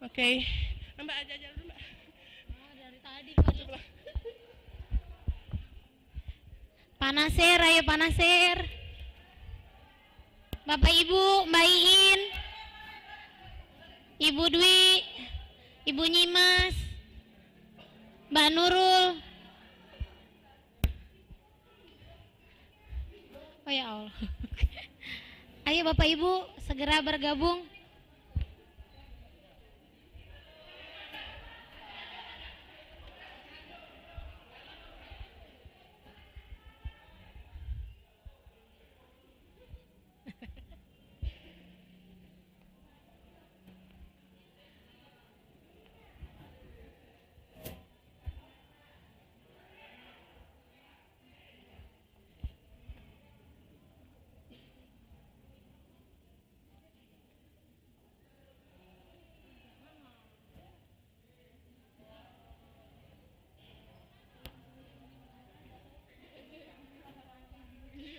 Oke. Mbak aja dulu, Mbak. Oh, dari tadi Pak. Panasir, ayo panasir. Bapak Ibu, Mbak Iin, Ibu Dwi, Ibu Nyimas, Mbak Nurul. Oh ya Allah. Ayo Bapak Ibu segera bergabung.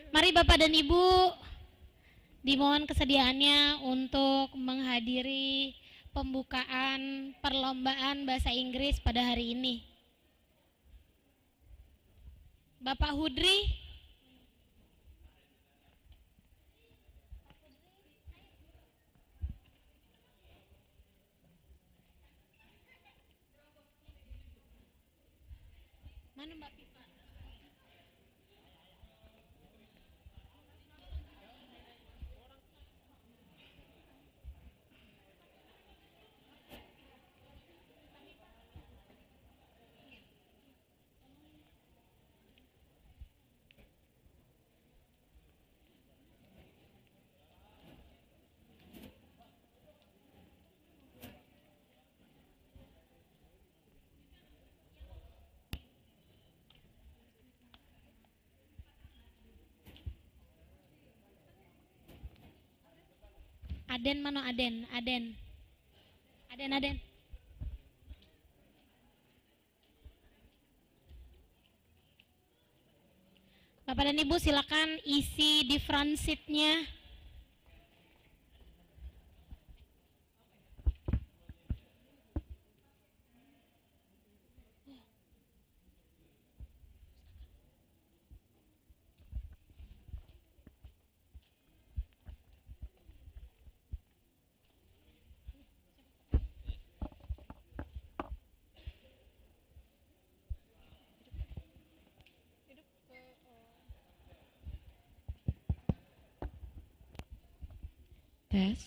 Mari Bapak dan Ibu dimohon kesediaannya untuk menghadiri pembukaan perlombaan bahasa Inggris pada hari ini. Bapak Hudri, mana Mbak Pipa? Aden mana Aden? Aden. Bapak dan Ibu silakan isi di front seat-nya. Tes.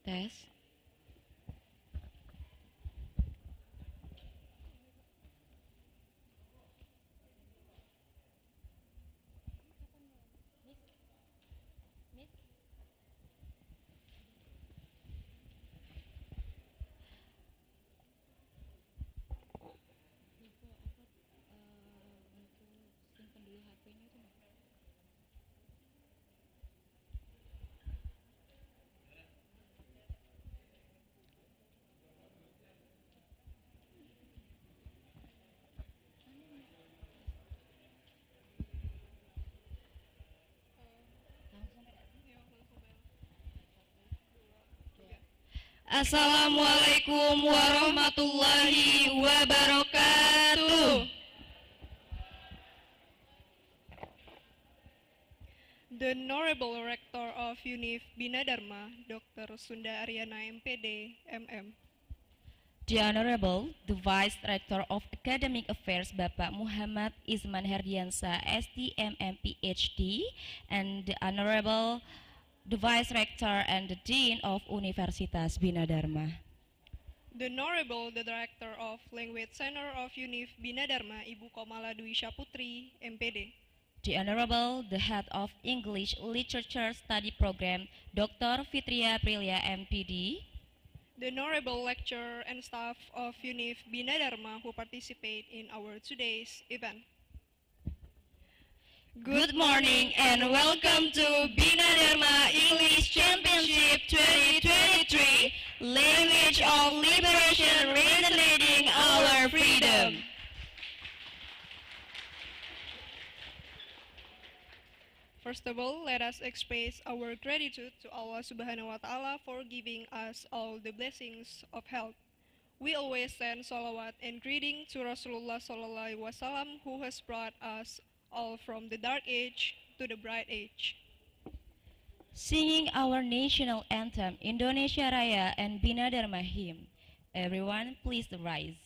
Tes. Assalamualaikum warahmatullahi wabarakatuh. The Honorable Rector of UNIF Bina Dharma, Dr. Sunda Aryana MPD, MM. The Honorable, the Vice Rector of Academic Affairs, Bapak Muhammad Isman Herdiansa, STMM PhD, and the Honorable, the Vice Rector and the Dean of Universitas Bina Dharma. The Honorable, the Director of Language Center of UNIF Bina Dharma, Ibu Komala Dwi Syaputri, MPD. The Honorable, the Head of English Literature Study Program, Dr. Fitria Aprilia, MPD. The Honorable Lecturer and staff of UNIF Bina Dharma who participate in our today's event. Good morning and welcome to Bina Dharma English Championship 2023, Language of Liberation Resonating Our Freedom. First of all, let us express our gratitude to Allah Subhanahu wa Ta'ala for giving us all the blessings of health. We always send salawat and greeting to Rasulullah Sallallahu Alaihi Wasallam, who has brought us all from the dark age to the bright age. Singing our national anthem, Indonesia Raya and Bina Dharma hymn. Everyone, please rise.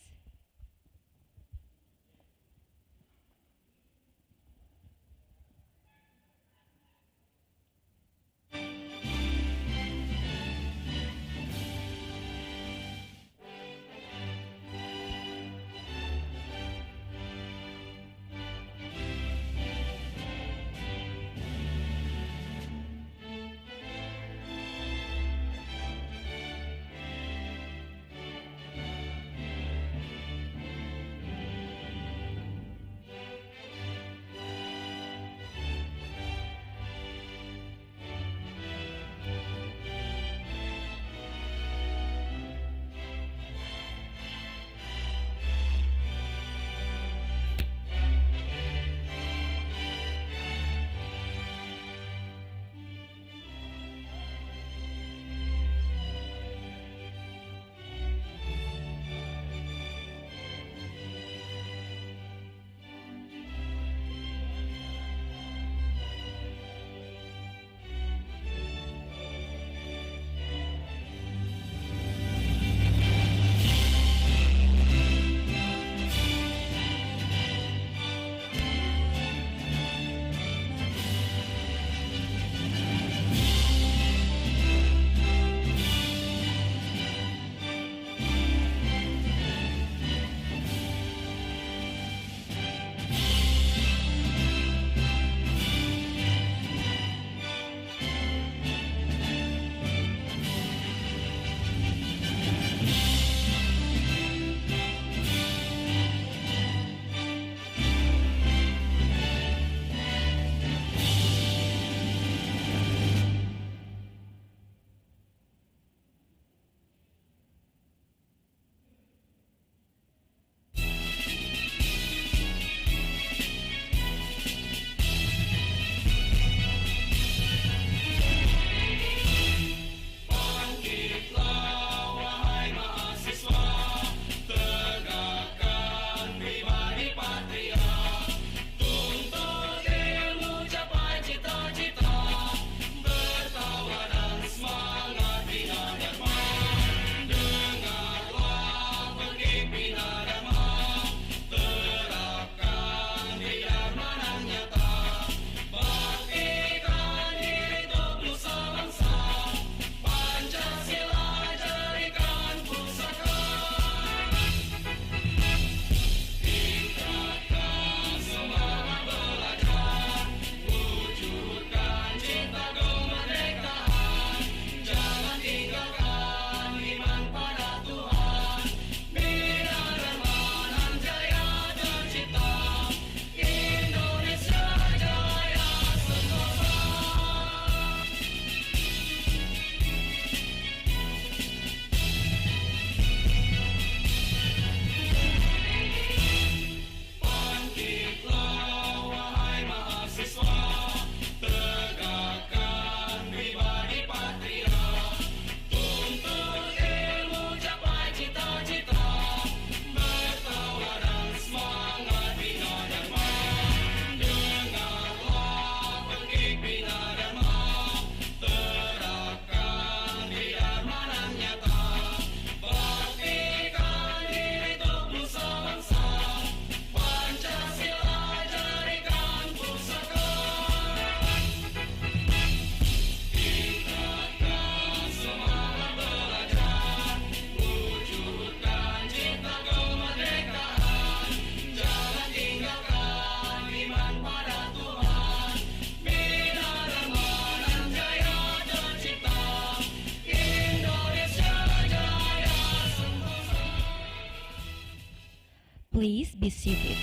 Please be seated.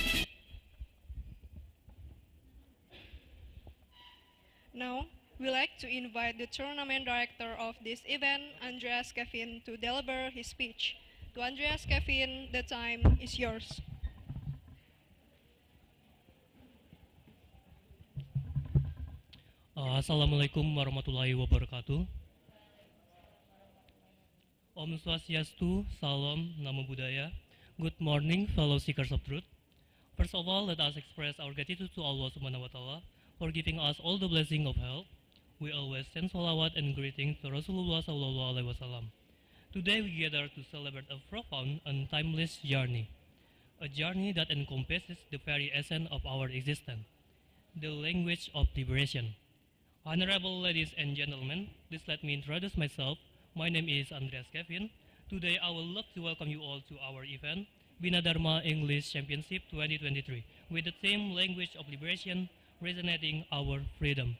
Now, we like to invite the tournament director of this event, Andreas Kevin, to deliver his speech. To Andreas Kevin, the time is yours. Assalamualaikum warahmatullahi wabarakatuh. Om Swastiastu, Salam, Namo Buddhaya. Good morning, fellow seekers of truth. First of all, let us express our gratitude to Allah Subhanahu wa Ta'ala for giving us all the blessing of health. We always send salawat and greetings to Rasulullah Sallallahu Alaihi Wasallam. Today we gather to celebrate a profound and timeless journey, a journey that encompasses the very essence of our existence, the language of liberation. Honorable ladies and gentlemen, please let me introduce myself. My name is Andreas Kevin. Today I will love to welcome you all to our event, Bina Dharma English Championship 2023, with the theme Language of Liberation, Resonating Our Freedom.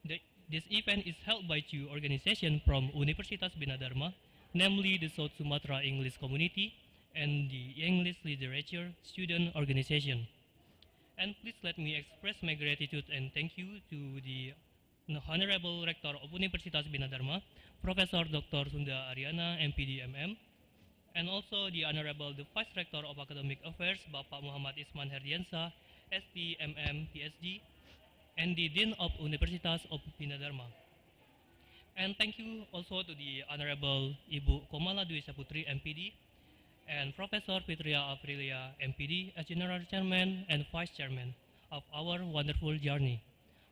This event is held by two organizations from Universitas Bina Dharma, namely the South Sumatra English Community and the English Literature Student Organization. And please let me express my gratitude and thank you to the Honorable Rector of Universitas Bina Dharma, Professor Dr. Sunda Ariana, MPD MM, and also the Honorable the Vice Rector of Academic Affairs, Bapak Muhammad Isman Herdiansa, STMM, PhD, and the Dean of Universitas of Bina Dharma. And thank you also to the Honorable Ibu Komala Dwi Saputri, MPD, and Professor Fitria Aprilia, MPD, as General Chairman and Vice Chairman of our wonderful journey.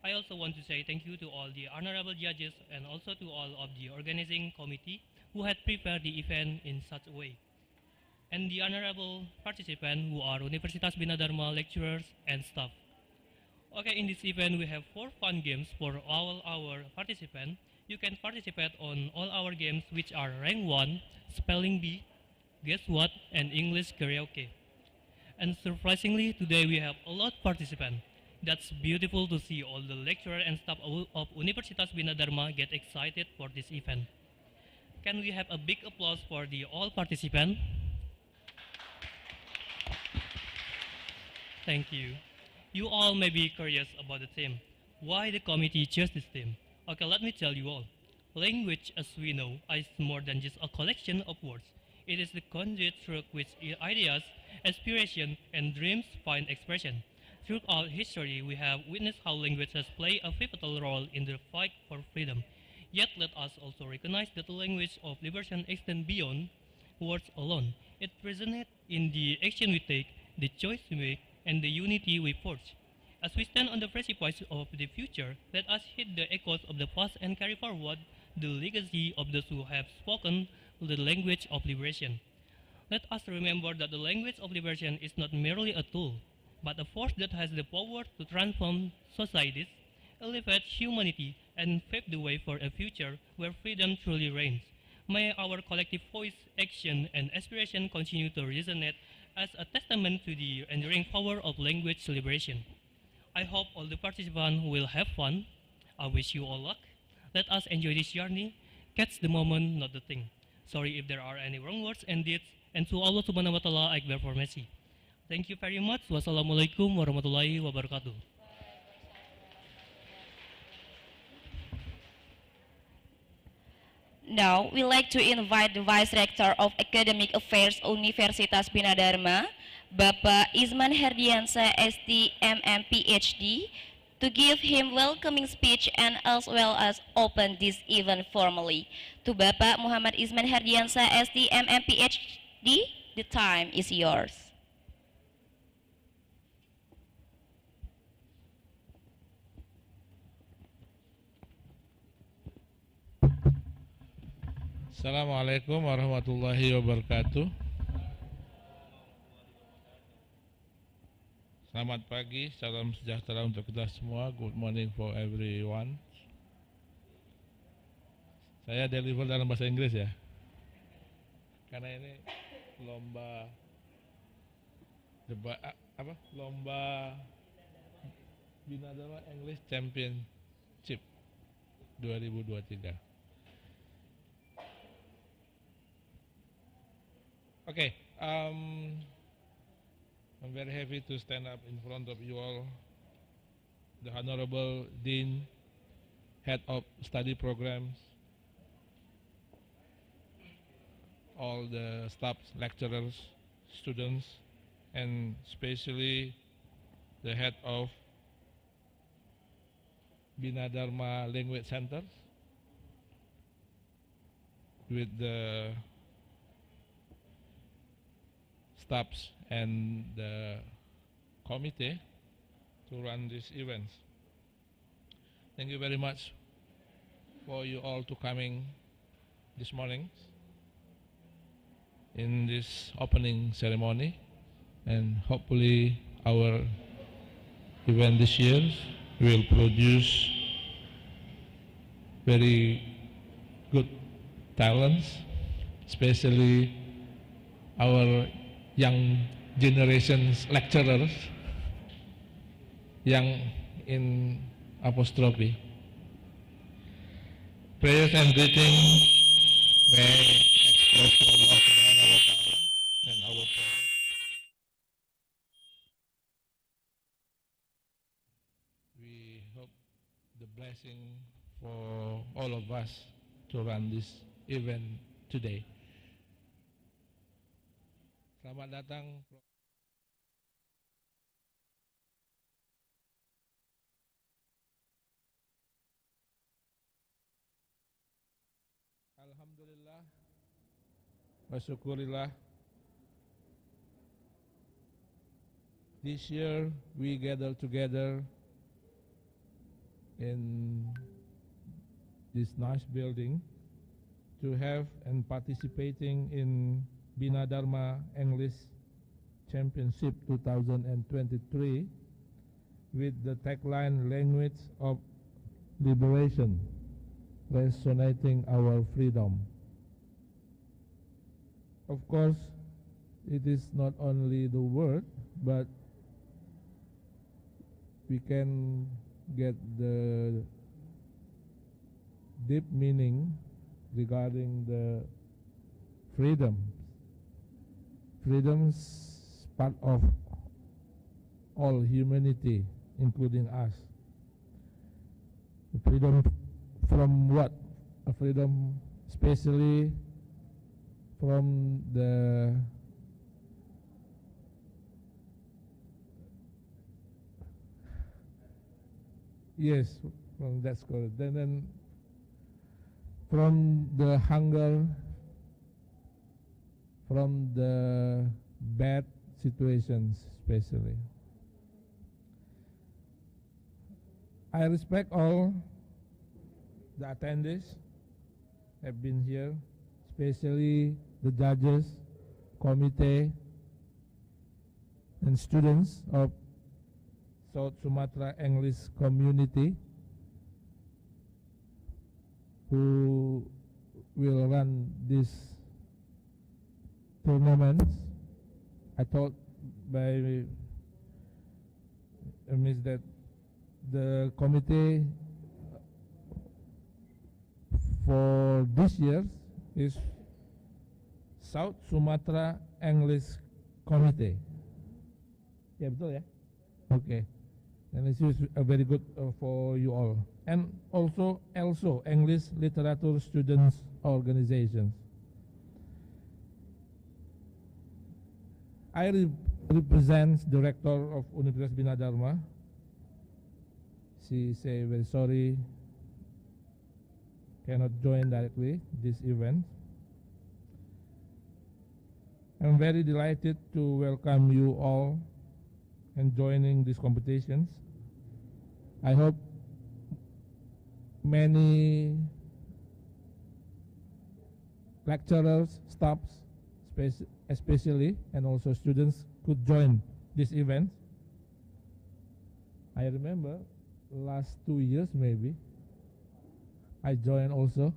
I also want to say thank you to all the honorable judges and also to all of the organizing committee who had prepared the event in such a way. And the honorable participants who are Universitas Bina Dharma lecturers and staff. Okay, in this event we have 4 fun games for all our participants. You can participate on all our games which are Rank 1, Spelling Bee, Guess What, and English Karaoke. And surprisingly, today we have a lot of participants. That's beautiful to see all the lecturers and staff of Universitas Bina Dharma get excited for this event. Can we have a big applause for the all participants? Thank you. You all may be curious about the theme. Why the committee chose this theme? Okay, let me tell you all. Language, as we know, is more than just a collection of words. It is the conduit through which ideas, aspirations, and dreams find expression. Throughout history, we have witnessed how language has played a pivotal role in the fight for freedom. Yet let us also recognize that the language of liberation extends beyond words alone. It resonates in the action we take, the choice we make, and the unity we forge. As we stand on the precipice of the future, let us heed the echoes of the past and carry forward the legacy of those who have spoken the language of liberation. Let us remember that the language of liberation is not merely a tool, but a force that has the power to transform societies, elevate humanity, and pave the way for a future where freedom truly reigns. May our collective voice, action, and aspiration continue to resonate as a testament to the enduring power of language liberation. I hope all the participants will have fun. I wish you all luck. Let us enjoy this journey. Catch the moment, not the thing. Sorry if there are any wrong words and deeds, and to Allah Subhanahu wa Ta'ala I beg for mercy. Thank you very much. Wassalamualaikum warahmatullahi wabarakatuh. Now, we like to invite the Vice Rector of Academic Affairs Universitas Bina Dharma, Bapak Isman Herdiansa, STMM PhD, to give him welcoming speech and as well as open this event formally. To Bapak Muhammad Isman Herdiansa, STMM PhD, the time is yours. Assalamualaikum warahmatullahi wabarakatuh. Selamat pagi, salam sejahtera untuk kita semua. Good morning for everyone. Saya deliver dalam bahasa Inggris ya, karena ini lomba lomba Bina Dharma English Championship 2023. Okay, I'm very happy to stand up in front of you all, the Honorable Dean, Head of Study Programs, all the staff, lecturers, students, and especially the Head of Bina Dharma Language Center with the staffs and the committee to run these events. Thank you very much for you all to coming this morning in this opening ceremony, and hopefully our event this year will produce very good talents, especially our young generation's lecturers, young in apostrophe. Prayers and greeting may express to Allah Subhanahu wa Ta'ala and our Prophet. We hope the blessing for all of us to run this event today. Selamat datang. Alhamdulillah wa syukurillah. This year we gather together in this nice building to have and participating in Bina Dharma English Championship 2023 with the tagline Language of Liberation, resonating our freedom. Of course, it is not only the word, but we can get the deep meaning regarding the freedom. Freedom's part of all humanity, including us. Freedom from what? A freedom especially from the yes, that's correct. Then from the hunger, from the bad situations especially. I respect all the attendees have been here, especially the judges, committee, and students of South Sumatra English community who will run this tournament. I thought by means that the committee for this year is South Sumatra English Committee. Ya betul ya? Okay. And this is very good for you all. And also ELSO, English Literature Students Organizations. I represent Director of Universitas Bina Dharma. She say very sorry, cannot join directly this event. I'm very delighted to welcome you all and joining these competitions. I hope many lecturers, staffs, especially, and also students could join this event. I remember last 2 years maybe I joined also.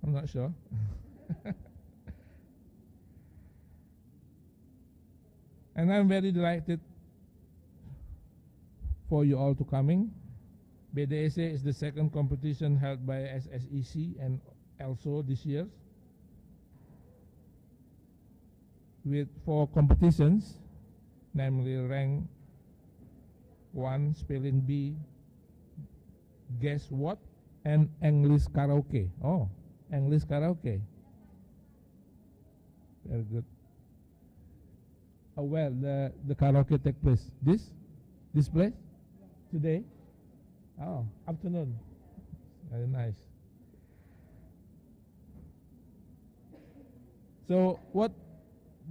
I'm not sure. And I'm very delighted for you all to coming. BDSA is the second competition held by SSEC and also this year, with 4 competitions, namely rank 1, spelling bee, guess what, and English karaoke. Oh, English karaoke. Very good. Well, the karaoke take place this This place? Today? Oh, afternoon. Very nice. So what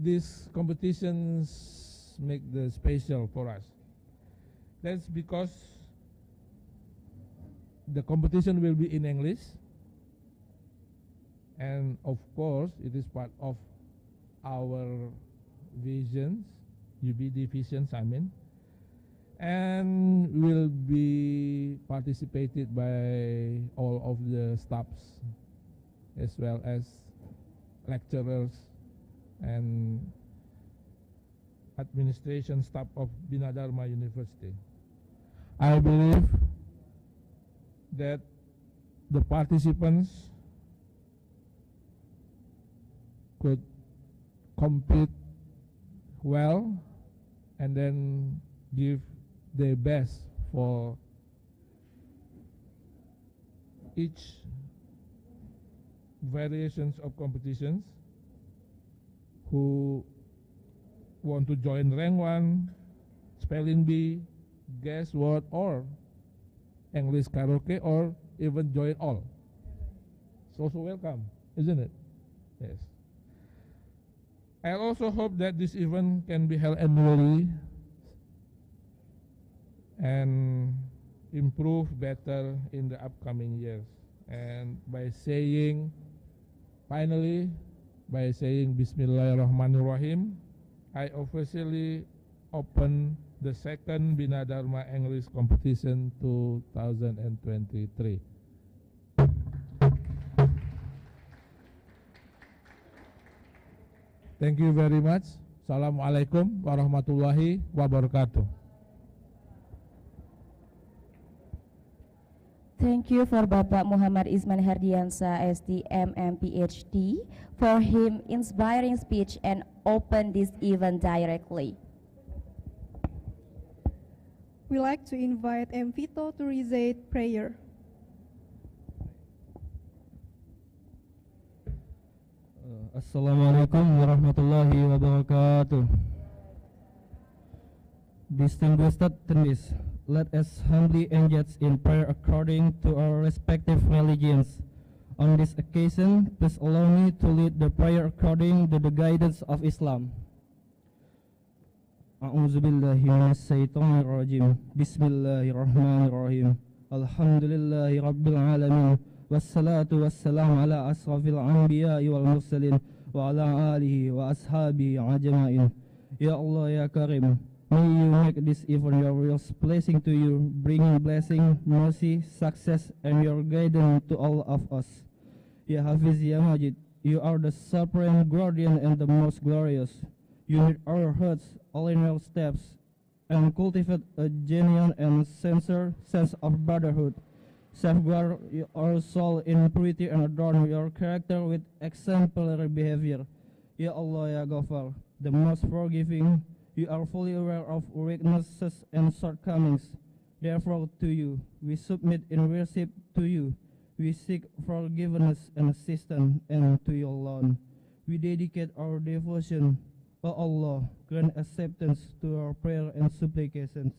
these competitions make the special for us? That's because the competition will be in English, and of course it is part of our visions, UBD visions I mean, and will be participated by all of the staffs as well as lecturers and administration staff of Bina Dharma University. I believe that the participants could compete well and then give their best for each variations of competitions. Who want to join rank 1, spelling bee, guess what, or English karaoke, or even join all. It's also welcome, isn't it? Yes. I also hope that this event can be held annually and improve better in the upcoming years. And by saying, finally, by saying Bismillahirrahmanirrahim, I officially open the second Bina Dharma English competition 2023. Thank you very much. Assalamualaikum warahmatullahi wabarakatuh. Thank you for Bapak Muhammad Isman Herdiansa, STMM PhD, for him inspiring speech and open this event directly. We like to invite M. Vito to recite prayer. Assalamualaikum warahmatullahi wabarakatuh. Distinguished attendees, let us humbly engage in prayer according to our respective religions. On this occasion, please allow me to lead the prayer according to the guidance of Islam. A'udzubillahi minasyaitonirrajim. Bismillahirrahmanirrahim. Alhamdulillahi rabbil alamin. Wassalatu wassalamu ala asrafil anbiya'i wal mursalin wa ala alihi wa ashabihi ajma'in. Ya Allah ya Karim, may you make this event your real blessing to you, bringing blessing, mercy, success, and your guidance to all of us. Ya Hafiz ya Majid, you are the supreme guardian and the most glorious. You lead our hearts, all in our steps, and cultivate a genuine and sincere sense of brotherhood. Safeguard our soul in purity and adorn your character with exemplary behavior. Ya Allah ya Ghafar, the most forgiving, you are fully aware of weaknesses and shortcomings. Therefore to you, we submit in worship to you. We seek forgiveness and assistance, and to you alone. We dedicate our devotion. O Allah, grant acceptance to our prayer and supplications.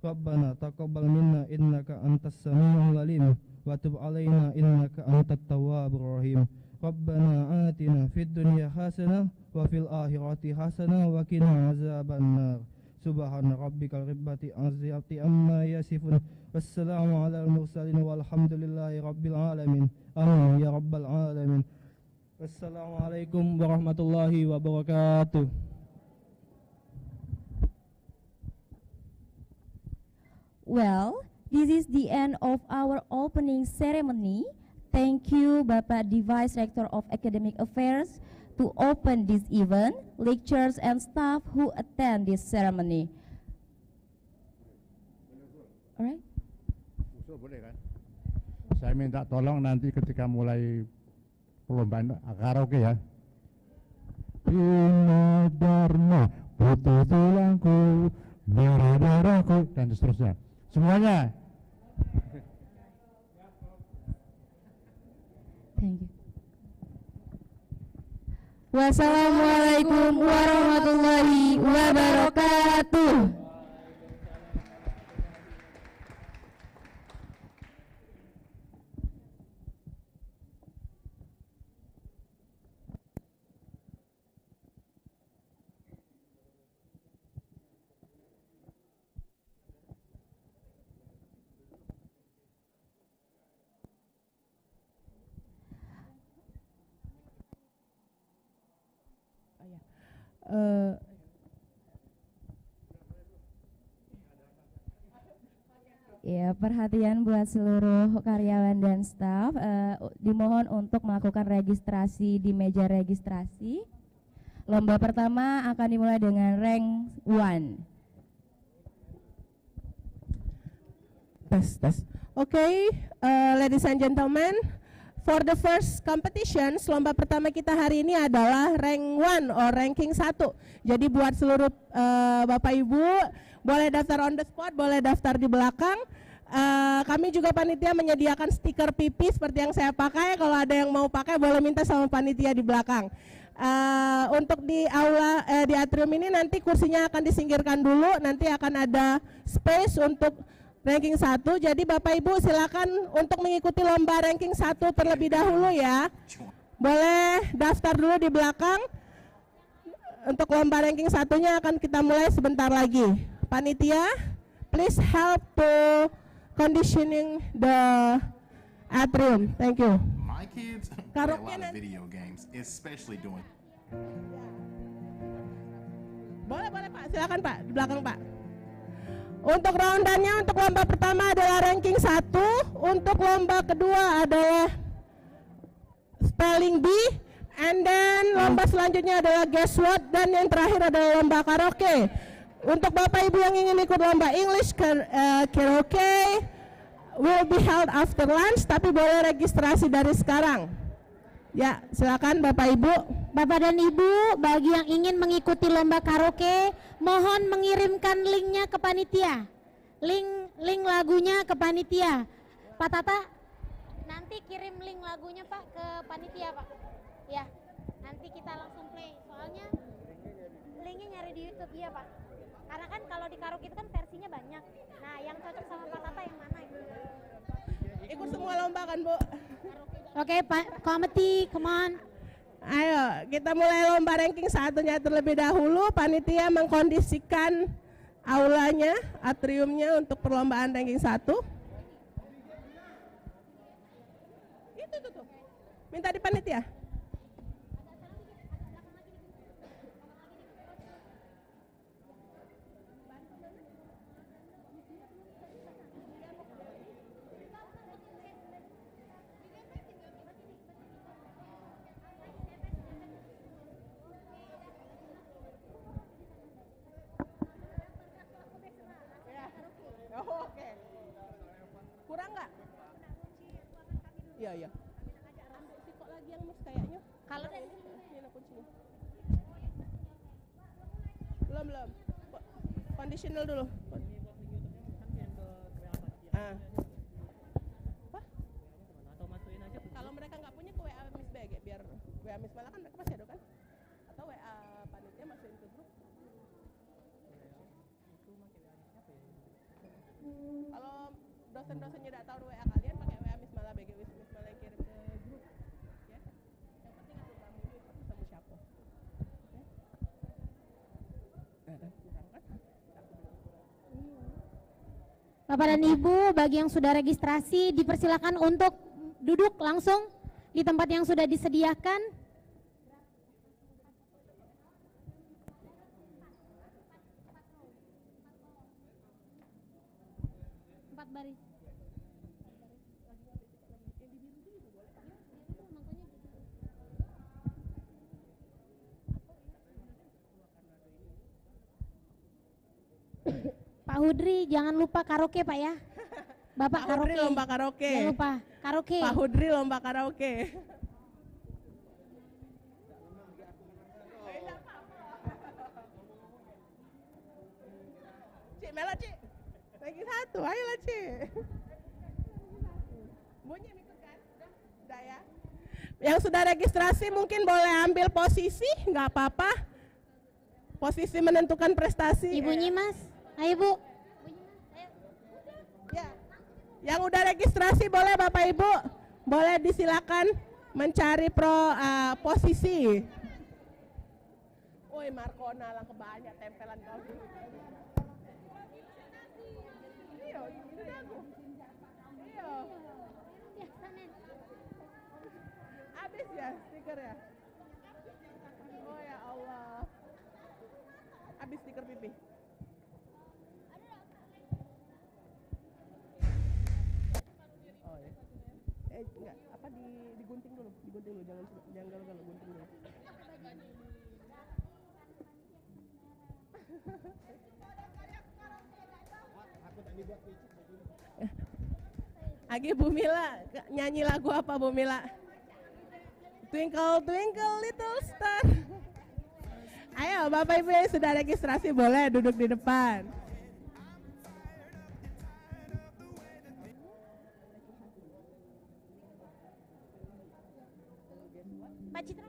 Rabbana taqabbal minna innaka antas samiul alim wa tub alaina innaka antat tawwabur rahim. Rabbana atina fid dunya hasanah wa fil akhirati hasanah wa qina azabannar. Subhana rabbikal izzati amma yasifun. Wassalamu alal mursalin walhamdulillahi rabbil alamin. Amin ya rabbal alamin. Wassalamualaikum warahmatullahi wabarakatuh. Well, this is the end of our opening ceremony. Thank you, Bapak Vice Rector of Academic Affairs, to open this event, lecturers and staff who attend this ceremony. Alright. Usul boleh kan? Saya minta tolong nanti ketika mulai perlombaan karaoke ya. Bina Dharma, putih tulangku, merah darahku, dan seterusnya. Semuanya. Thank you. Wassalamualaikum warahmatullahi wabarakatuh. Ya, perhatian buat seluruh karyawan dan staf, dimohon untuk melakukan registrasi di meja registrasi. Lomba pertama akan dimulai dengan rank 1. Tes. Okay, ladies and gentlemen, for the first competition, lomba pertama kita hari ini adalah rank 1 or ranking 1. Jadi buat seluruh Bapak Ibu, boleh daftar on the spot, boleh daftar di belakang. Kami juga panitia menyediakan stiker pipi seperti yang saya pakai. Kalau ada yang mau pakai boleh minta sama panitia di belakang. Untuk di aula di atrium ini nanti kursinya akan disingkirkan dulu. Nanti akan ada space untuk ranking 1. Jadi Bapak Ibu silakan untuk mengikuti lomba ranking 1 terlebih dahulu ya. Boleh daftar dulu di belakang. Untuk lomba ranking 1-nya akan kita mulai sebentar lagi. Panitia, please help to conditioning the atrium. Thank you. My kids play a lot of video games, especially doing. Boleh Pak, silakan Pak, di belakang Pak. Untuk roundannya, untuk lomba pertama adalah ranking 1, untuk lomba kedua adalah spelling bee, and then lomba selanjutnya adalah guess what, dan yang terakhir adalah lomba karaoke. Untuk Bapak Ibu yang ingin ikut lomba English karaoke will be held after lunch, tapi boleh registrasi dari sekarang. Ya, silakan Bapak Ibu. Bapak dan Ibu, bagi yang ingin mengikuti lomba karaoke, mohon mengirimkan linknya ke panitia. Link lagunya ke panitia. Pak Tata, nanti kirim link lagunya Pak ke panitia Pak. Ya, nanti kita langsung play. Soalnya linknya nyari di YouTube ya Pak. Karena kan kalau di karaoke itu kan versinya banyak. Nah, yang cocok sama Pak Tata yang mana gitu. Ikut semua lomba kan Bu? Oke, Pak Komiti, come on. Ayo, kita mulai lomba ranking 1-nya terlebih dahulu. Panitia mengkondisikan aulanya, atriumnya untuk perlombaan ranking 1. Itu tuh. Minta di panitia. Oke. Kurang nggak? Iya. Ambil si kok lagi yang miss kayaknya. Kalau ini kuncinya. Belum. Conditional dulu. Apa? Kalau mereka nggak punya ke WA Miss BG biar WA Miss malah kan mereka masih ada kan? Atau WA panitia masukin ke grup. Kalau dosen-dosennya tidak tahu WA kalian, pakai WA Miss Mala BG Miss Mala yang kirim ke grup, ya. Yang penting aku tahu sama siapa. Kurang kan? Bapak dan Ibu, bagi yang sudah registrasi dipersilakan untuk duduk langsung di tempat yang sudah disediakan. Empat baris. Pak Hudri, jangan lupa karaoke Pak ya. Bapak Pak Hudri karaoke. lomba karaoke. Jangan lupa karaoke. Pak Hudri lomba karaoke. Cik, Mela Cik. Lagi satu, ayolah Cik. Bunyi ikut kan? Udah ya. Yang sudah registrasi mungkin boleh ambil posisi, nggak apa-apa. Posisi menentukan prestasi. Ibu Nyimas, ayo Bu. Ya. Yang udah registrasi boleh Bapak Ibu, boleh disilakan mencari posisi. Woi Markona lang kebanyak tempelan kau. Iya, iya. Habis ya stiker ya. Oh ya Allah. di stiker pipi. Oh ya. Enggak, apa digunting dulu, jangan galau-galau, gunting dulu. Agi Bu Mila, nyanyi lagu apa Bu Mila? Twinkle Twinkle Little Star. Ayo Bapak Ibu yang sudah registrasi boleh duduk di depan. Mbak Citra.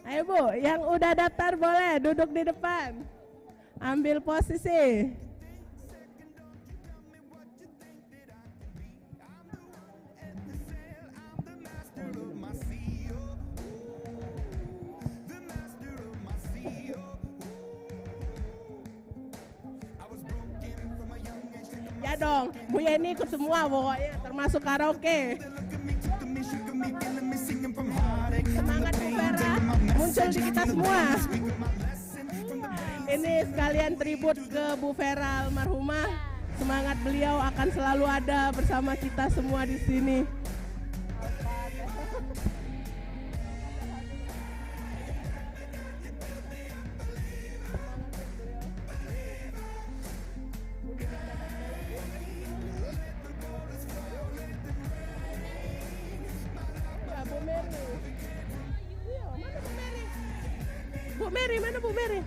Ayo Bu, yang udah daftar boleh duduk di depan. Ambil posisi. Ya dong, Bu Yeni ikut semua pokoknya, termasuk karaoke. Semangat Bu Vera muncul di kita semua. Ini sekalian tribut ke Bu Vera almarhumah. Semangat beliau akan selalu ada bersama kita semua di sini. Bu Mary, mana Bu Mary?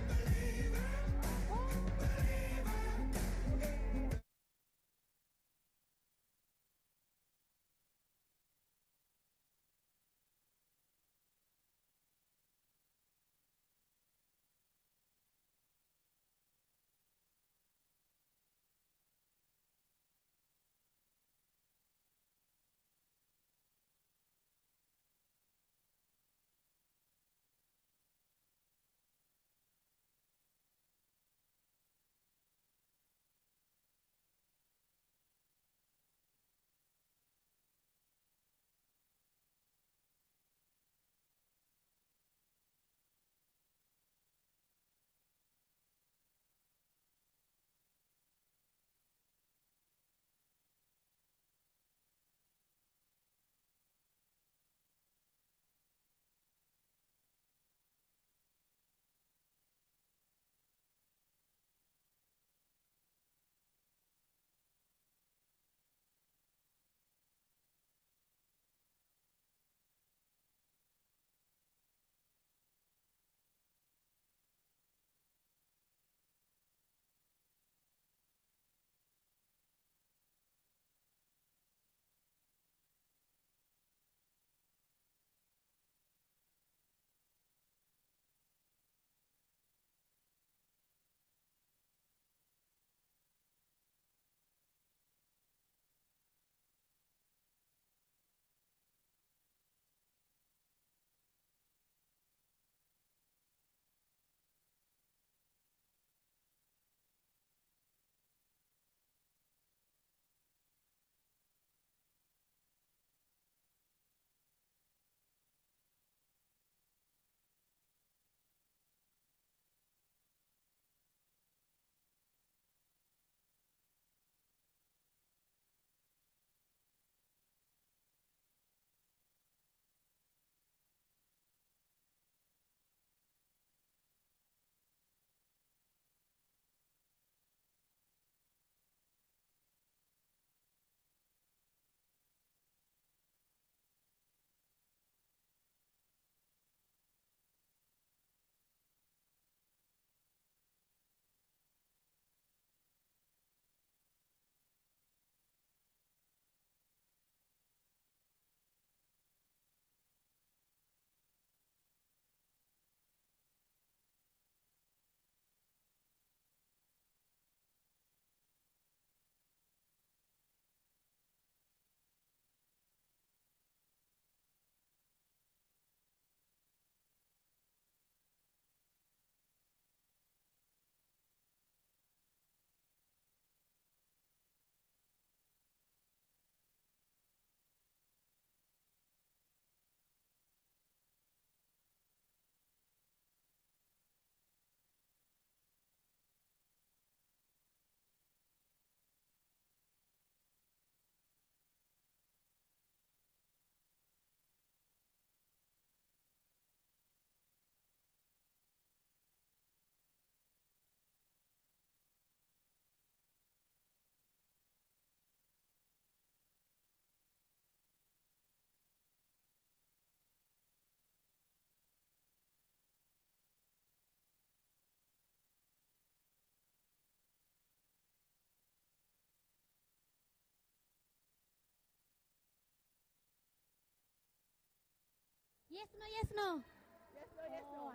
Yes, no, yes, no. Yes, no, yes, no.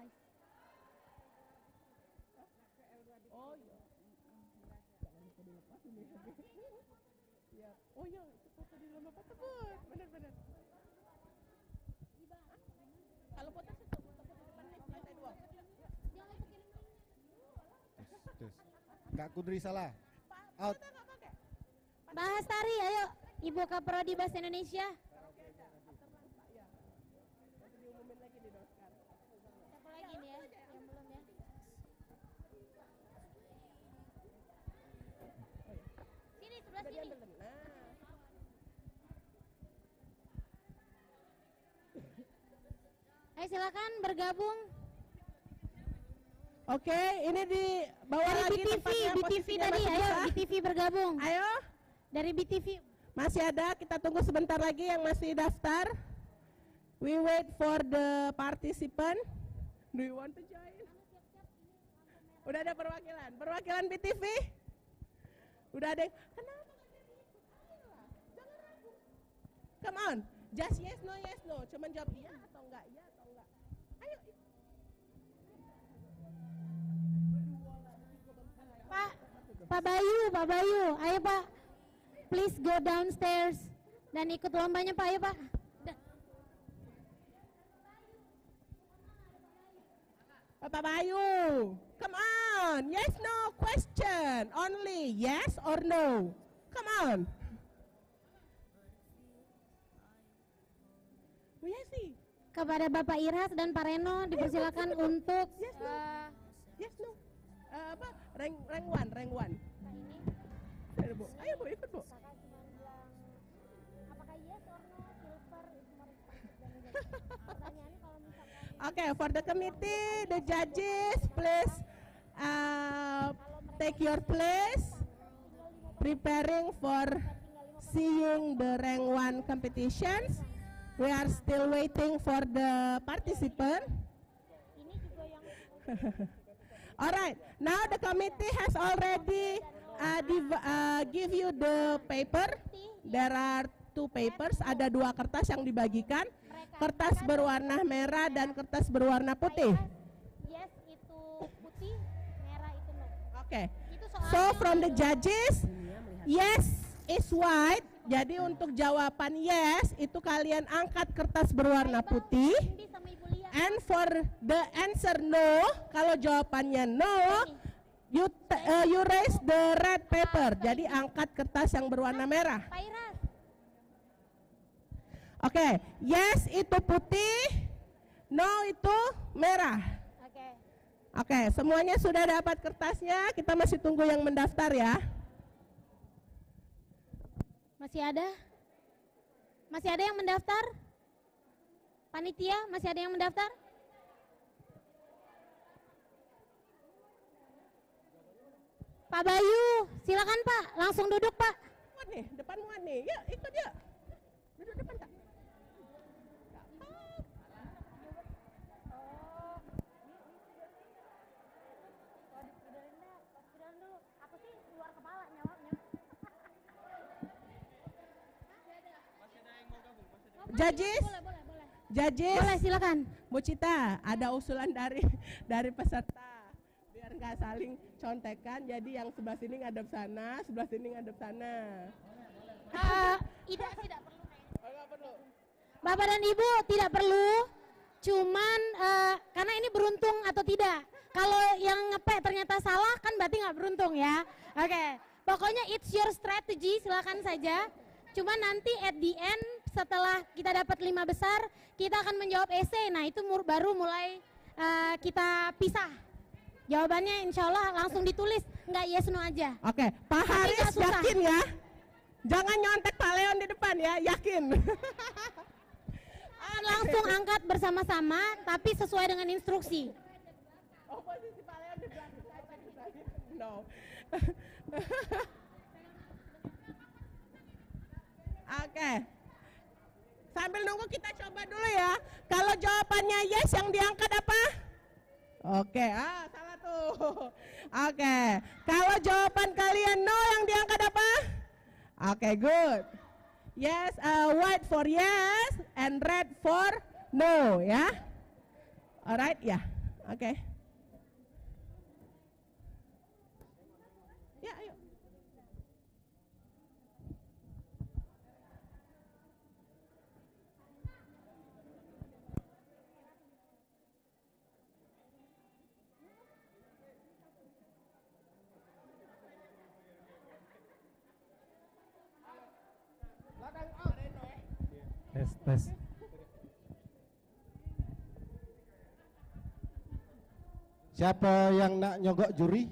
Oh, iya. Jangan lupa dilepas ini. Ya. Oh iya, itu foto di lomba foto, Bun. Benar-benar. Kalau foto situ, foto di depan lantai 2. Tes. Kak Kudri salah. Out. Bahas tari, ayo. Ibu Kaprodi Bahasa Indonesia. Siapa lagi nih ya? Yang belum ya? Sini, sebelah sini. Ayo silakan bergabung. Oke, ini di bawah Dari lagi BTV, tempatnya, BTV posisinya tadi, masih ayo bisa. BTV bergabung. Ayo, Dari BTV. masih ada, kita tunggu sebentar lagi yang masih daftar. We wait for the participant. Do you want to join? Udah ada perwakilan, perwakilan BTV. Udah ada yang, kenapa nggak jadi ikut? Ayolah, jangan ragu. Come on, just yes no, cuman jawab iya atau enggak, iya atau enggak. Ayo. Pak Bayu, ayo Pak. Please go downstairs dan ikut lombanya Pak, ayo Pak. Bapak Bayu, come on, yes no question, only yes or no, come on. Bu Yesi. Kepada Bapak Irhas dan Pak Reno dipersilakan untuk Yes no, yes no. Apa? Rank one. Ayo Bu, ikut Bu. apakah yes or no, silver itu harus pertanyaannya kalau misalkan Okay, for the committee, the judges, please take your place. Preparing for seeing the rank 1 competitions. We are still waiting for the participant. Alright, now the committee has already give you the paper. There are 2 papers, ada 2 kertas yang dibagikan. Kertas berwarna merah dan kertas berwarna putih. yes itu putih, merah itu no. Okay. So from the judges, yes is white. Jadi untuk jawaban yes itu kalian angkat kertas berwarna putih. And for the answer no, kalau jawabannya no, you raise the red paper. Jadi angkat kertas yang berwarna merah. Oke, yes itu putih, no itu merah. Oke, semuanya sudah dapat kertasnya. Kita masih tunggu yang mendaftar ya. Masih ada? Masih ada yang mendaftar? Panitia, masih ada yang mendaftar? Pak Bayu, silakan Pak, langsung duduk Pak. Muat nih, depan muat nih. Ya, ikut ya. Duduk depan tak? Aku sih luar kepala nyawanya. Judges, judges, Boleh silakan. Bu Cita, ada usulan dari peserta biar nggak saling contekan. Jadi yang sebelah sini ngadep sana, sebelah sini ngadep sana. Tidak perlu. Nggak perlu. Bapak dan Ibu tidak perlu. Cuman karena ini beruntung atau tidak. Kalau yang ngepe ternyata salah kan berarti nggak beruntung ya. Oke. Pokoknya it's your strategy, silakan saja. Cuma nanti at the end setelah kita dapat 5 besar, kita akan menjawab esai. Nah itu baru mulai kita pisah. Jawabannya insya Allah langsung ditulis, nggak yes no aja. Oke, Pak Haris yakin ya? Jangan nyontek Pak Leon di depan ya, yakin. Langsung angkat bersama-sama, tapi sesuai dengan instruksi. Oh, posisi Pak Leon di belakang. No. Oke. Sambil nunggu kita coba dulu ya. Kalau jawabannya yes, yang diangkat apa? Oke, salah tuh. Oke. Kalau jawaban kalian no, yang diangkat apa? Oke, good. Yes, white for yes and red for No, ya. Alright, ya. Oke. Ya, ayo. Tes. Siapa yang nak nyogok juri?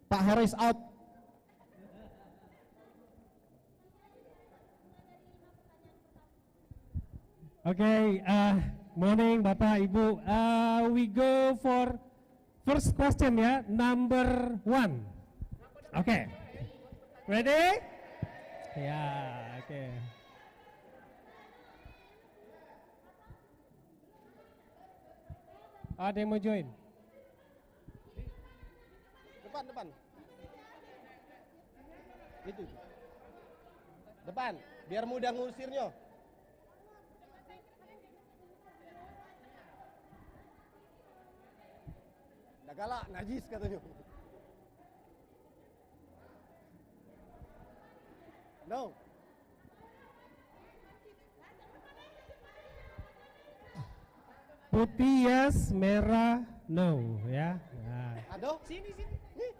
Pak Harris out. Okay, morning Bapak Ibu. We go for first question ya, number 1. Okay, ready? Ya, oke. Ada yang mau join? Depan. Gitu. Depan, biar mudah ngusirnya. Dah galak, najis katanya. No. Putih yes, merah no ya. Nah. Aduh, sini. Nih.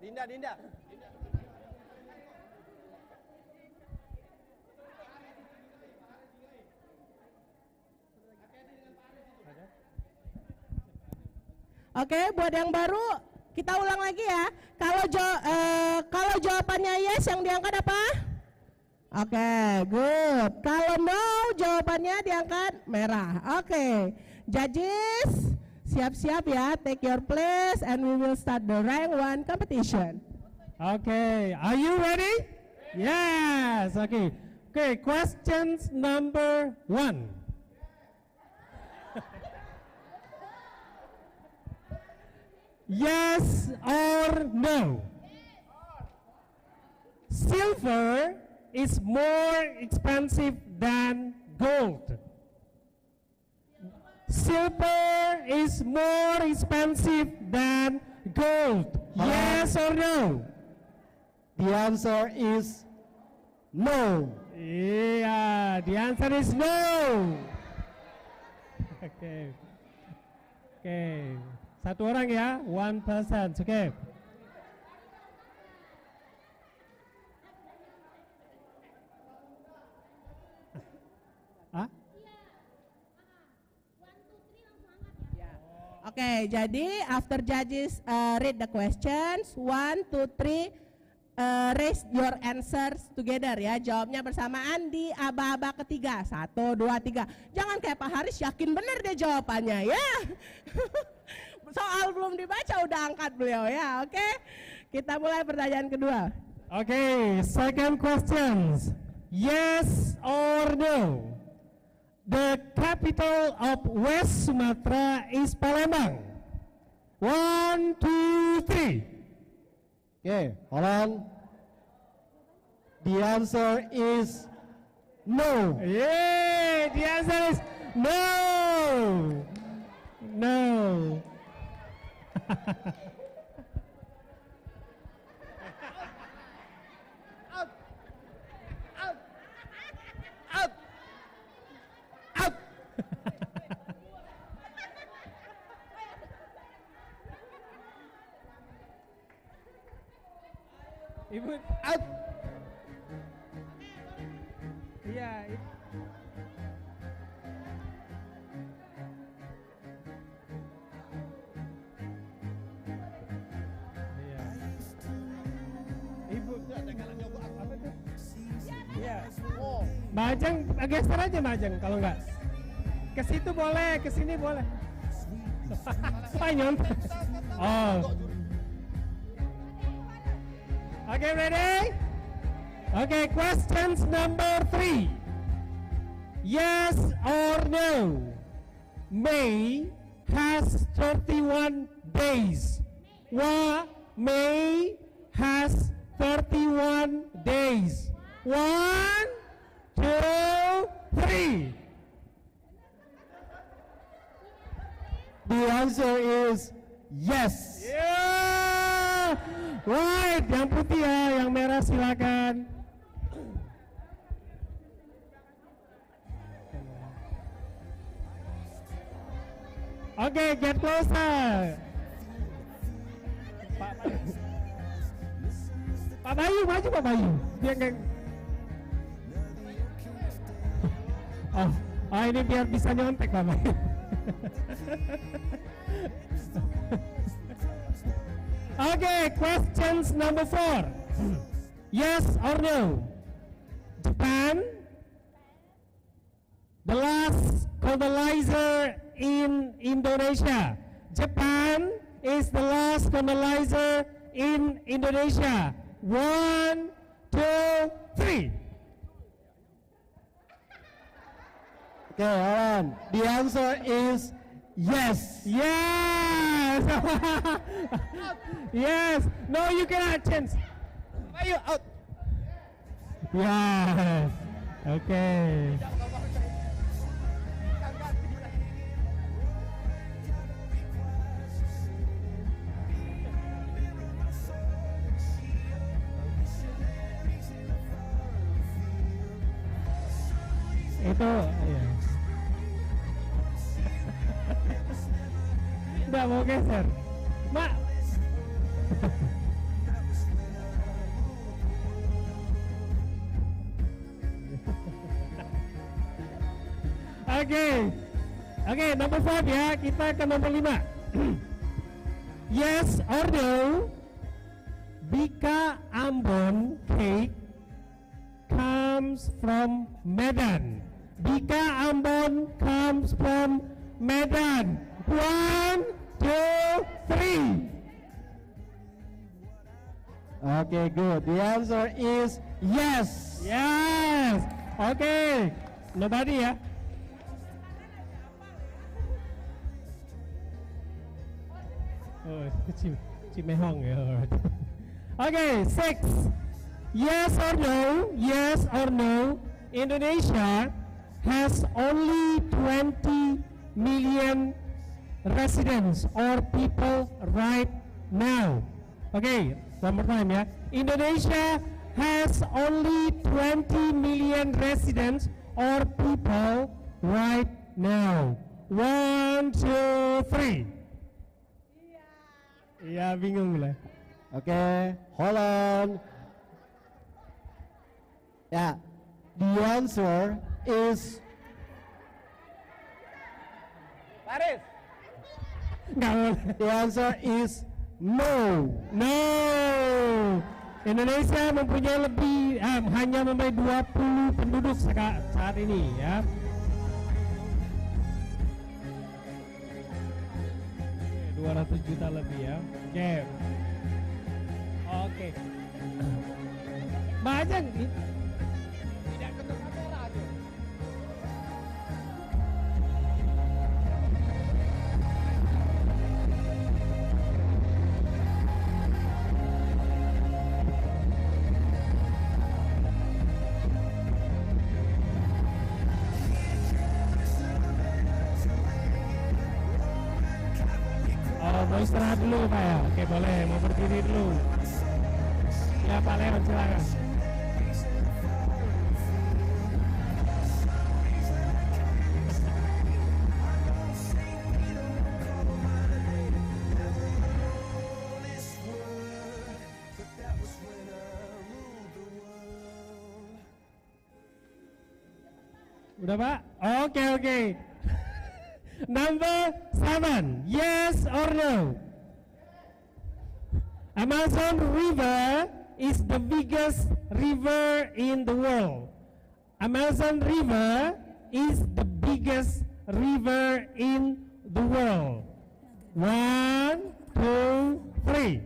Dinda. Oke, buat yang baru kita ulang lagi ya. Kalau jawabannya yes, yang diangkat apa? Oke, good. Kalau no, jawabannya diangkat merah. Oke, judges, siap-siap ya. Take your place and we will start the rank 1 competition. Okay, are you ready? Yes. Okay. Questions number 1. Yes or no? Silver is more expensive than gold. Silver is more expensive than gold. Yes or no? The answer is no. Yeah, the answer is no. Okay. Satu orang ya, 1 person. Oke. Oke, jadi after judges read the questions, 1, 2, 3, raise your answers together ya. Jawabnya bersamaan di aba-aba ketiga. 1, 2, 3. Jangan kayak Pak Haris yakin benar dia jawabannya ya. Soal belum dibaca udah angkat beliau ya. Oke, kita mulai pertanyaan kedua. Okay, second questions. Yes or no? The capital of West Sumatra is Palembang. 1, 2, 3. Okay, hold on. The answer is no. Yeah, the answer is no. No. Ibu out. Iya. Ibu apa tuh? Iya. Majeng, geser aja Majeng kalau enggak. Ke situ boleh, ke sini boleh. Panyon. Oh. Okay, ready? Okay, questions number 3. Yes or no? May has 31 days. May has 31 days. 1, 2, 3. The answer is yes. Yeah. Right, yang putih ya, yang merah silakan. Okay, get closer. Pak Bayu, maju Pak Bayu. Dia nggak. Oh, ini biar bisa nyontek Pak Bayu. Okay, questions number 4. Yes or no? Japan, the last colonizer in Indonesia. Japan is the last colonizer in Indonesia. 1, 2, 3. Okay, hold on. The answer is yes. Yes. Yes. No, you cannot change. Why you out? Yes. Okay. Itu ya. Nggak mau geser, Mak. Oke, nomor 5 ya, kita ke nomor 5. Yes or no, Bika Ambon cake comes from Medan. Bika Ambon comes from Medan. 1, 2, 3. Okay, good. The answer is yes. Yes. Okay. Nobody ya. Oh, Cimehong ya. Okay, 6. Yes or no? Yes or no? Indonesia has only 20 million residents or people right now. Okay, one more time ya. Indonesia has only 20 million residents or people right now. 1, 2, 3. Iya, bingung lah. Okay, hold on. Yeah, the answer is Paris. Nggak boleh. the answer is no. No. Indonesia mempunyai lebih hanya mempunyai 20 penduduk saat ini ya. Oke, 200 juta lebih ya. Oke. Oke. Mbak Ajeng, tidak ketuk kamera tuh. Mau istirahat dulu Pak ya? Oke boleh, mau berdiri dulu. Ya Pak Leon silakan. Udah Pak? Oke. Number 7, yes or no? Amazon River is the biggest river in the world. Amazon River is the biggest river in the world. 1, 2, 3.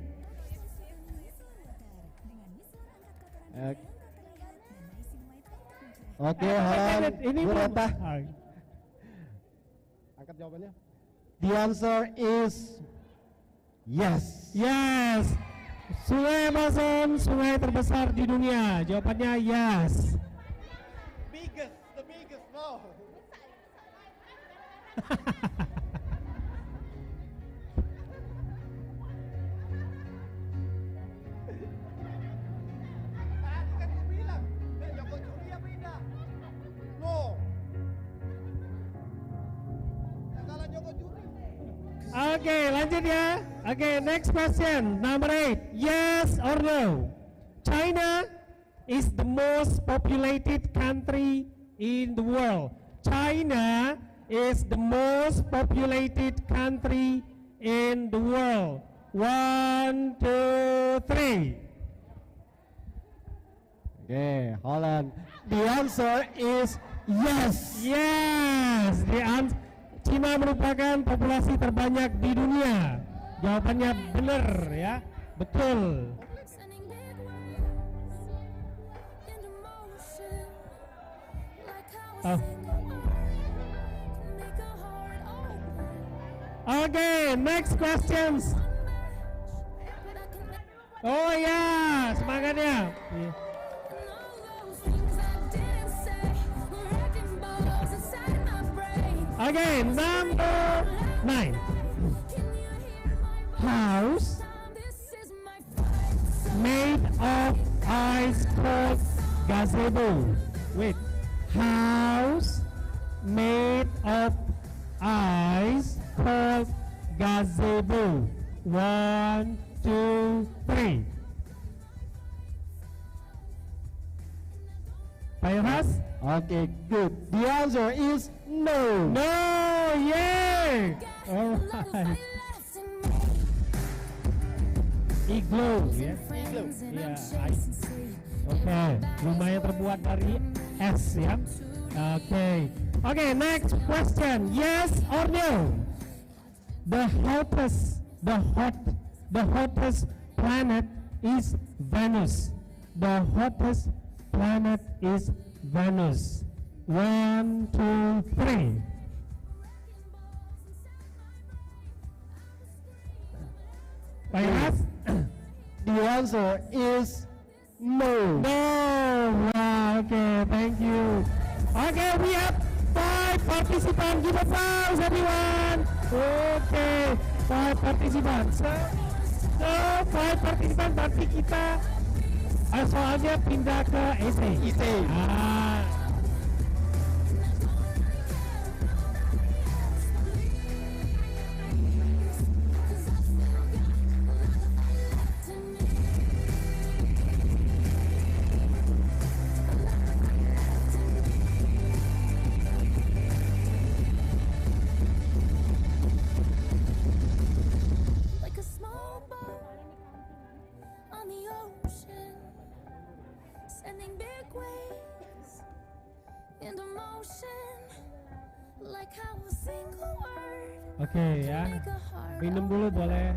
Oke, hold on. Ini Bu Bu. Reta. Angkat jawabannya. The answer is yes. Yes. Sungai Amazon, sungai terbesar di dunia. Jawabannya yes. The biggest, no. Oke, lanjut ya. Oke, next question, number 8. Yes or no? China is the most populated country in the world. China is the most populated country in the world. 1, 2, 3. Okay, Holland. The answer is yes. Yes, Cina merupakan populasi terbanyak di dunia. Jawabannya benar ya, betul. Okay, next questions. Oh ya, semangatnya. Okay, number 9. House made of ice called gazebo. Wait, house made of ice called gazebo. 1, 2, 3. Pak Yohas? Okay, good. The answer is no. No, yay! Alright. Igloo, ya? Igloo. Ya, ice. Oke, rumahnya terbuat dari es, ya? Oke. Oke, next question. Yes or no? The hottest planet is Venus. The hottest planet is Venus. 1, 2, 3. Pak Yohas? The answer is no. No. Wow, okay, thank you. Okay, we have 5 participants. Give applause, everyone. Okay, 5 participants. So 5 participants berarti kita soalnya pindah ke essay. Oke ya, minum dulu boleh.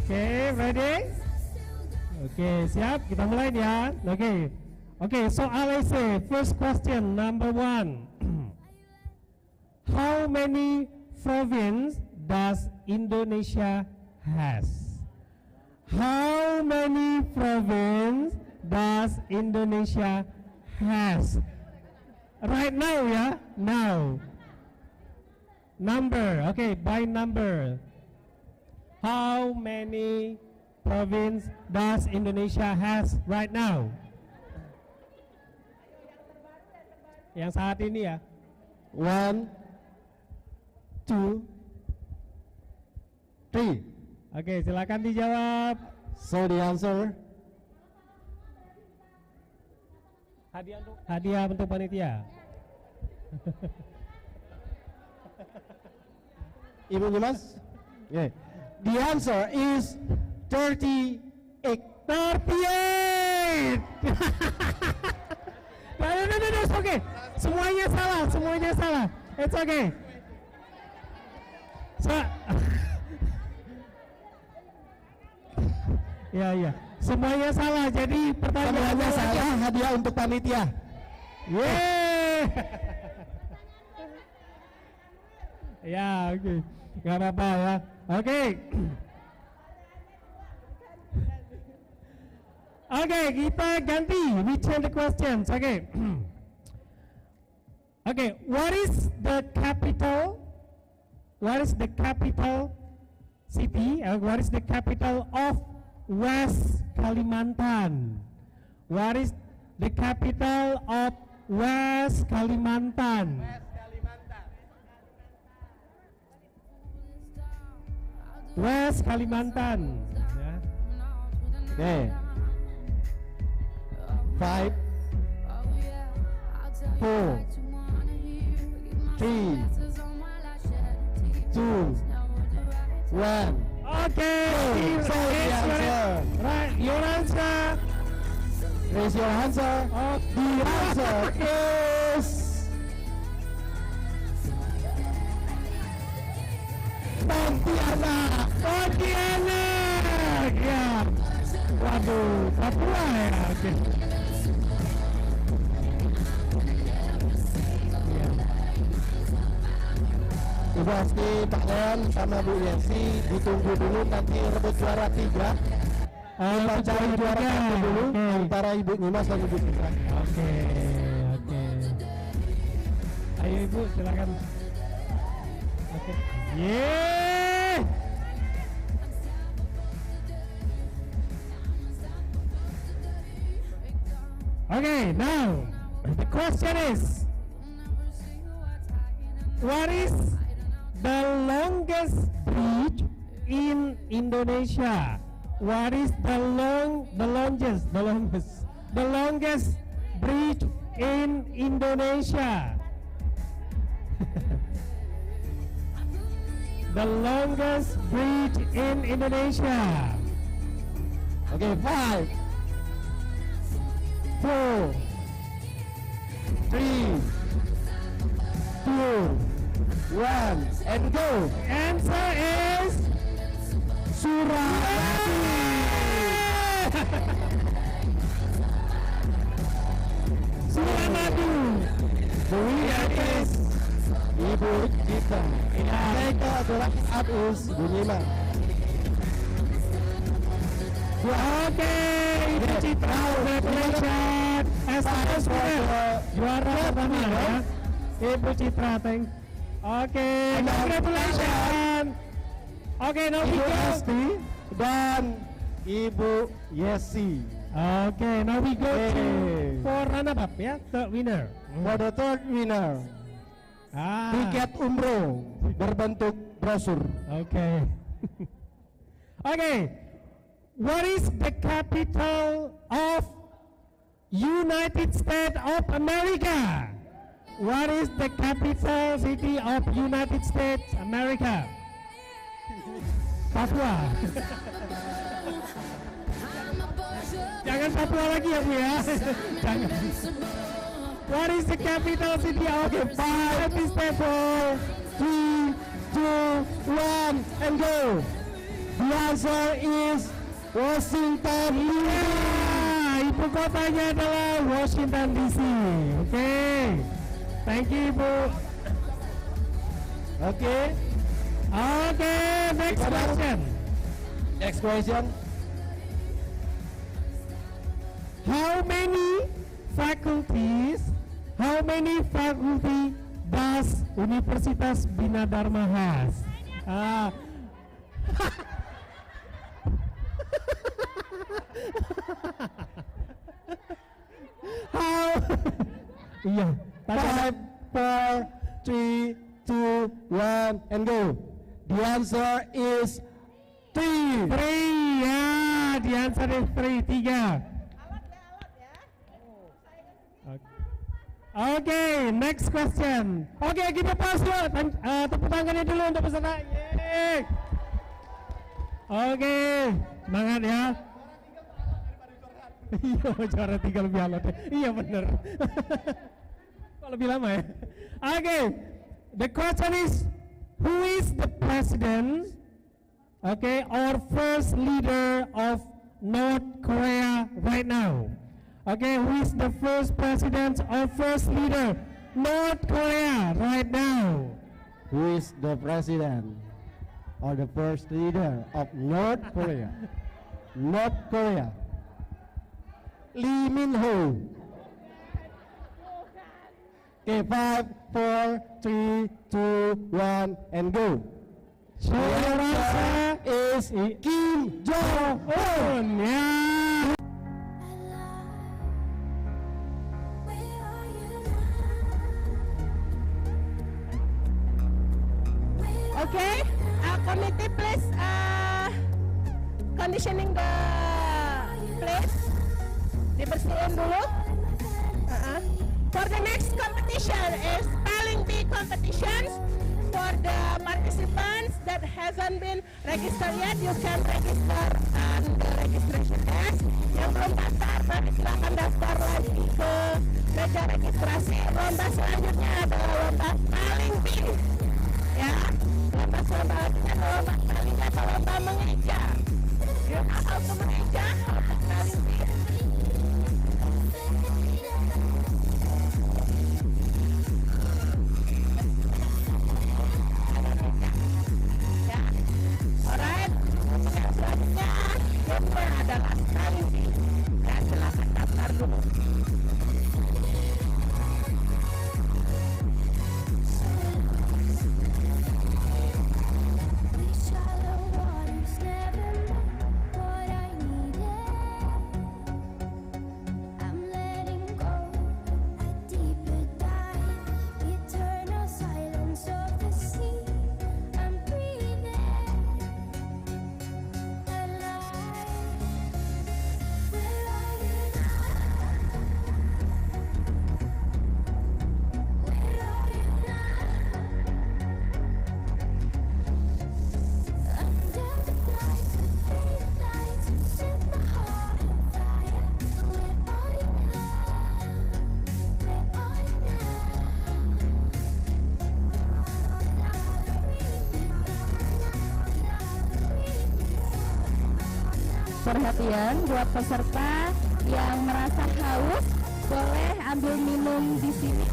Oke, ready? Oke, siap? Kita mulai ya. Oke, soal essay. First question, number 1. How many provinces does Indonesia has? How many provinces does Indonesia has? Right now ya, now. Number, okay, by number. How many provinces does Indonesia has right now? Yang saat ini ya. 1, 2, 3. Oke, silakan dijawab. So the answer? Hadiah untuk panitia. Ibu Nyimas? Okay. The answer is 38. 38. No, it's okay. Semuanya salah. It's okay. Ya. Semuanya salah. Jadi pertanyaannya salah, hadiah untuk panitia. Yeay. Ya, oke. Gak apa-apa ya. Oke. Oke, kita ganti. We change the questions. Oke. Oke, what is the capital? What is the capital city? What is the capital of West Kalimantan? What is the capital of West Kalimantan? West Kalimantan. Okay. 5, 4, 3, 2, 1. Okay. So the answer. Right, your answer. Raise your answer. The answer is Pontianak. Ya. Waduh, Papua ya. Oke. Ibu Asti, Pak Leon, sama Bu Yesi ditunggu dulu, nanti rebut juara 3. Kita cari juara 1 dulu antara Ibu Nyimas dan Ibu Citra. Oke. Ayo Ibu, silakan. Oke. Yeay. Okay, now the question is, what is the longest bridge in Indonesia? What is the longest bridge in Indonesia? The longest bridge in Indonesia. Okay, 5, 4, 3, 2, 1, and go. Answer is Suramadu. Suramadu. The winner is Ibu Citra. Mereka adalah Abus Bunyiman. Okay, Ibu Citra, congratulations. As juara pertama ya. Ibu Citra, thank. Okay, congratulations. Okay, now we Ibu go. Asti dan Ibu Yesi. Okay, now we go to for runner-up ya, third winner. For the third winner, tiket umroh berbentuk brosur. Okay. Okay. What is the capital of United States of America? What is the capital city of United States America? Papua. Jangan Papua lagi ya Bu ya. Jangan. What is the capital city of United States? 3, 2, 1, and go. The answer is Washington DC. Ibu kotanya adalah Washington DC. Okay. Thank you Ibu. Okay. Next question. Next question. How many faculty does Universitas Bina Dharma has? How? Iya. 5, 4, 3, 2, 1, and go. The answer is 3. 3 ya. The answer is 3. Okay, next question. Okay, kita pass dulu. Tepuk tangannya dulu untuk peserta. Oke, semangat ya. Iya, juara 3 lebih alot. Iya bener. Kok lebih lama ya? Oke, the question is, who is the president, okay, or first leader of North Korea right now? Okay, who is the first president or first leader North Korea right now? Who is the president or the first leader of North Korea? North Korea. Lee Min-ho. Okay, 5, 4, 3, 2, 1, and go. So your answer Is Kim Jong-un. yeah. Okay, committee please conditioning the place. Dibersihin dulu. For the next competition is spelling bee competitions. For the participants that hasn't been registered yet, you can register on the registration desk. Yang belum daftar, nanti silakan daftar lagi ke meja registrasi. Lomba selanjutnya adalah lomba spelling bee. Ya, lomba selanjutnya adalah lomba spelling atau lomba mengeja. You know how to mengeja, how to spelling bee. Alright, selanjutnya gamenya adalah spelling bee. Dan silakan daftar dulu. Perhatian buat peserta yang merasa haus, boleh ambil minum di sini.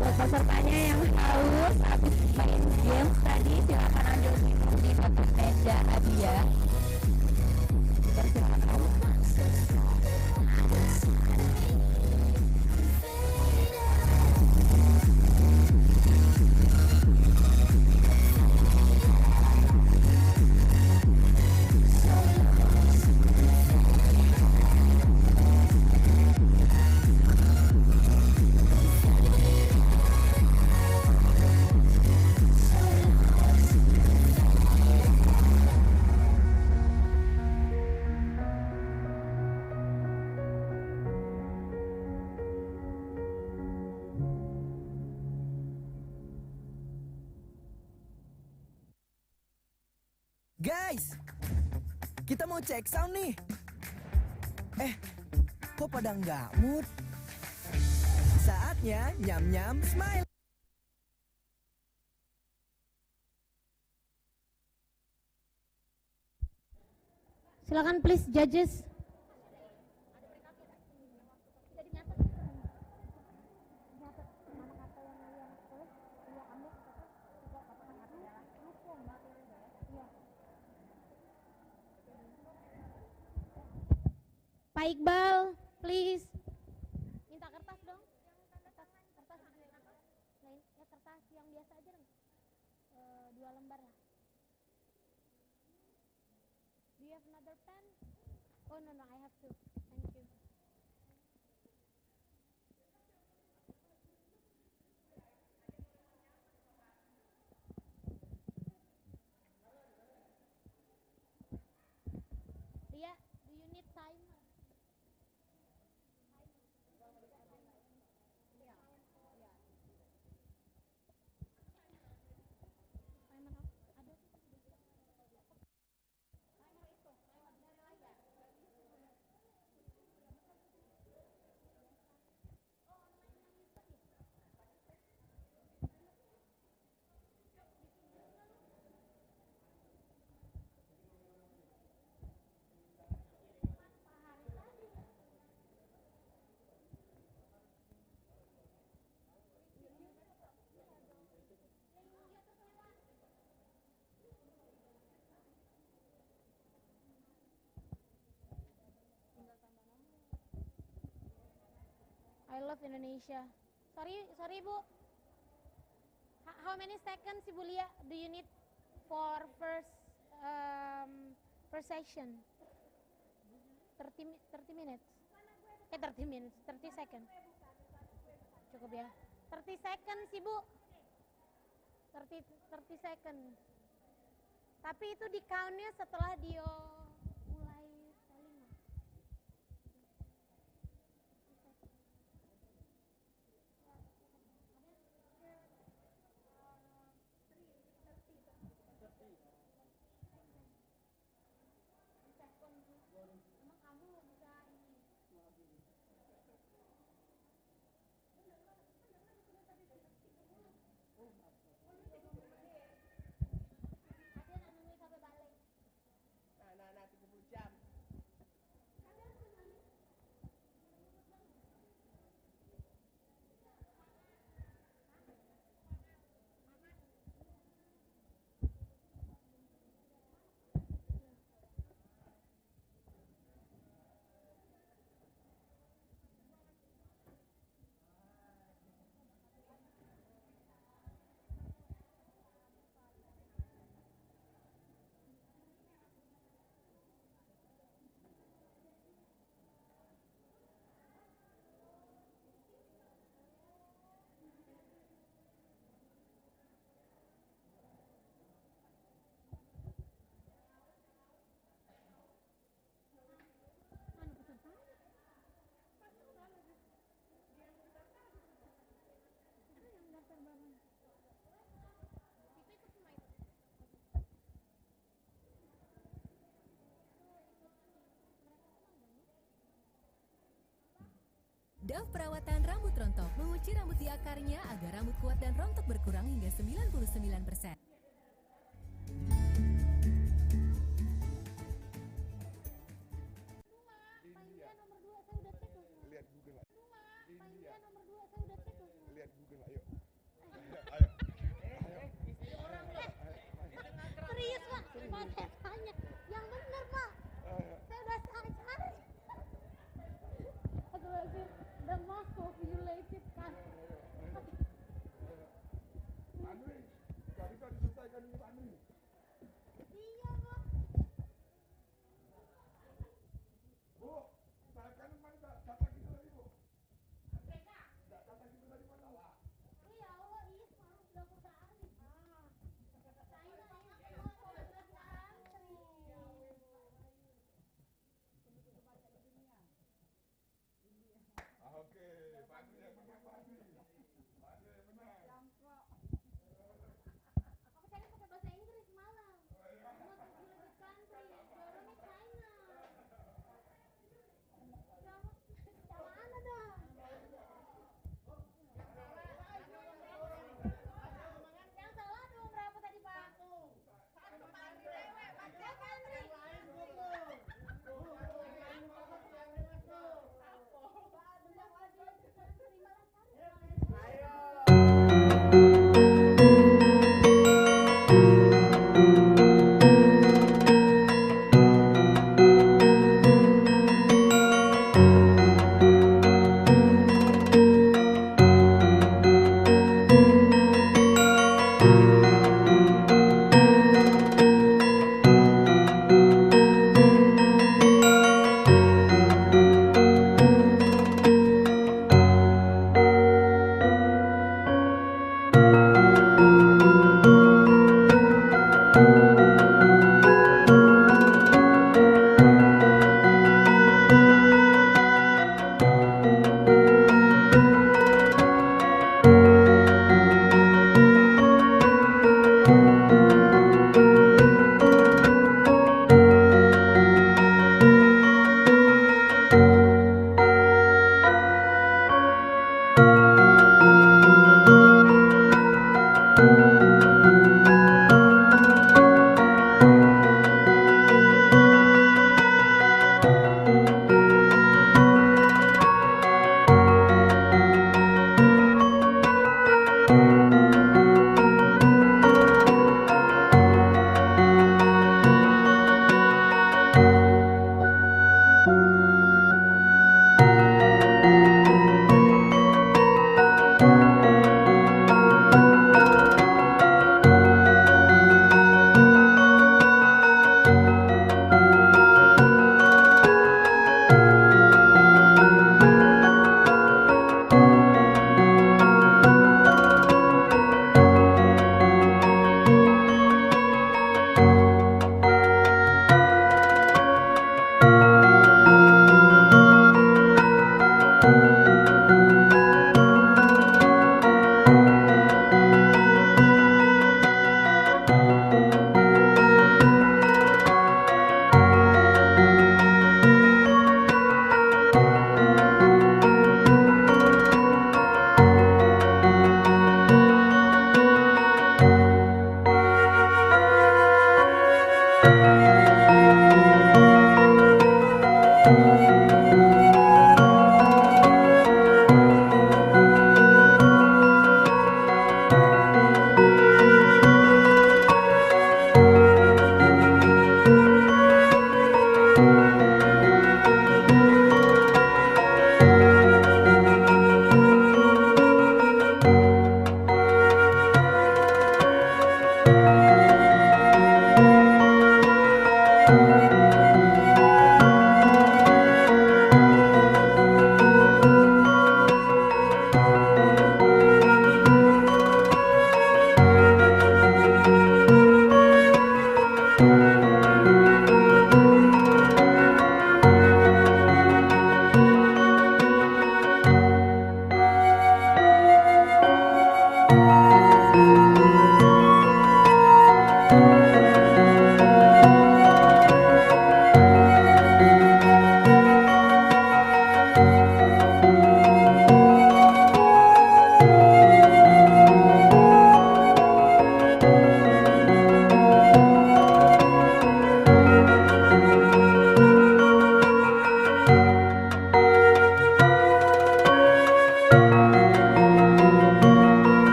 Buat pesertanya yang haus habis main games tadi, silakan ambil minum di dekat meja hadiah. Silakan. Guys, kita mau cek sound nih. Kok pada nggak mood? Saatnya nyam-nyam smile. Silakan please judges. Pak Iqbal, please. Minta kertas dong. Kertas yang biasa aja dong. 2 lembar lah. Do you have another pen? Oh no, I have two. Thank you. Lia, do you need time? I love Indonesia. Sorry Bu. How many seconds Ibu Lia do you need for first session? 30 minutes. 30 minutes, 30 seconds. Cukup ya. 30 seconds Ibu. 30 seconds. Tapi itu di count-nya setelah dia mulai selling. Emang kamu bisa ini? Nah, 30 jam. Dove perawatan rambut rontok menguci rambut di akarnya agar rambut kuat dan rontok berkurang hingga 99%. Lihat Google lah. India. Nomor 2 saya udah cek loh. Lihat Google ayo. Ayo. Serius Pak, Pak saya tanya. Yang benar Pak. Saya udah cari. The most populated country. Andri, gak bisa diselesaikan ini Pak Andri. Iya Pak. Bu, sayap kanan mana data kita tadi Bu? Data kita tadi mana? Ya Allah, iya udah aku cari. Saya ini mau 12 country.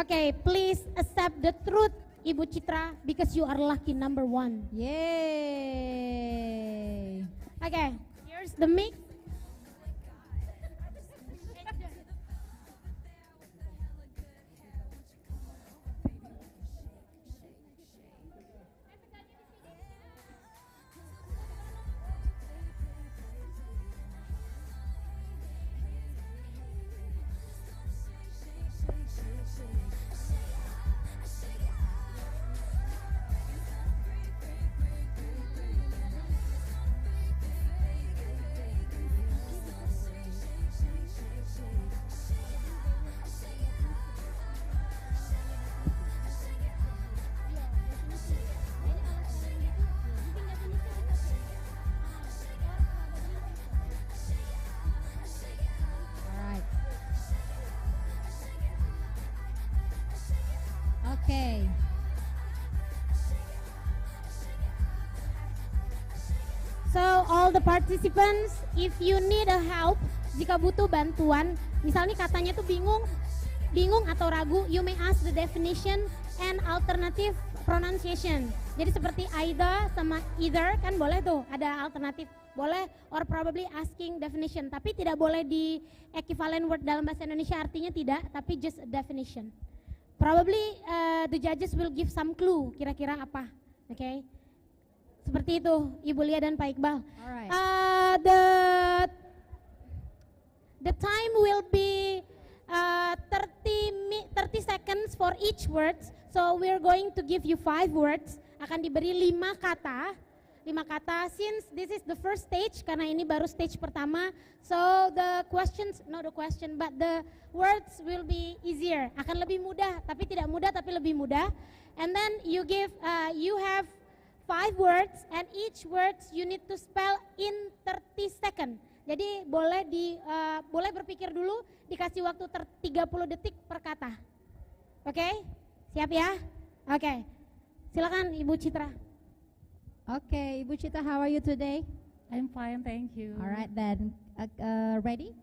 Okay, please accept the truth, Ibu Citra, because you are lucky number 1. Yay! Okay, here's the mic. Alright. Okay. So all the participants, if you need a help, jika butuh bantuan, misalnya katanya tuh bingung atau ragu, you may ask the definition and alternative pronunciation. Jadi seperti either sama either kan boleh tuh, ada alternatif boleh, or probably asking definition, tapi tidak boleh di equivalent word dalam bahasa Indonesia, artinya tidak, tapi just a definition. Probably the judges will give some clue, kira-kira apa, okay? Seperti itu, Ibu Lia dan Pak Iqbal. Alright. The time will be 30 seconds for each words. So we're going to give you 5 words. Akan diberi 5 kata. 5 kata. Since this is the first stage, karena ini baru stage pertama, so the questions, not the question, but the words will be easier. Akan lebih mudah, tapi tidak mudah, tapi lebih mudah. And then you have 5 words, and each words you need to spell in 30 seconds. Jadi boleh berpikir dulu, dikasih waktu 30 detik per kata. Oke? Siap ya? Oke. Silakan Ibu Citra. Okay, Ibu Citra, how are you today? I'm fine, thank you. Alright then, ready?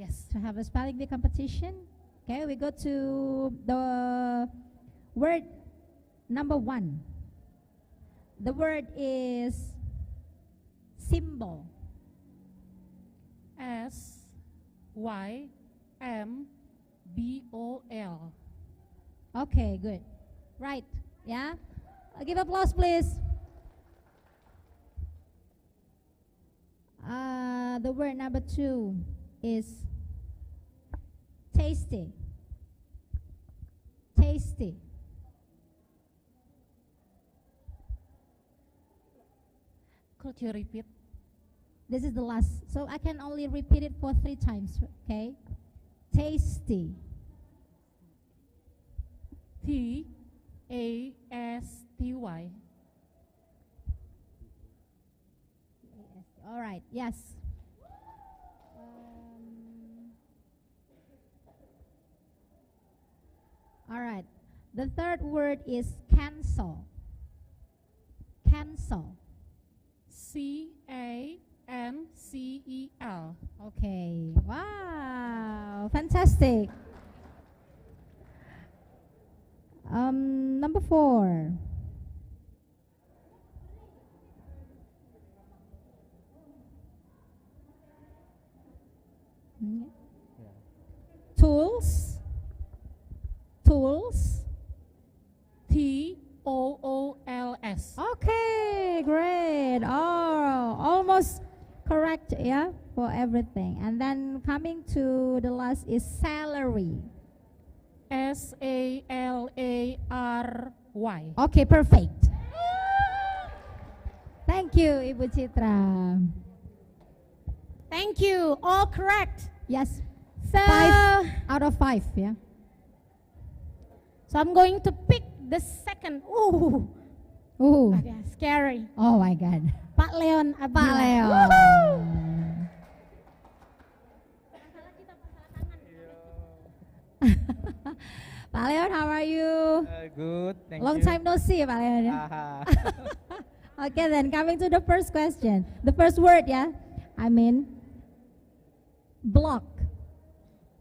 Yes. To have a spelling bee competition. Okay, we go to the word number 1. The word is symbol. SYMBOL. Okay, good. Right, yeah. Give applause, please. The word number 2 is tasty. Tasty. Could you repeat? This is the last, so I can only repeat it for 3 times, okay? Tasty. TASTY. All right, yes. All right, the third word is cancel. Cancel. CANCEL. Okay, wow, fantastic. Number 4. Tools. Tools. TOOLS. Okay, great. Oh, almost correct, yeah, for everything. And then coming to the last is salary. SALARY. Okay, perfect. Thank you, Ibu Citra. Thank you. All correct. Yes. So 5 out of 5, yeah. So I'm going to pick the second. Ooh. Ooh. Okay, scary. Oh my God. Pak Leon Abdullah. Pak Leon. Pak Leon, how are you? Good, thank Long you. time no see, Pak Leon. Yeah? Okay, then coming to the first question. The first word, yeah? I mean, block.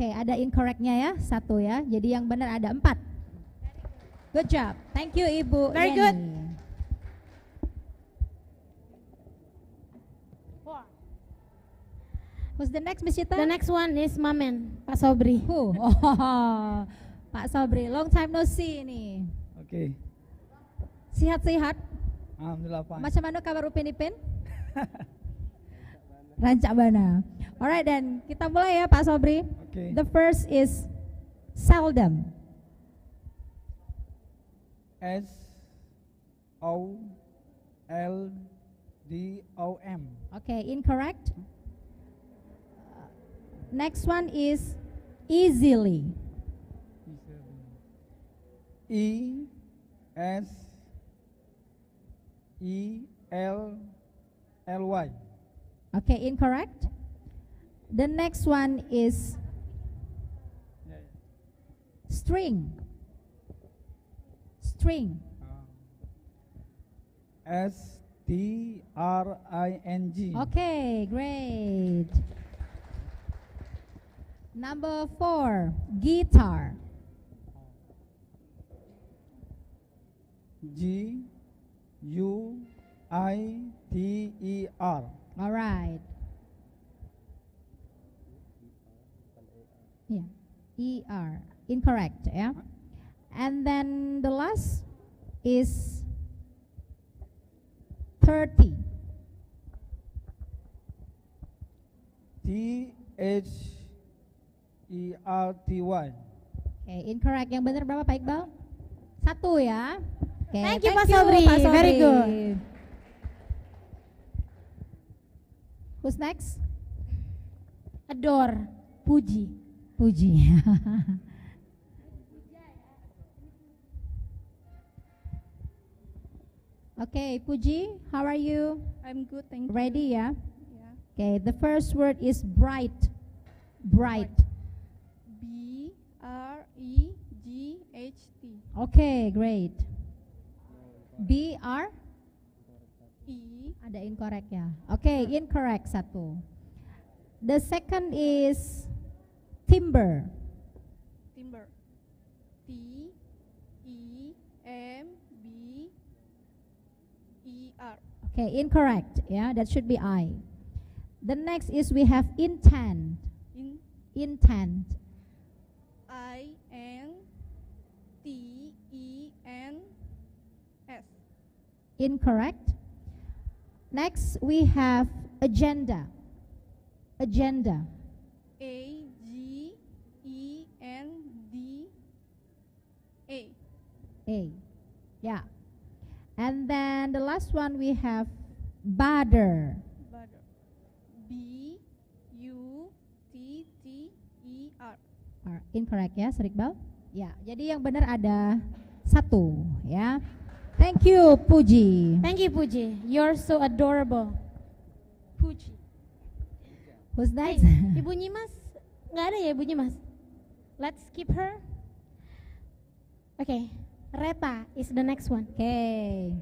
Oke, ada incorrectnya ya, 1 ya. Jadi yang benar ada 4. Good job. Thank you Ibu. Very Yeni. good. Who's the next, Miss Cita? The next one is Mamen, Pak Sobri. Oh, Pak Sobri, long time no see ini. Oke. Sehat-sehat? Alhamdulillah fine. Macam mana kabar Upin Ipin? Rancak bana. Alright then, kita mulai ya Pak Sobri. Okay. The first is seldom. SOLDOM. Okay, incorrect. Next one is easily. ESELLY. Okay, incorrect. The next one is string. String. STRING. Okay, great. Number 4, guitar. GUITER. All right. Yeah, ER. Incorrect, yeah. And then the last is 30. THERTY. Okay, incorrect. Yang benar berapa Pak Iqbal? 1 ya. Okay, Thank you, Pak Sobri. Very good. Who's next? Adore, puji. Puji. Okay, Puji, how are you? I'm good, thank you. Ready ya? Yeah. Okay, the first word is bright. Bright. BREGHT. Okay, great. BR? E. Ada incorrect ya. Okay, incorrect 1. The second is timber. Timber. TEMBER. Okay, incorrect. Yeah, that should be I. The next is we have intent. Intent. INTENS. Incorrect. Next we have agenda. Agenda. AGENDA. A. Yeah. And then the last one we have bother. Butter. BUTTER. Incorrect ya, Sir Iqbal? Ya, jadi yang benar ada 1 ya. Thank you, Puji. Thank you, Puji. You're so adorable. Puji. Who's next? Ibu Nyimas, nggak ada ya Ibu Nyimas? Let's skip her. Okay, Reta is the next one. Okay.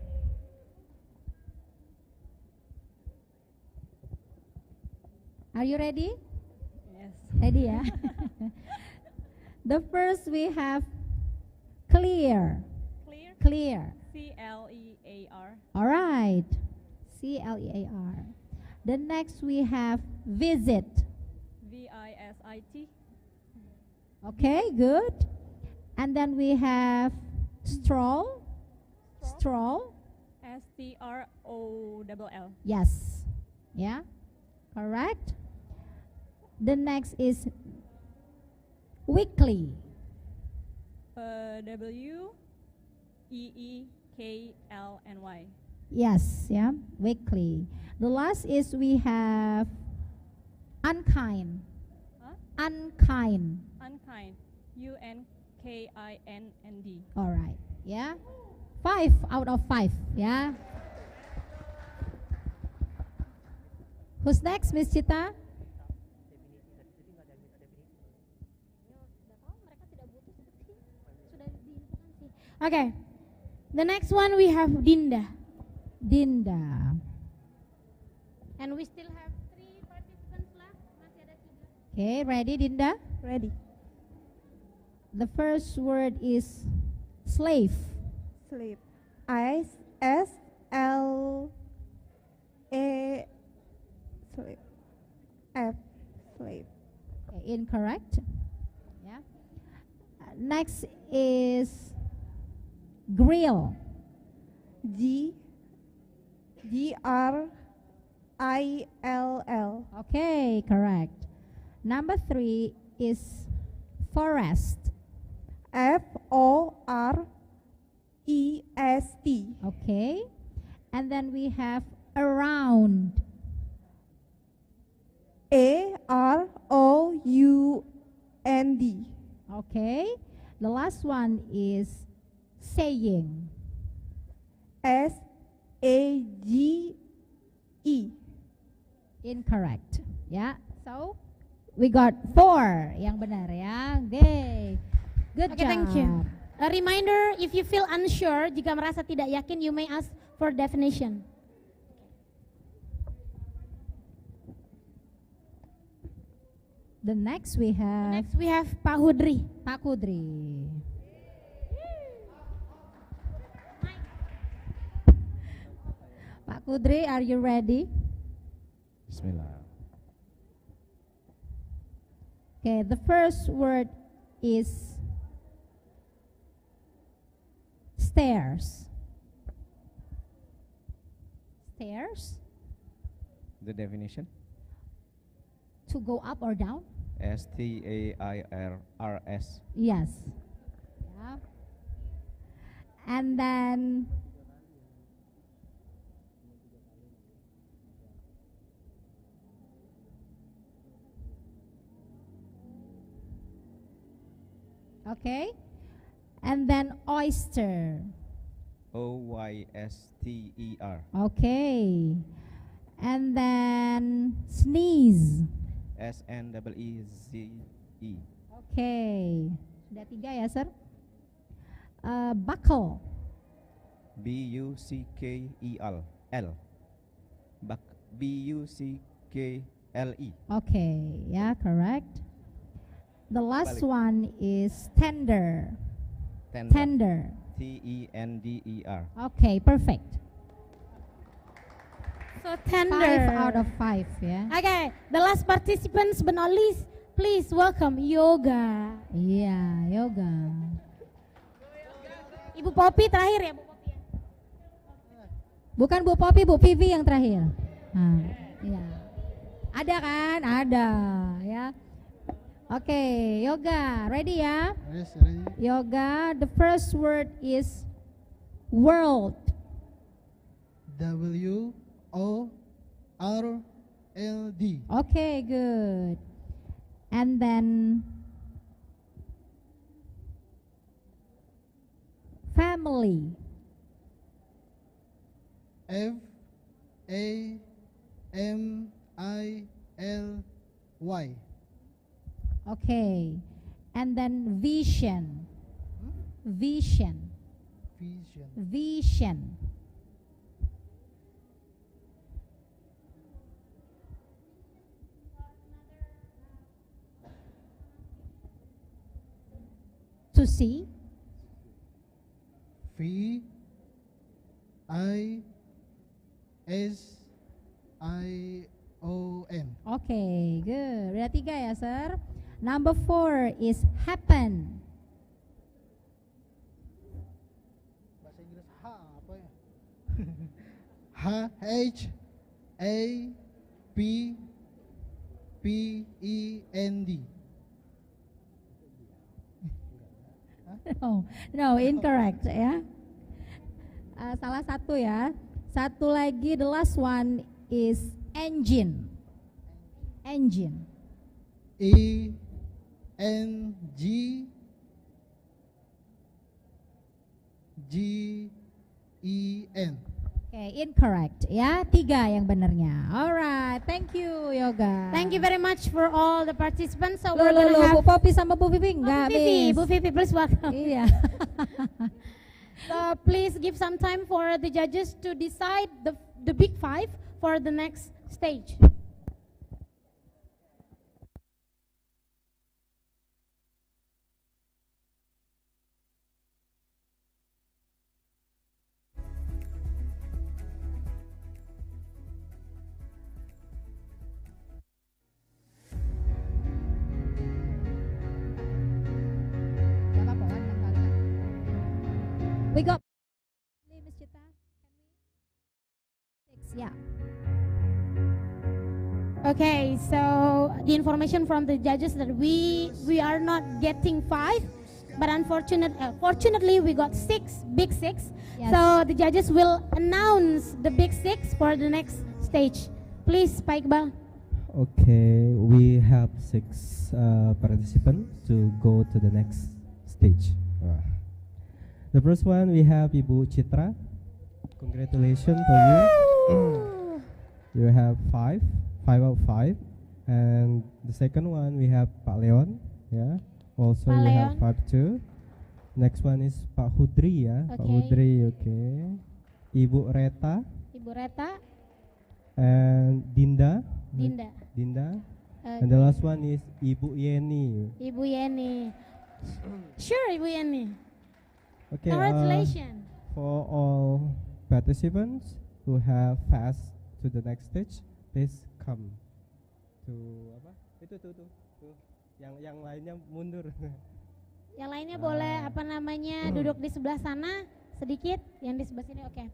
Are you ready? Yes. Ready ya? The first we have clear. Clear. Clear. CLEAR. All right. CLEAR. The next we have visit. VISIT. Okay, good. And then we have stroll. Stroll. STROLL. Yes. Yeah. Correct. The next is weekly. WEEKLNY. Yes, yeah, weekly. The last is we have unkind. Huh? Unkind. Unkind. UNKIND. All right, yeah. 5 out of 5, yeah. Who's next, Miss Cita? Okay, the next one we have Dinda. Dinda. And we still have 3 participants left. Masih ada 3. Okay, ready, Dinda? Ready. The first word is slave. Slave. S-L-A slave. F slave. Okay, incorrect. Yeah. Next is grill. G-R-I-L-L. Okay, correct. Number 3 is forest. F-O-R-E-S-T. Okay. And then we have around. A-R-O-U-N-D. Okay. The last one is saying. S-A-G-E. Incorrect. Ya. So we got 4 yang benar ya. Okay. Good Okay, job. thank you. A reminder, if you feel unsure, jika merasa tidak yakin, you may ask for definition. The next we have Pak Hudri. Pak Kudri. Pak Kudri, are you ready? Bismillah. Okay, the first word is stairs. Stairs, The definition? to go up or down? S-T-A-I-R-S. Yes. Yeah. And then okay. And then oyster. O-Y-S-T-E-R. Okay. And then sneeze. S-N-E-E-Z-E. Okay. Sudah 3 ya, sir? Buckle. B-U-C-K-E-L. L. B-U-C-K-L-E. Okay, yeah, correct. The last one is tender. Tender. T-E-N-D-E-R. Okay, perfect. So tender. 5 out of 5 ya. Okay, the last participants but not least, please welcome Yoga. Iya, yoga. Ibu Popi terakhir ya, Bu Popi. Bukan Bu Popi, Bu Vivi yang terakhir. Nah, iya. Ada kan? Ada ya. Oke, yoga, ready ya? Yes, ready. Yoga, the first word is world. W-O-R-L-D. Okay, good. And then family. F-A-M-I-L-Y. Okay. And then vision. Vision. Vision. Vision. To see. V-I-S-I-O-N. Okay, good. Udah 3 ya, sir. Number 4 is happen. Bahasa Inggris H apa ya? H-A-P-P-E-N-D. No, incorrect ya. Salah satu ya. Satu lagi, the last one is engine. Engine. E-N-G-G-E-N. Okay, incorrect ya. 3 yang benernya. Alright, thank you Yoga. Thank you very much for all the participants. So Loh, we're gonna have Bu Popi sama Bu Vivi enggak Bu Vivi, please welcome. Iya. So please give some time for the judges to decide the big 5 for the next stage. Okay, so the information from the judges that we are not getting 5, but fortunately we got 6, big 6. Yes. So the judges will announce the big 6 for the next stage. Please, Pak Iqbal. Okay, we have 6 participants to go to the next stage. The first one we have Ibu Citra. Congratulations for you. You have 5 out of 5. And the second one we have Pak Leon. Yeah. Also Pak you have Leon. 5 too. Next one is Pak Hudri ya. Pak Okay. Hudri, okay. Ibu Reta Ibu Reta, and Dinda. Dinda. Dinda. Okay. And the last one is Ibu Yeni. Ibu Yeni. Sure, Ibu Yeni. Okay. Congratulations. For all participants who have passed to the next stage, please come to apa? Itu tuh. Yang lainnya mundur. Yang lainnya boleh apa namanya duduk di sebelah sana sedikit, yang di sebelah sini oke.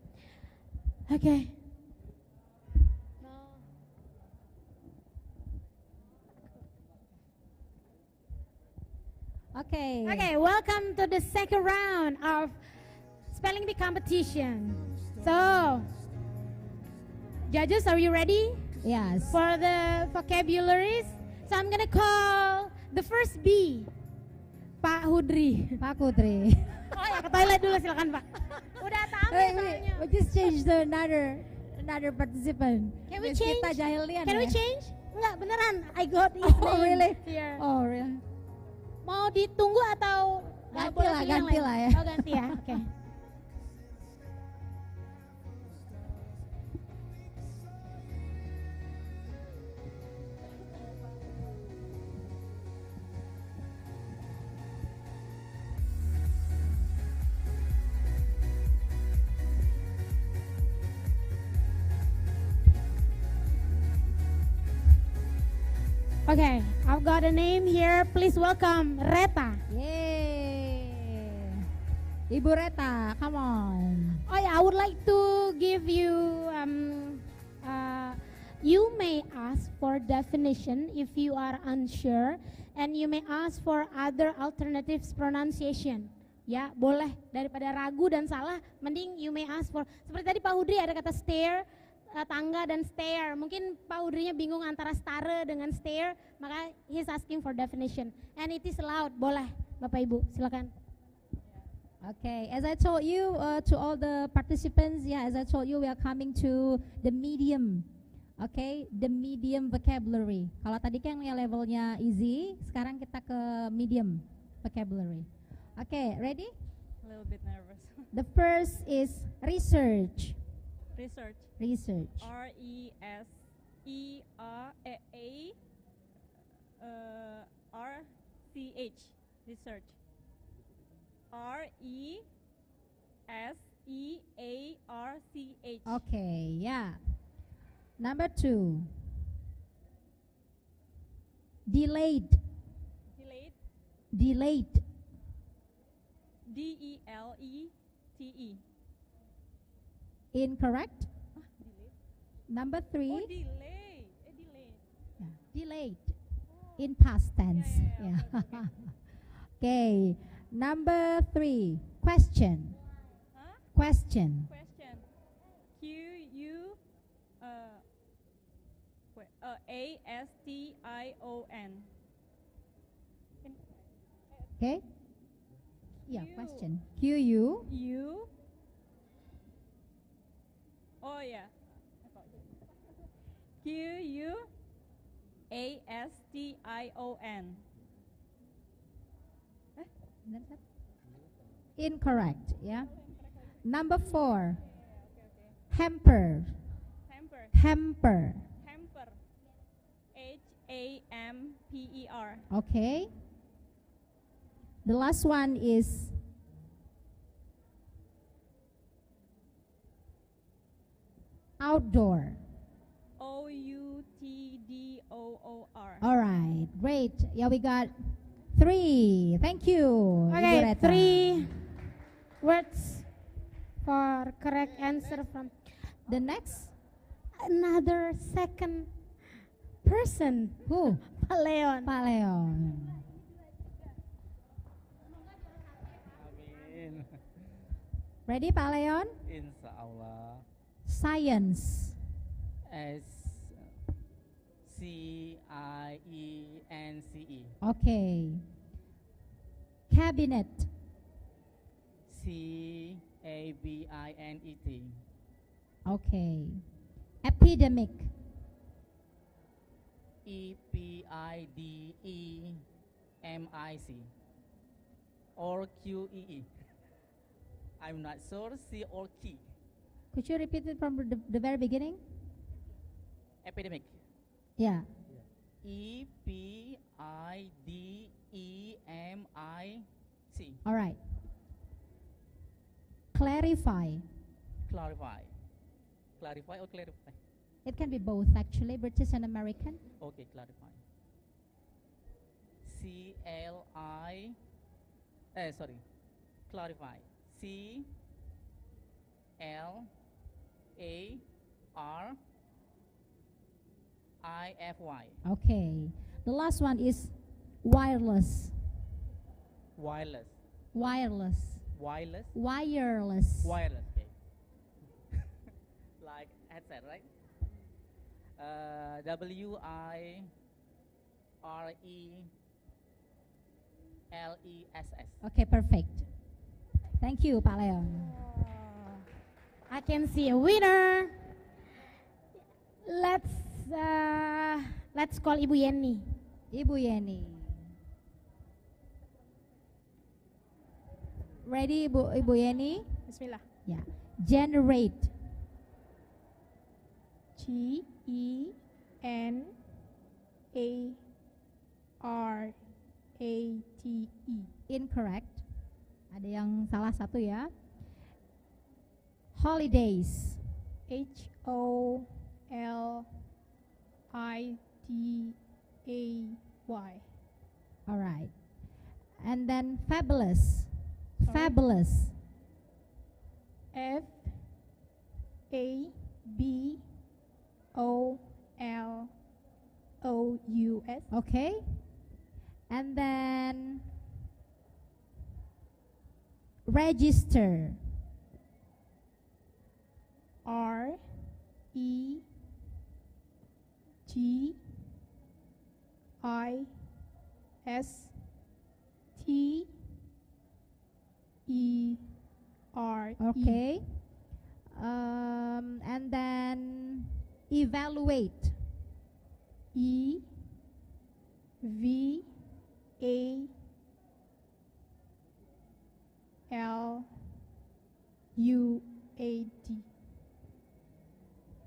Oke. Okay. Okay, welcome to the second round of spelling bee competition. So, judges, are you ready? Yes. For the vocabularies, so I'm gonna call the first B, Pak Hudri. Pak Hudri. Oh ya, ke toilet dulu silakan Pak. Udah tamu soalnya. We just change to another participant. Can we Miss change? Gita Jahilian Can we ya? change? Enggak, beneran. I got his Oh, name really? here. Oh, really? Mau ditunggu atau nggak Ganti boleh lah, pilih yang ganti lain? lah ya. Oh, ganti ya. Oke. Okay, I've got a name here. Please welcome Reta. Yay. Ibu Reta, come on. Oh yeah, I would like to give you you may ask for definition if you are unsure, and you may ask for other alternatives pronunciation. Ya, boleh, daripada ragu dan salah, mending you may ask for. Seperti tadi Pak Hudri ada kata stair, tangga dan stair. Mungkin Pak Hudrinya bingung antara stare dengan stair, maka he's asking for definition. And it is allowed, boleh Bapak Ibu, silakan. Okay, as I told you to all the participants, as I told you, we are coming to the medium. Okay, the medium vocabulary. Kalau tadi kan yang levelnya easy, sekarang kita ke medium vocabulary. Okay, ready? A little bit nervous. The first is research. Research. Research. R-E-S-E-A-R-C-H. Research. R-E-S-E-A-R-C-H. Okay, yeah. Number 2. Delayed. Delayed. Delayed. D-E-L-E-T-E. Incorrect. Number 3. Oh, delay. Delay. Yeah, delayed. In past tense. Yeah. Okay. Number 3. Question. Huh? Question. Question. Q-U-A-S-T-I-O-N. Okay. Yeah, question. Q-U. U. Oh yeah. Q-U-A-S-T-I-O-N. Incorrect. Yeah. Number 4. Hamper. Hamper. Hamper. Hamper. H-A-M-P-E-R. Okay. The last one is outdoor. O-U-T-D-O-O-R. All right, great. Yeah, we got 3. Thank you. Ibu Okay, Reta. 3 words for correct answer from The next. another second person. Who? Pak Leon. Pak Leon. Amin. Ready Pak Leon? Insya Allah. Science. S C-I-E-N-C-E. Okay. Cabinet. C-A-B-I-N-E-T. Okay. Epidemic. E-P-I-D-E-M-I-C. Or Q-E-E. I'm not sure. C or Q. Could you repeat it from the very beginning? Epidemic. Yeah. E-P-I-D-E-M-I-C. All right. Clarify. Clarify. Clarify or clarify? It can be both actually, British and American. Okay, clarify. C-L-I. Sorry. Clarify. C-L-A-R-I-F-Y. Okay. The last one is wireless. Wireless. Wireless. Wireless. Wireless. Wireless. Okay. Like headset, right? W-I-R-E-L-E-S-S. Okay, perfect. Thank you, Pak Leon. I can see a winner. Let's call Ibu Yeni. Ibu Yeni. Ready, Ibu Yeni? Bismillah. Yeah. Generate. G-E-N-A-R-A-T-E. Incorrect. Ada yang salah satu ya. Holidays. H-O-L-I-D-A-Y. Alright. And then fabulous. Sorry? Fabulous. F-A-B-O-L-O-U-S. Okay. And then register. R-E-G-I-S-T-E-R. Okay. And then evaluate. E-V-A-L-U-A-T.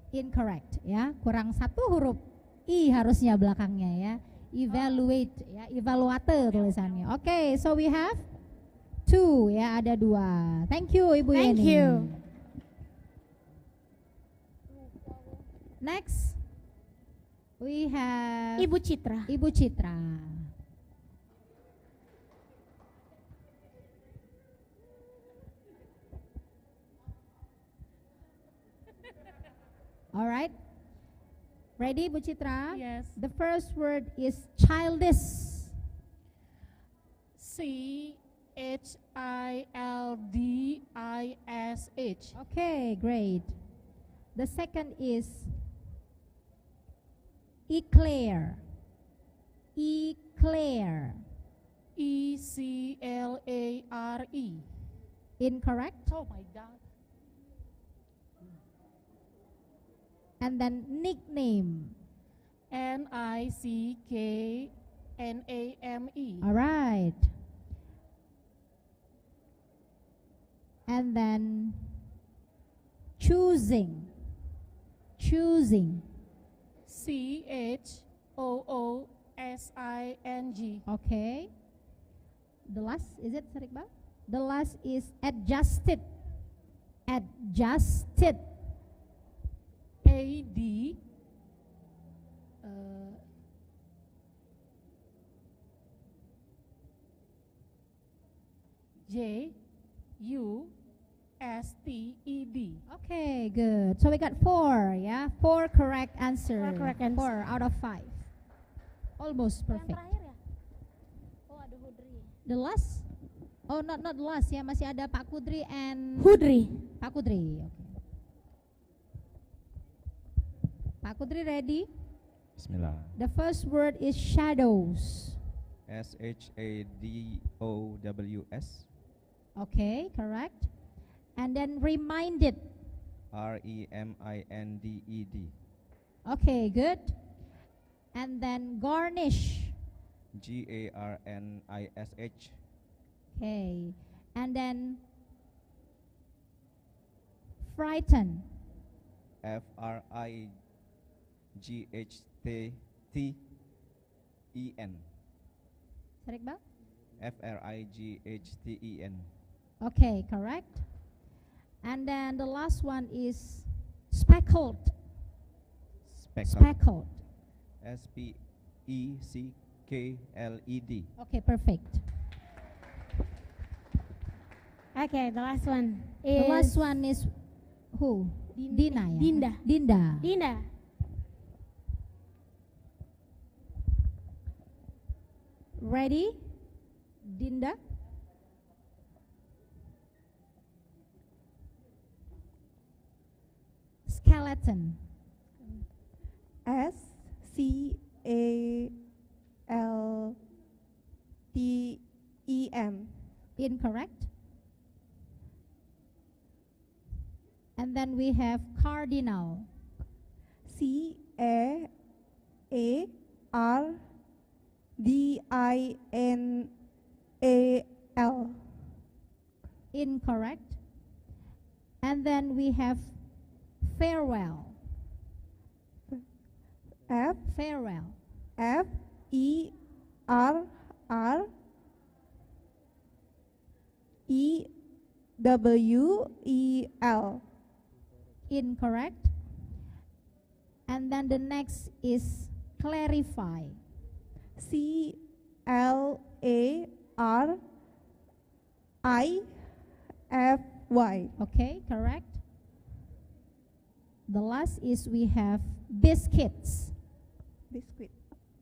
Incorrect ya, kurang satu huruf I harusnya belakangnya ya. Evaluate ya, evaluator tulisannya. Okay, so we have 2 ya, ada 2. Thank you Ibu Yeni. Thank you. Next we have Ibu Citra. Ibu Citra. All right. Ready, Bu Citra? Yes. The first word is childish. C-H-I-L-D-I-S-H. Okay, great. The second is eclair. Eclair. E-C-L-A-R-E. Incorrect. Oh my God. And then nickname. N-I-C-K-N-A-M-E. All right. And then choosing. Choosing. C-H-O-O-S-I-N-G. Okay. The last, is it Sir Iqbal? The last is adjusted. Adjusted. A-D J-U STED. Okay, good. So we got 4, yeah? 4 correct answer. 4 correct answer. 4 out of 5. Almost perfect. Oh, ada Hudri. The last? Oh, not the last ya. Masih ada Pak Kudri and Hudri. Pak Kudri. Okay. Pak Kudri ready? Bismillah. The first word is shadows. SHADOWS. Okay, correct. And then reminded. REMINDED. Okay, good. And then garnish. GARNISH. Okay. And then frighten. FRIGHTTEN. Sir Iqbal? FRIGHTEN. Okay, correct. And then the last one is speckled. Speckled. SPECKLED. Okay, perfect. Okay, the last one is The last one is who? Dina ya? Dinda. Dinda. Dinda. Ready? Dinda? Skeleton. SCALTEN. Incorrect. And then we have cardinal. CARDINAL. Incorrect. And then we have farewell. Farewell. FERREWEL. Incorrect. And then the next is clarify. CLARIFY. Okay, correct. The last is we have biscuits.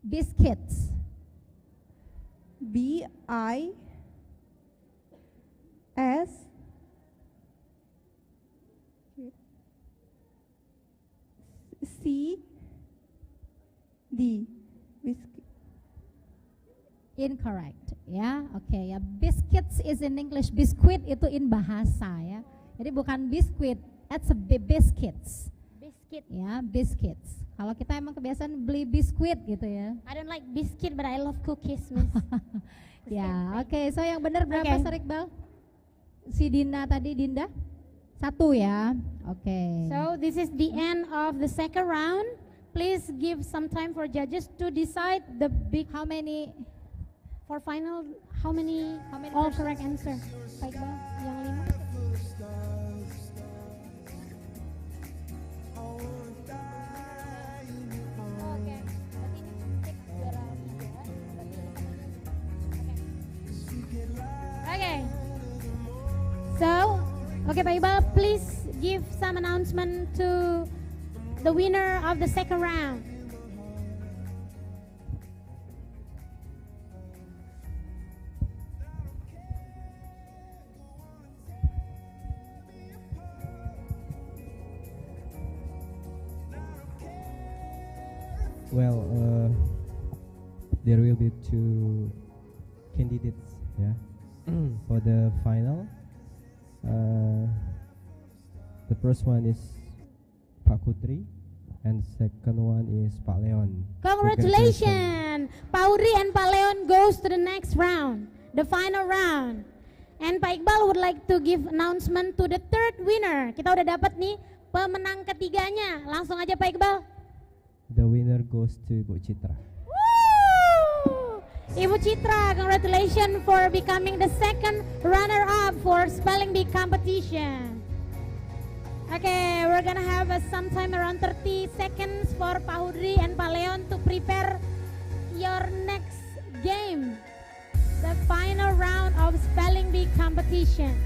Biscuits. BIS CD. Incorrect, ya. Oke, ya. Biscuits is in English, biskuit itu in bahasa ya. Jadi bukan biskuit, that's a biscuits. Biscuit. Ya, biscuits. Kalau kita emang kebiasaan beli biskuit gitu ya. I don't like biscuit but I love cookies, Miss. Ya, oke. So yang benar berapa, Okay. Sir Iqbal? Si Dinda tadi, Dinda? 1 ya. Oke. So this is the end of the second round. Please give some time for judges to decide the big How many for final. How many all correct answer? Baik Bang, yang 5. Okay. So, okay, Pak Iqbal, please give some announcement to the winner of the second round. Well, there will be 2 candidates, yeah, for the final. The first one is Pak Kudri, and second one is Pak Leon. Congratulations! Pak Udri and Pak Leon goes to the next round, the final round. And Pak Iqbal would like to give announcement to the third winner. Kita udah dapat nih pemenang ketiganya. Langsung aja Pak Iqbal. The winner goes to Ibu Citra. Woo! Ibu Citra, congratulations for becoming the second runner-up for spelling bee competition. Okay, we're gonna have sometime around 30 seconds for Pak Hudri and Pak Leon to prepare your next game, the final round of spelling bee competition.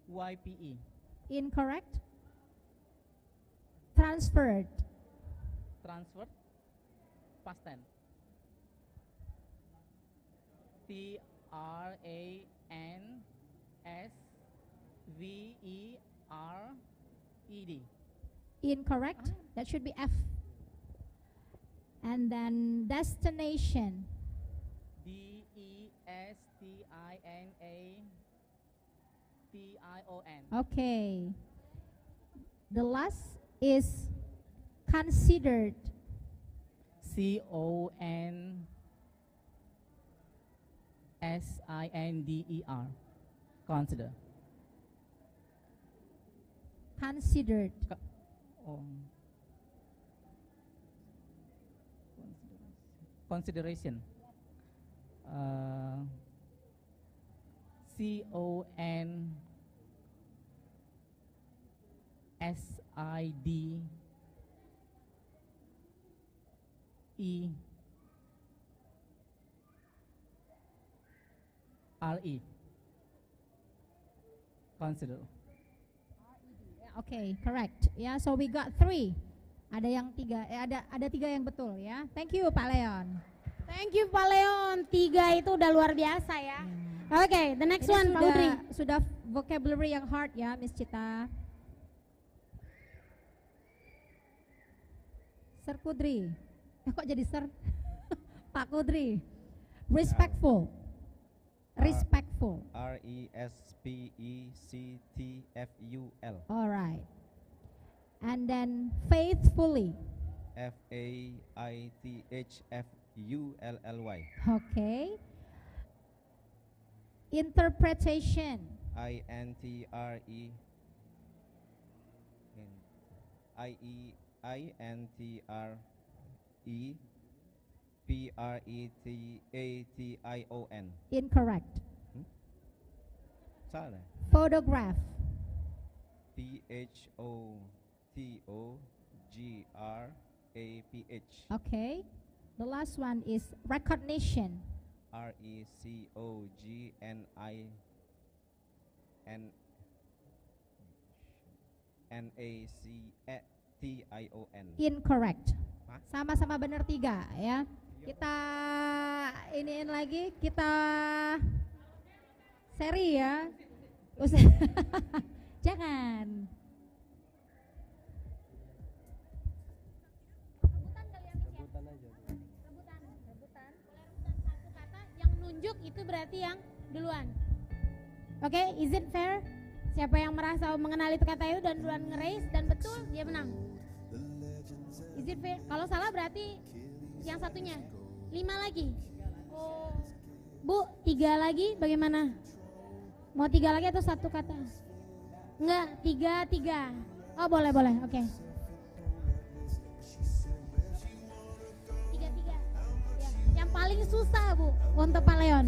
TREOTYPE. Incorrect. Transferred. Transferred. Past tense. TRANSVERED. Incorrect. That should be F. And then destination. DESTINATION. Okay. The last is considered. CONSINDER. Consider. Considered. Consideration. CONSIDERE. Consider. Okay, correct. Ya, so we got 3. Ada yang 3, ada 3 yang betul ya. Thank you Pak Leon. Thank you Pak Leon. 3 itu udah luar biasa ya. Oke, the next Ini one Pak Udri. Sudah vocabulary yang hard ya, Miss Cita. Sir Kudri. Kok jadi Sir? Pak Kudri. Respectful. Respectful. RESPECTFUL. Alright. And then faithfully. FAITHFULLY. Okay. Interpretation. INTREPRETATION. Incorrect. Salah. Photograph. PHOTOGRAPH. Okay. The last one is recognition. RECOGNINATION. Incorrect. Sama-sama benar 3 ya. Kita iniin lagi, kita seri ya. Jangan. Yang nunjuk itu berarti yang duluan. Oke, is it fair? Siapa yang merasa mengenali kata itu dan duluan nge-raise dan betul, dia menang. Is it fair? Kalau salah berarti yang satunya 5 lagi. Oh. Bu, 3 lagi bagaimana? Mau 3 lagi atau 1 kata? Enggak, 3. Oh boleh, oke. 3. Ya. Yang paling susah Bu untuk Pak Leon.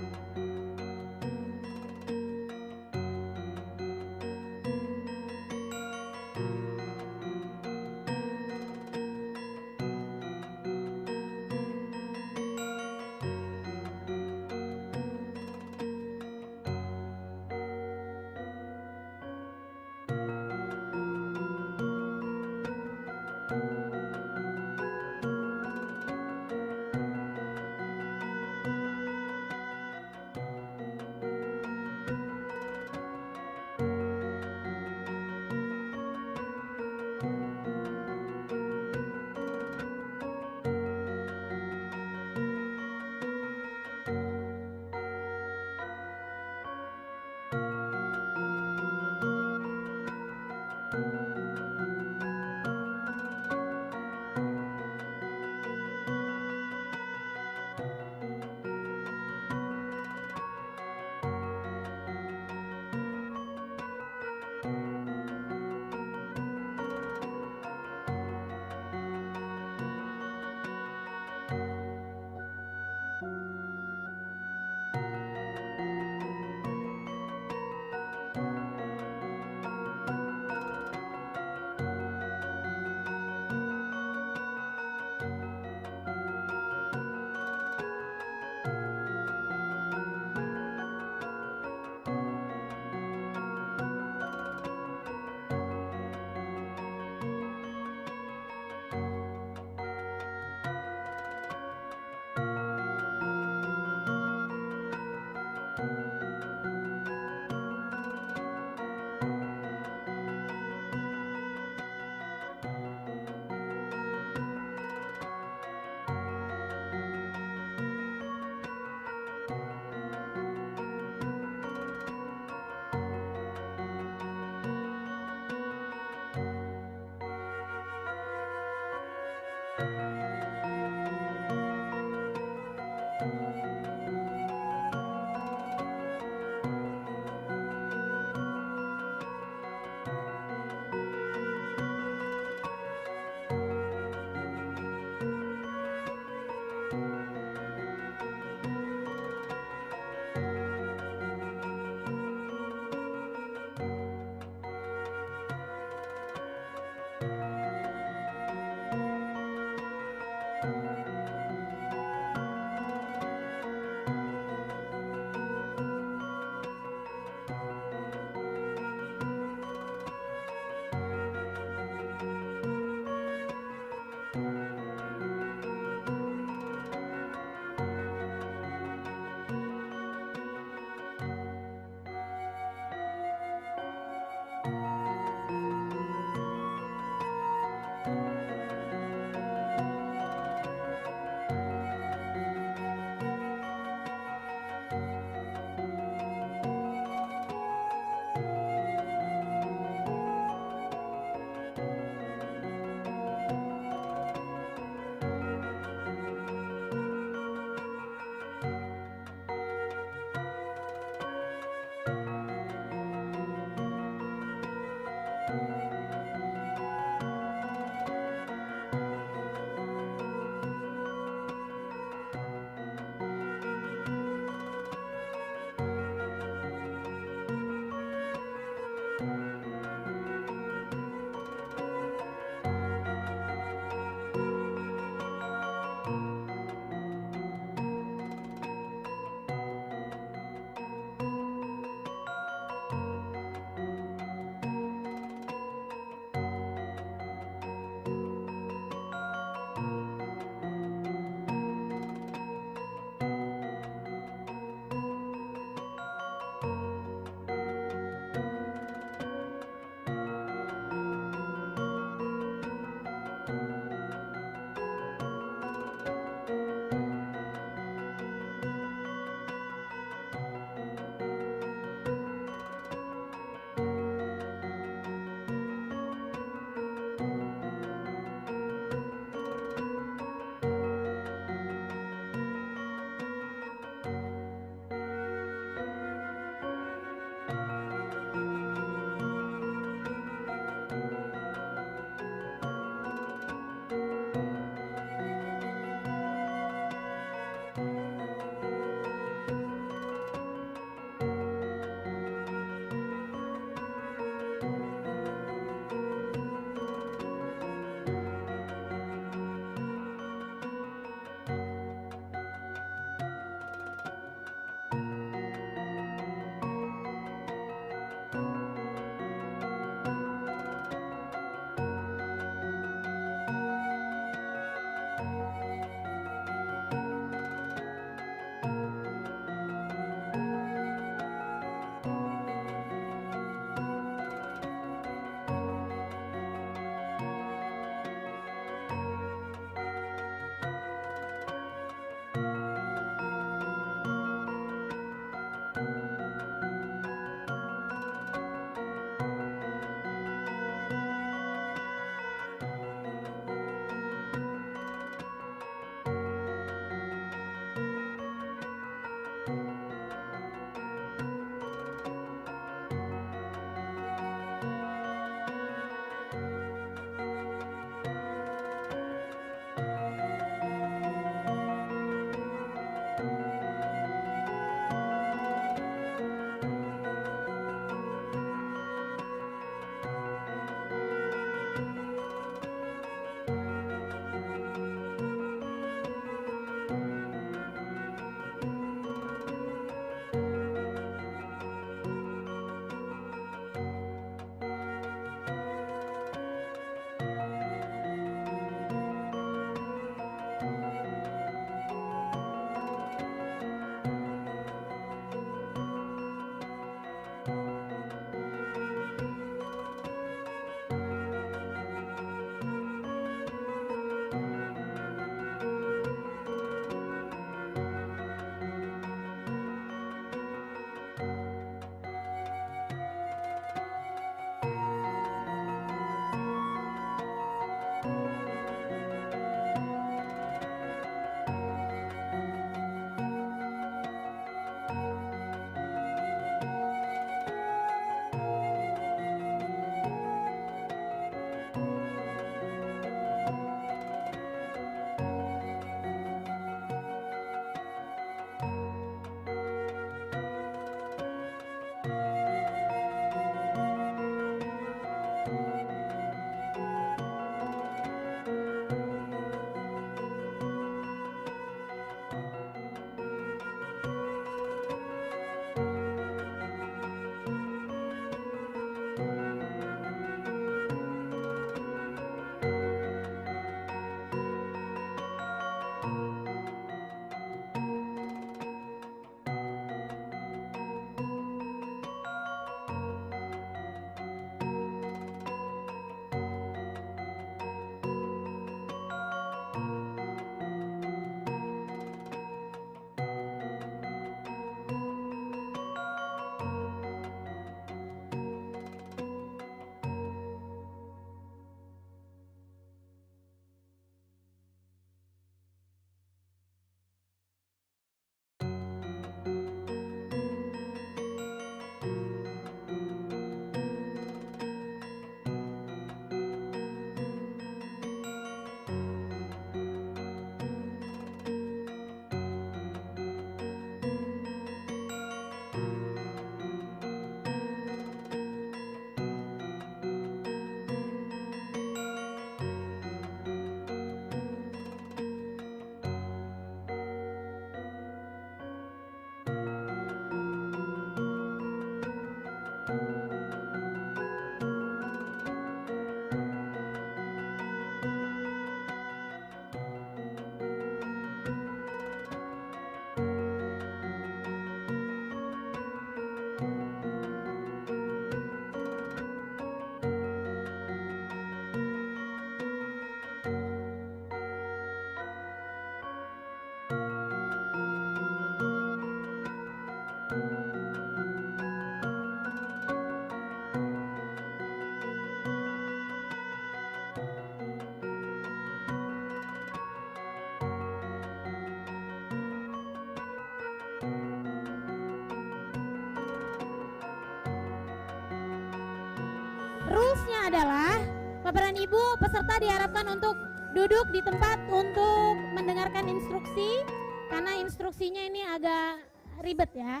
Rules-nya adalah Bapak dan Ibu peserta diharapkan untuk duduk di tempat untuk mendengarkan instruksi, karena instruksinya ini agak ribet ya.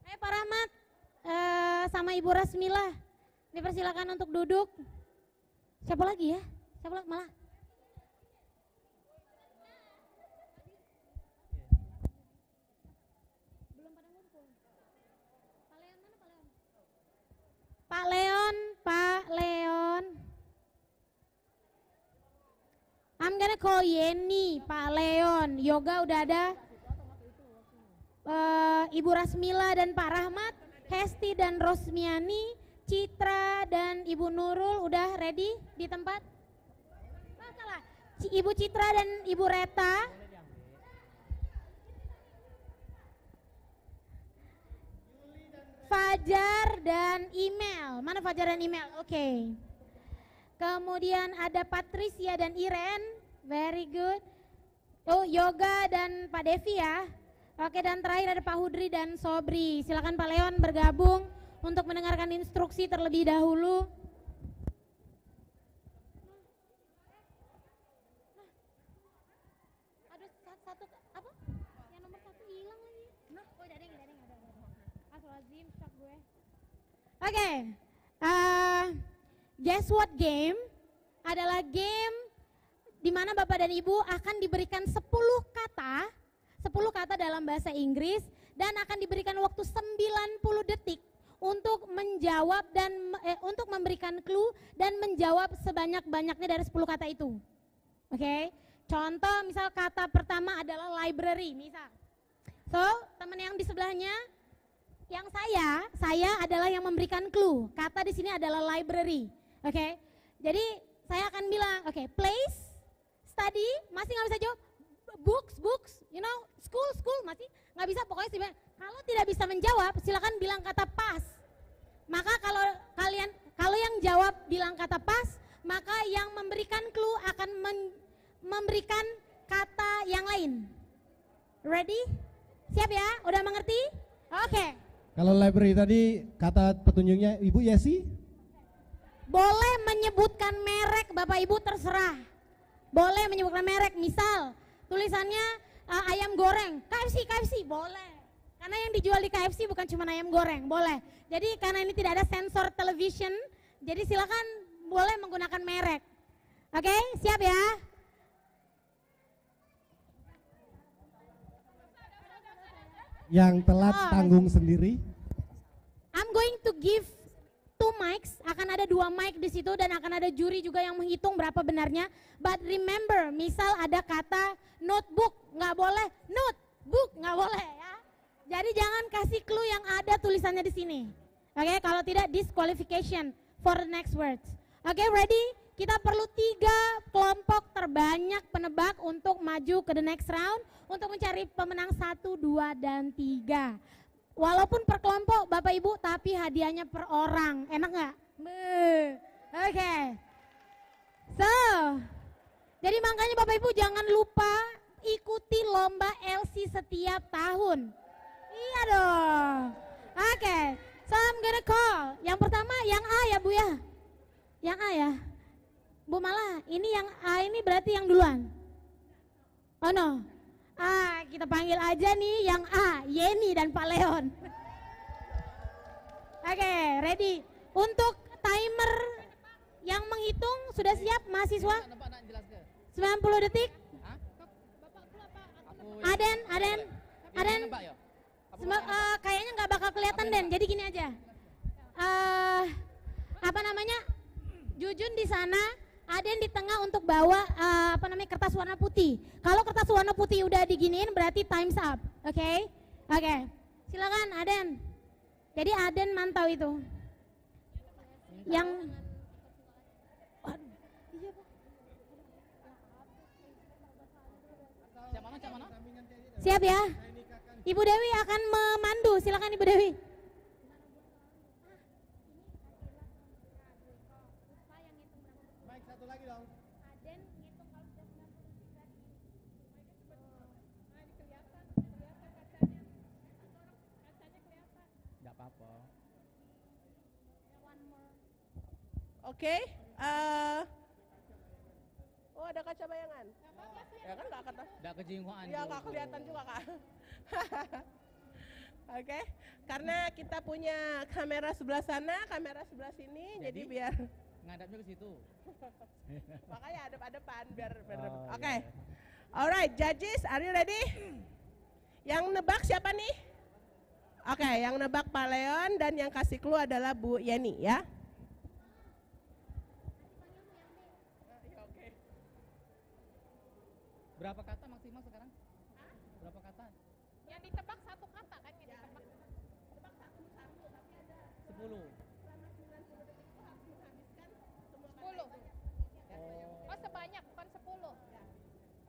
Ayo Pak Rahmat sama Ibu Rasmila dipersilakan untuk duduk. Siapa lagi ya? Siapa lagi malah? Pak Leon. I'm gonna call Yeni, Pak Leon. Yoga udah ada. Ibu Rasmila dan Pak Rahmat, Hesti dan Rosmiani, Citra dan Ibu Nurul udah ready di tempat? Oh, salah. Ibu Citra dan Ibu Reta. Fajar dan Email. Mana Fajar dan Email? Oke. Kemudian ada Patricia dan Iren. Very good. Oh, Yoga dan Pak Devi ya. Oke, dan terakhir ada Pak Hudri dan Sobri. Silakan Pak Leon bergabung untuk mendengarkan instruksi terlebih dahulu. Ada satu apa? Yang nomor 1 hilang lagi. Nah, oh ada. Astagfirullahaladzim, shock gue. Oke, guess what game adalah game di mana Bapak dan Ibu akan diberikan 10 kata dalam bahasa Inggris dan akan diberikan waktu 90 detik untuk menjawab dan untuk memberikan clue dan menjawab sebanyak-banyaknya dari 10 kata itu. Oke, contoh misal kata pertama adalah library misal. So, teman yang di sebelahnya, yang saya adalah yang memberikan clue. Kata di sini adalah library. Oke, jadi saya akan bilang, oke, place, study, masih nggak bisa jawab. Books, you know, school, masih nggak bisa. Pokoknya kalau tidak bisa menjawab, silakan bilang kata pas. Maka kalau yang jawab bilang kata pas, maka yang memberikan clue akan memberikan kata yang lain. Ready? Siap ya? Udah mengerti? Oke. Kalau library tadi kata petunjuknya Ibu Yesi? Boleh menyebutkan merek Bapak Ibu terserah. Boleh menyebutkan merek, misal tulisannya ayam goreng, KFC, boleh. Karena yang dijual di KFC bukan cuma ayam goreng, boleh. Jadi karena ini tidak ada sensor television, jadi silakan boleh menggunakan merek. Oke, siap ya? Yang telat tanggung sendiri. I'm going to give 2 mics, akan ada 2 mic di situ dan akan ada juri juga yang menghitung berapa benarnya. But remember, misal ada kata notebook, nggak boleh, notebook nggak boleh ya. Jadi jangan kasih clue yang ada tulisannya di sini. Oke, kalau tidak disqualification for the next words. Oke, ready? Kita perlu 3 kelompok terbanyak penebak untuk maju ke the next round untuk mencari pemenang 1, 2, dan 3. Walaupun per kelompok Bapak Ibu, tapi hadiahnya per orang. Enak nggak? Oke. So, jadi makanya Bapak Ibu jangan lupa ikuti lomba LC setiap tahun. Iya dong. Oke. So I'm gonna call. Yang pertama yang A ya Bu ya. Yang A ya. Bu malah ini yang A ini berarti yang duluan. Oh no. Kita panggil aja nih yang A, Yeni dan Pak Leon. Oke, ready. Untuk timer yang menghitung sudah siap mahasiswa? 90 detik. Aden. Kayaknya nggak bakal kelihatan Den. Jadi gini aja. Apa namanya? Jujun di sana, Aden di tengah untuk bawa kertas warna putih. Kalau kertas warna putih udah diginiin berarti time's up. Oke? Silakan Aden. Jadi Aden mantau itu. Yang siap ya? Ibu Dewi akan memandu. Silakan Ibu Dewi. Oke. Oh, ada kaca bayangan. Ya kan nggak kata. Nggak kejenggoan. Ya nggak kelihatan juga kak. Oke. Karena kita punya kamera sebelah sana, kamera sebelah sini, jadi biar ngadapnya ke situ. makanya adep-adepan biar Oke. Alright, judges, are you ready? Yang nebak siapa nih? Oke, yang nebak Pak Leon dan yang kasih clue adalah Bu Yeni ya. Berapa kata maksimal sekarang? Berapa kata? Yang ditebak satu kata kan yang ditebak. Tebak satu tapi ada 10. 10. Oh, sebanyak bukan 10.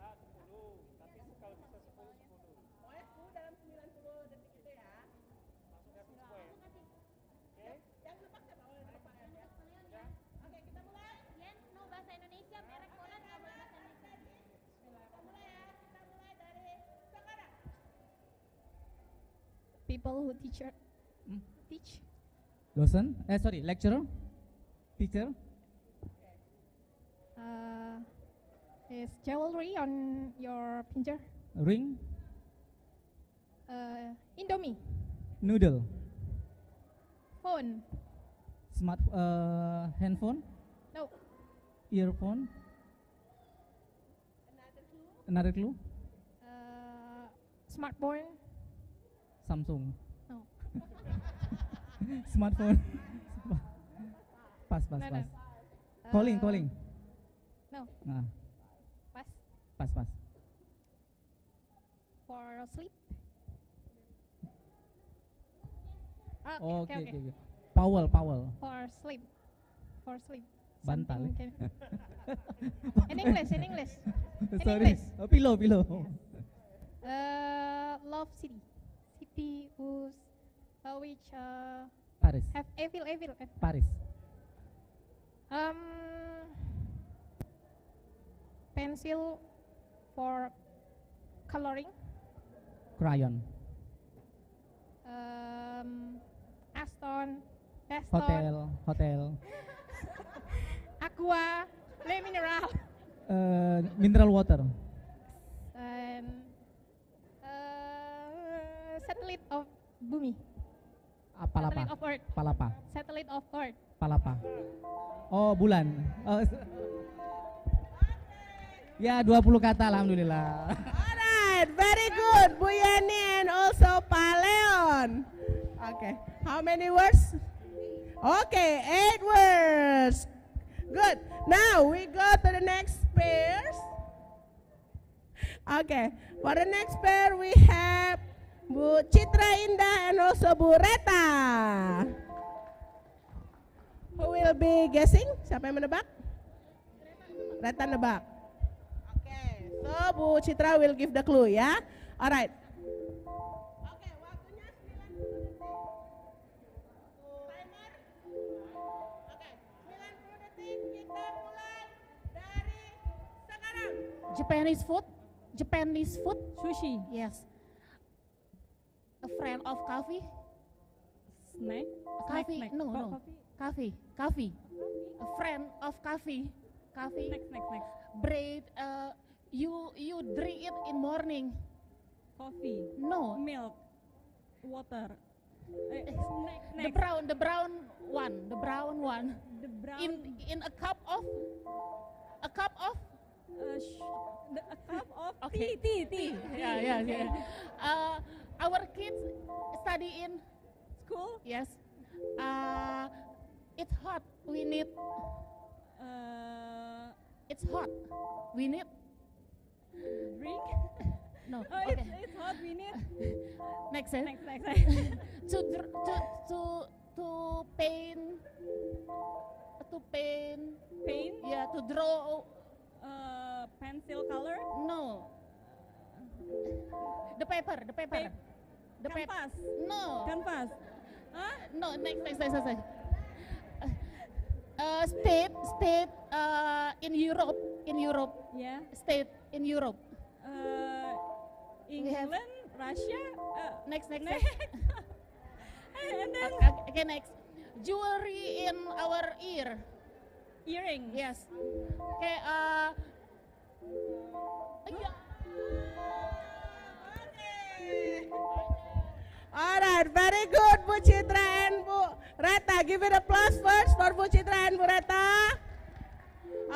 Ah, 10. Tapi kalau bisa 10, 10. Pokoknya 10 dalam 90 detik itu ya. Langsung kasih square. Oke? Yang nebak siapa? Oh, yang nebak ya. Ya. Oke, kita mulai. Yen, no bahasa Indonesia, merek bola nggak bahasa Indonesia. Kita mulai ya. Kita mulai dari sekarang. People who teach. Dosen? Lecturer? Teacher? Is jewelry on your finger? Ring? Indomie. Noodle? Phone. Handphone? No. Earphone? Another clue? Smartphone. Samsung? No. Smartphone? Pas. No, no. Calling. No. Nah, Pass. pas. For sleep. Okay. Powell. For sleep. Bantal. Something in English. Sorry. Oh, pillow. Love city. City which Paris. have evil. Paris. Pencil for coloring. Crayon. Aston. Hotel. Aqua. Le mineral. Mineral water. And satellite of bumi. Palapa. Satellite of Earth. Palapa. Satellite of Earth. Palapa. Oh, bulan. Ya, 20 kata alhamdulillah. Alright, very good, Bu Yani and also Pak Leon. Okay, how many words? Okay, 8 words. Good. Now we go to the next pairs. Okay, for the next pair we have Bu Citra Indah and also Bu Reta. Who will be guessing? Siapa yang menebak? Reta nebak. Okay, so Bu Citra will give the clue ya. Alright. Oke, waktunya 90 detik. Timer. Oke, 90 detik kita mulai dari sekarang. Japanese food. Sushi. Yes. A friend of coffee. Snack? Coffee. Snack. No. Coffee. Coffee. A friend of coffee. Coffee. Next. Bread. You drink it in morning. Coffee. No. Milk. Water. The brown one. The brown. In a cup of. A cup of. Tea. Yeah. Our kids study in school. Yes. It's hot. We need. It's hot. We need. Drink. No. Okay. It's hot. We need. Next. To paint. Paint. Yeah. To draw. Pencil color. No. The paper. Canvas. No. Canvas. Huh? No. Next. State. In Europe. Yeah. State in Europe. England. Russia. Next. And then. Okay. Next. Jewelry in our ear. Earring. Yes. Okay. Yeah. Alright, very good Bu Citra and Bu Reta. Give it applause first for Bu Citra and Bu Reta.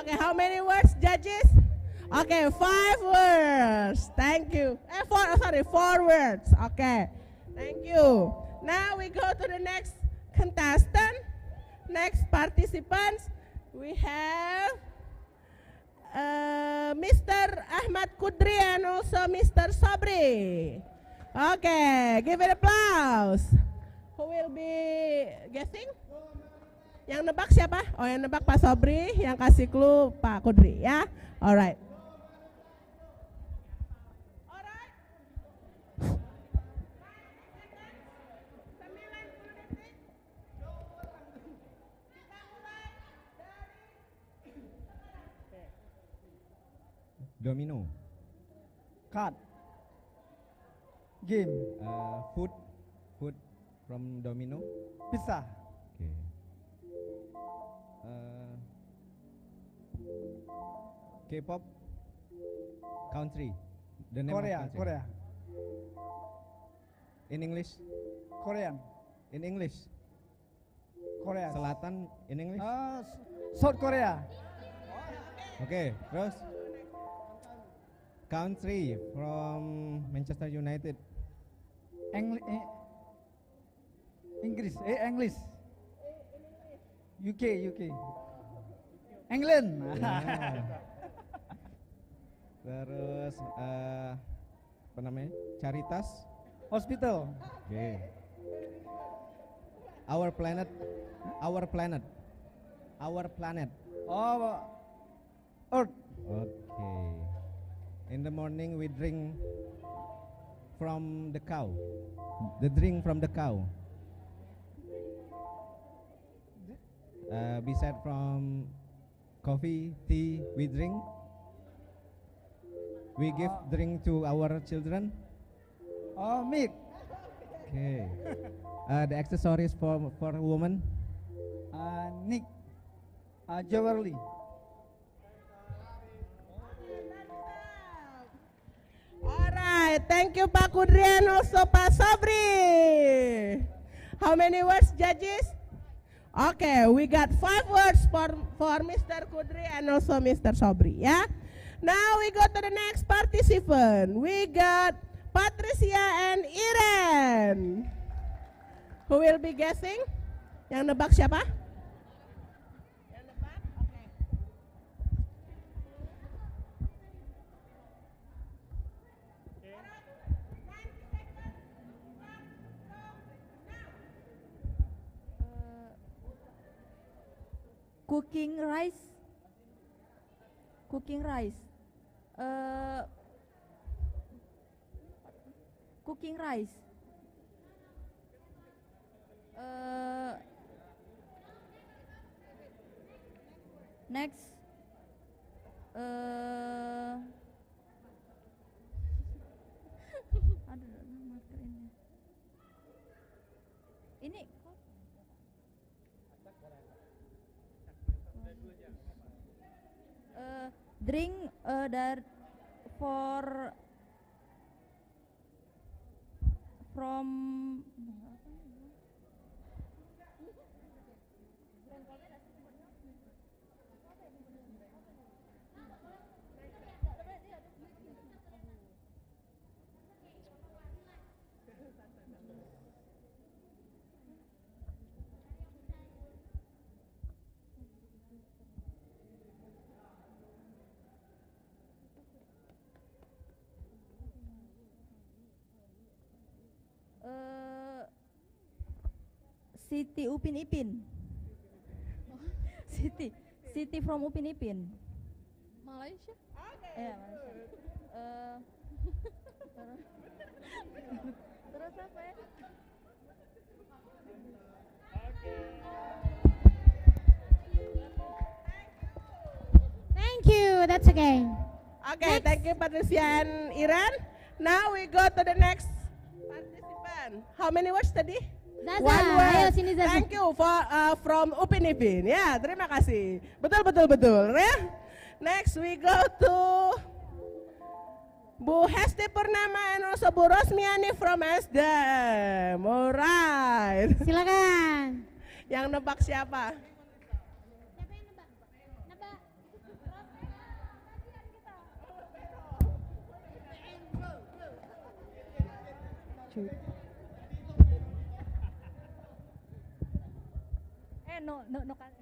Okay, how many words, judges? Okay, 5 words. Thank you. 4 words. Okay, thank you. Now we go to the next contestant, next participants. We have Mr. Ahmad Kudri and also Mr. Sobri. Okay, give it applause. Who will be guessing? Yang nebak siapa? Oh, yang nebak Pak Sobri, yang kasih clue Pak Kudri ya. Alright. Domino. Card. Game. Food from Domino. Pizza. Okay. K-pop. Country. The name Korea. of country. Korea. In English. Korean. In English. Korea. Selatan in English. South Korea. Okay, terus. Country from Manchester United. Inggris. English. UK. England. Yeah. Terus apa namanya? Caritas. Hospital. Okay. Our planet. Oh, Earth. Okay. In the morning we drink from the cow. The drink from the cow. Beside from coffee, tea, we drink. We give drink to our children. Oh, milk. Okay. The accessories for women. Nick. Jewelry. Alright, thank you Pak Kudri and also Pak Sobri. How many words, judges? Okay, we got 5 words for Mr. Kudri and also Mr. Sobri, ya. Now we go to the next participant. We got Patricia and Iren. Who will be guessing? Yang nebak siapa? Yang nebak? Okay. Cooking rice. Cooking rice. Cooking rice. Next. Aduh, marker ini. Ini drink from Siti Upin Ipin. Siti from Upin Ipin. Malaysia. Malaysia. Terus apa ya? Thank you, that's okay. Okay, next. Thank you Patricia and Iren. Now we go to the next participant. How many words tadi? Zaza, One word. ayo sini Zaza. Thank you for from Upin Ipin. Ya, terima kasih. Betul. Ya. Next we go to Bu Hesti Purnama and also Bu Rosmiani from SDM. Alright. Silakan. Yang nebak siapa? No kan.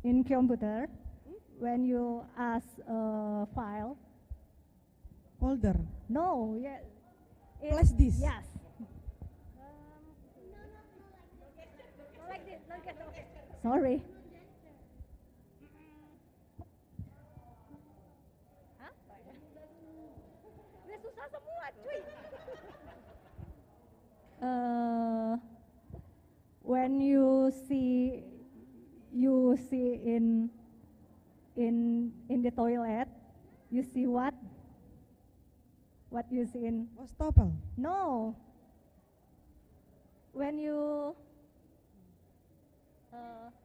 In computer, when you ask a file, folder. No, yeah. Flash disk. Yes. Like this. Sorry. Hah? Udah susah semua, cuy. When you see in the toilet, you see what? What you see in? Wastafel. No. When you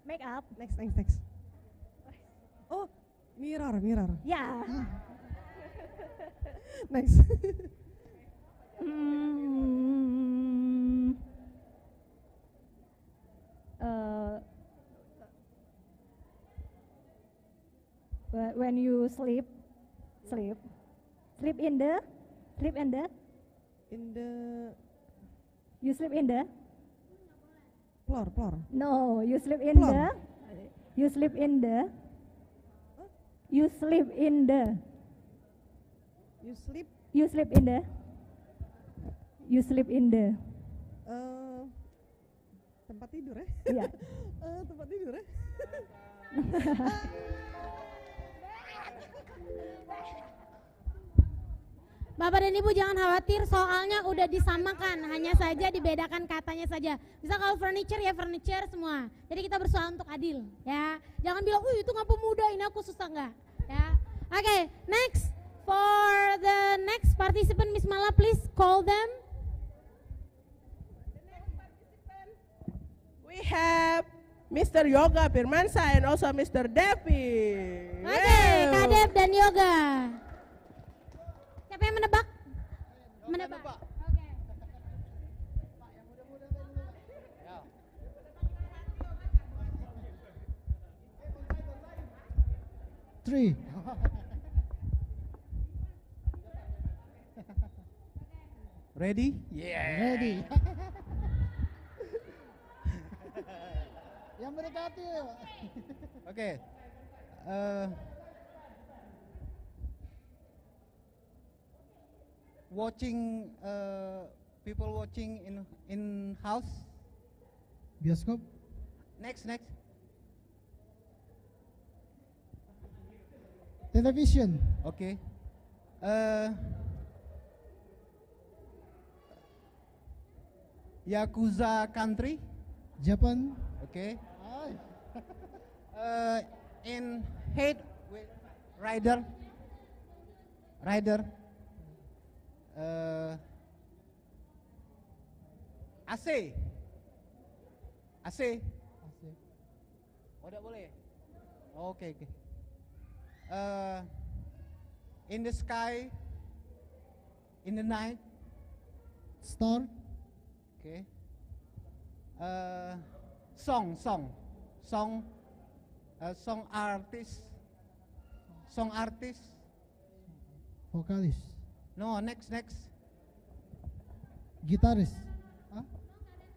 make up. Next. Oh, mirror. Yeah. Next. When you sleep in the you sleep in the floor. No, you sleep in Floor. the you sleep in the you sleep in the You sleep. you sleep in the you sleep in the Tempat tidur ya? Iya. Tempat tidur ya? Bapak dan Ibu jangan khawatir, soalnya udah disamakan, hanya saja dibedakan katanya saja. Bisa kalau furniture ya furniture semua. Jadi kita bersoal untuk adil, ya. Jangan bilang, itu nggak pemuda, ini aku susah nggak, ya. Oke, next for the next participant, Miss Mala, please call them. We have Mr. Yoga Firmansa and also Mr. Devi. Oke, Kak Dev dan Yoga. Siapa yang menebak? Menebak. Oke. Three. Ready? Ready. Yang mendekati. Oke. Watching people watching in house. Bioskop. Next. Television. Okay. Yakuza country. Japan. Okay. In head with rider. AC. Oh, tidak boleh. Okay. In the sky, in the night. Star. Okay. Song artist. Vokalis. No, next. Gitaris.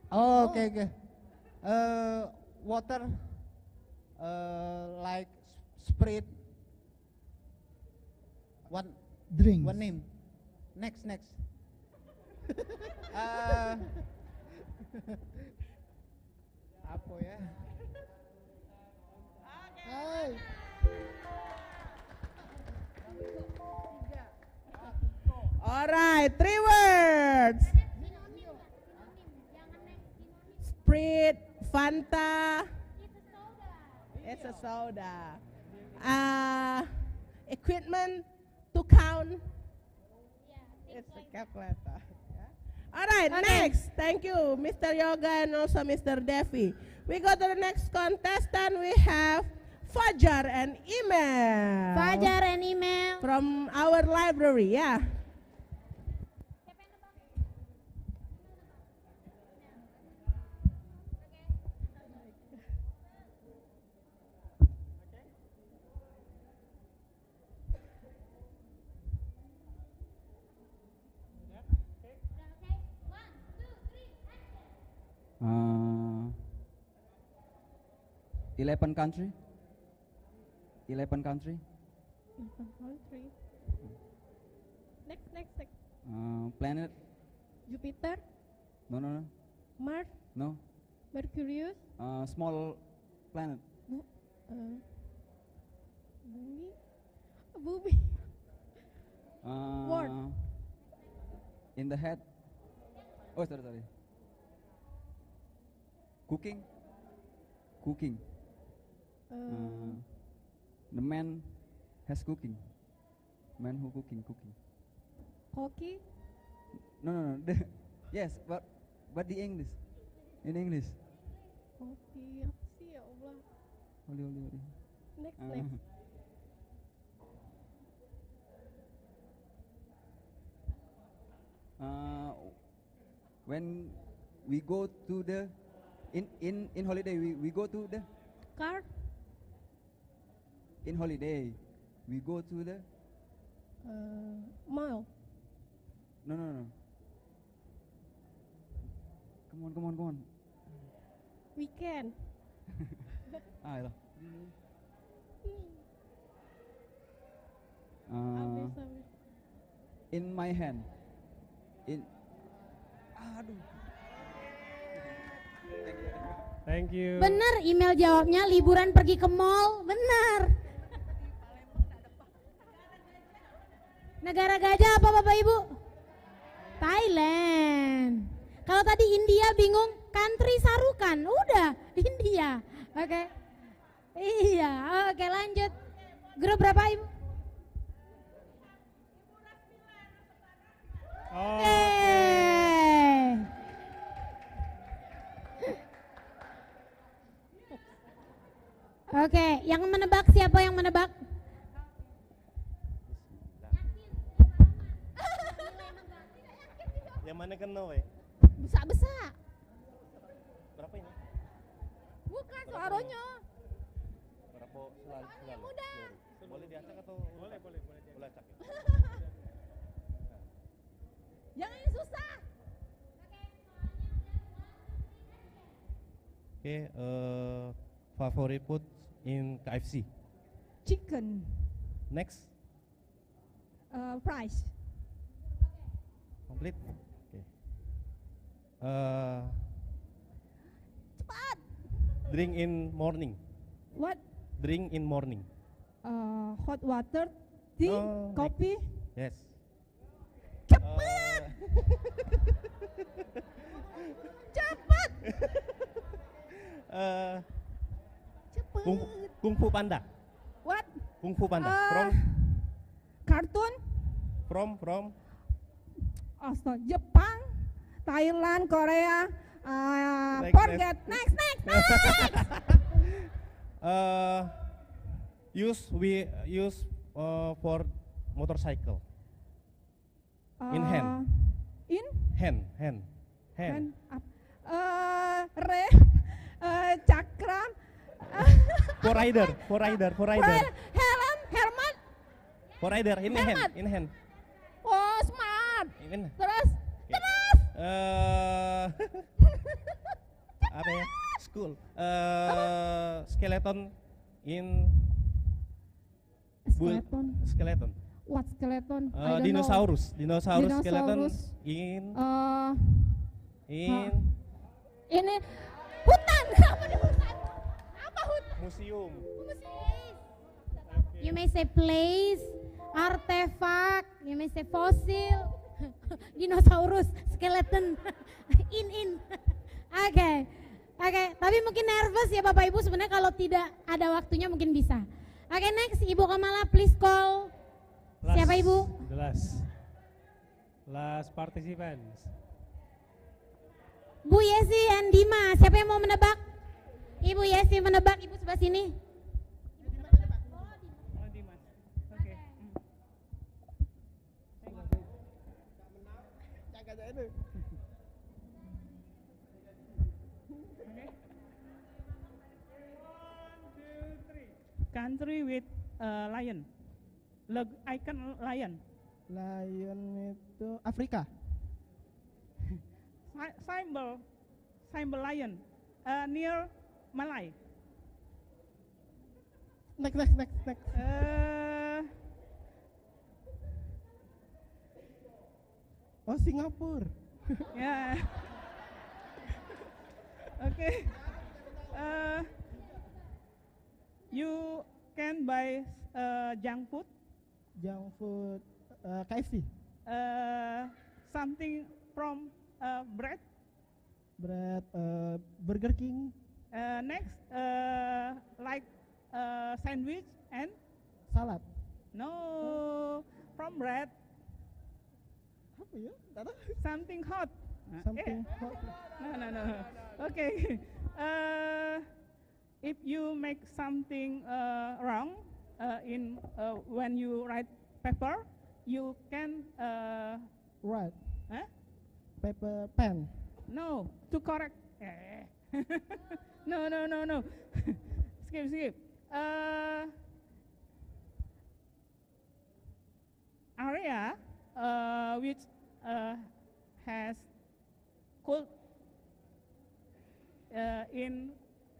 Oh, okay. Water, like Sprite. One Drink. One name. Next. Apa ya? Hai. Alright, 3 words. Sprite, Fanta. It's a soda. Equipment to count. It's a calculator. All right, next. Thank you, Mr. Yoga and also Mr. Devi. We go to the next contestant. We have Fajar and Email. Fajar and Email. From our library, yeah. Uh, 11 country. 11 country. Next. Planet. Jupiter, No. Mars, No. Mercurius, Small planet. Bumi, World. In the head. Oh, sorry. Cooking. The man has cooking. Man who cooking. Koki, No. Yes, but the English. In English. Koki, apa sih ya Allah? Oli. Next. When we go to the in holiday, we go to the Car, in holiday we go to the mall, no. Come on. weekend, Ito. In my hand. Aduh. Thank you. Bener, Email jawabnya liburan pergi ke mall. Bener. Negara gajah apa Bapak Ibu? Thailand. Kalau tadi India bingung, country sarukan. Udah, India. Oke. Iya, oke lanjut. Grup berapa Ibu? Oke, yang menebak siapa yang menebak? Yang mana kena weh? Besar. Berapa ini? Bukan suaranya. Berapa selalu? Muda. Boleh diacak atau? Boleh acak. Yang ini susah. Oke, favorite food in KFC. Chicken. Next, Fries. complete. Oke. Cepat. Drink in morning. What? Drink in morning. Hot water, tea, Oh, coffee. Yes. Cepat. Cepat. Kung Fu Panda. What? Kung Fu Panda. Kartun. From. Astaga, Jepang, Thailand, Korea. Forget. Next. Use for motorcycle. In hand. In? Hand. Rem. Cakram. For rider. Helm. Helmet. For rider. In Helmet. hand. Oh, smart. In. Terus. Apa ya? School. Skeleton in. Skeleton. What skeleton? I don't Dinosaurus. know. Skeleton in. Ini hutan. Apa di hutan? Apa hutan? Museum. You may say place, artefak, you may say fossil, dinosaurus, skeleton, in. Okay, Oke, tapi mungkin nervous ya Bapak Ibu, sebenarnya kalau tidak ada waktunya mungkin bisa. Oke, next Ibu Kamala please call. Siapa Ibu? The last participants. Bu Yesi and Dima, siapa yang mau menebak? Ibu Yesi menebak, Ibu sebelah sini. Country with lion. Icon lion. Lion itu Afrika. Symbol lion. Near Malay. Next. Oh, Singapura. Yeah. Okay. You can buy junk food. KFC. Something from bread. Burger King. Next, like sandwich and salad. No, from bread. Apa ya? Something hot. Something hot. No. Okay. If you make something wrong when you write paper, you can write. Huh? Paper pen. No, to correct. No. Skip. Area which has cold in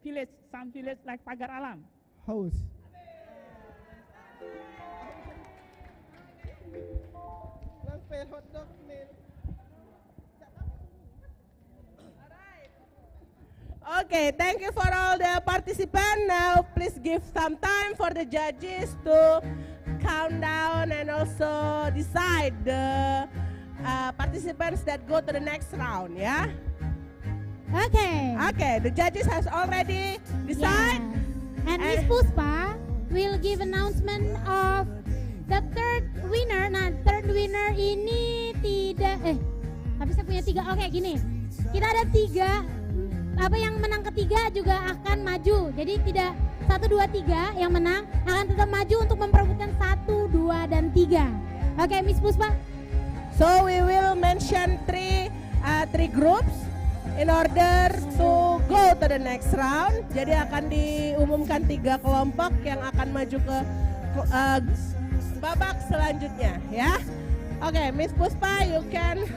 village, some village like Pagar Alam. House. Okay, thank you for all the participants. Now please give some time for the judges to count down and also decide the participants that go to the next round, yeah? Okay, the judges has already decided. Yeah. And Miss Puspa will give announcement of the third winner. Nah, third winner ini tapi saya punya 3. Oke, gini. Kita ada 3. Apa yang menang ketiga juga akan maju. Jadi tidak 1, 2, 3 yang menang akan tetap maju untuk memperebutkan 1, 2, dan 3. Oke, Miss Puspa. So we will mention three groups in order to go to the next round. Jadi akan diumumkan 3 kelompok yang akan maju ke babak selanjutnya, ya. Oke, Miss Puspa, you can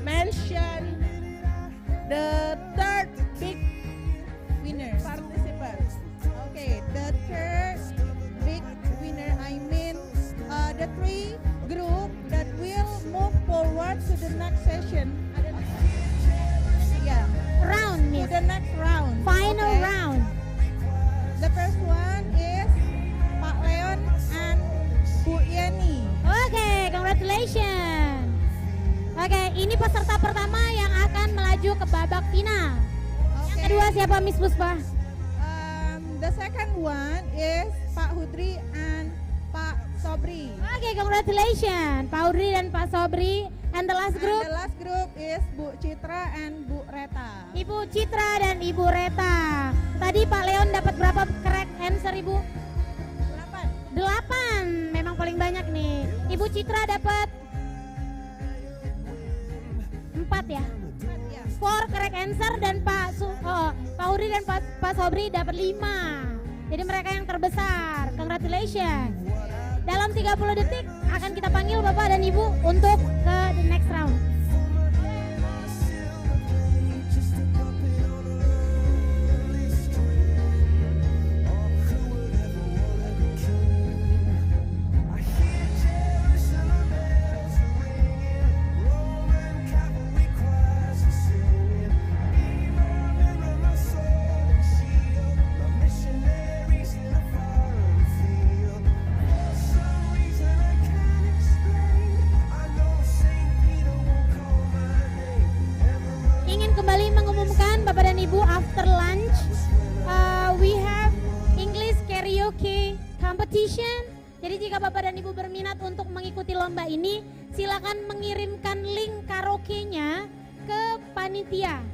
mention the third big winner participants. Okay, the third big winner, I mean the 3 group that will move forward to the next session. Yeah, round, Miss. To the next round. Final round. The first one is Pak Leon and Bu Yeni. Okay, congratulations. Oke, ini peserta pertama yang akan melaju ke babak final. Yang kedua siapa, Miss Puspa? The second one is Pak Hudri and Pak Sobri. Oke, congratulations Pak Hudri dan Pak Sobri. And the last group? And the last group is Bu Citra and Bu Reta. Ibu Citra dan Ibu Reta. Tadi Pak Leon dapat berapa correct answer, Ibu? 8. Memang paling banyak nih. Ibu Citra dapat 4 ya? 4 correct answer dan Pak Hudri dan Pak Sobri dapat 5. Jadi mereka yang terbesar. Congratulations. Dalam 30 detik akan kita panggil Bapak dan Ibu untuk ke the next round. competition. Jadi jika Bapak dan Ibu berminat untuk mengikuti lomba ini, silakan mengirimkan link karaoke-nya ke panitia.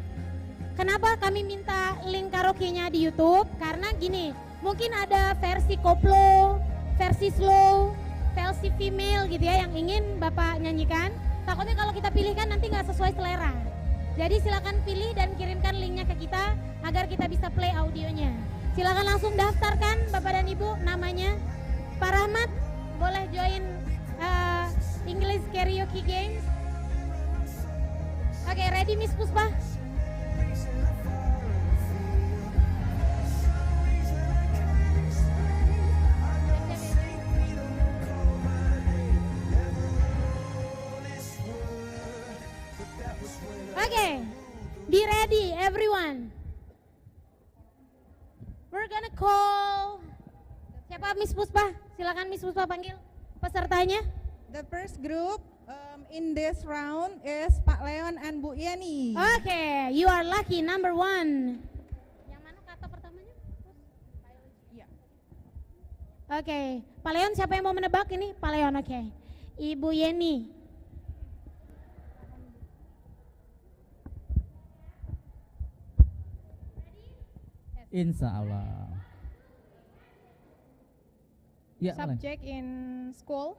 Kenapa kami minta link karaoke-nya di YouTube? Karena gini, mungkin ada versi koplo, versi slow, versi female gitu ya yang ingin Bapak nyanyikan. Takutnya kalau kita pilihkan nanti nggak sesuai selera. Jadi silakan pilih dan kirimkan linknya ke kita agar kita bisa play audionya. Silakan langsung daftarkan Bapak dan Ibu namanya. Pak Rahmat boleh join English Karaoke Games. Oke, ready Miss Puspa? Oke, be ready everyone. We're gonna call. Siapa Miss Puspa? Silakan Miss Puspa panggil pesertanya. The first group in this round is Pak Leon and Bu Yeni. Okay, you are lucky number 1. Yang mana kata pertamanya? Iya. Oke, Pak Leon siapa yang mau menebak ini? Pak Leon, oke. Ibu Yeni. Insya Allah. Ya, Subject in school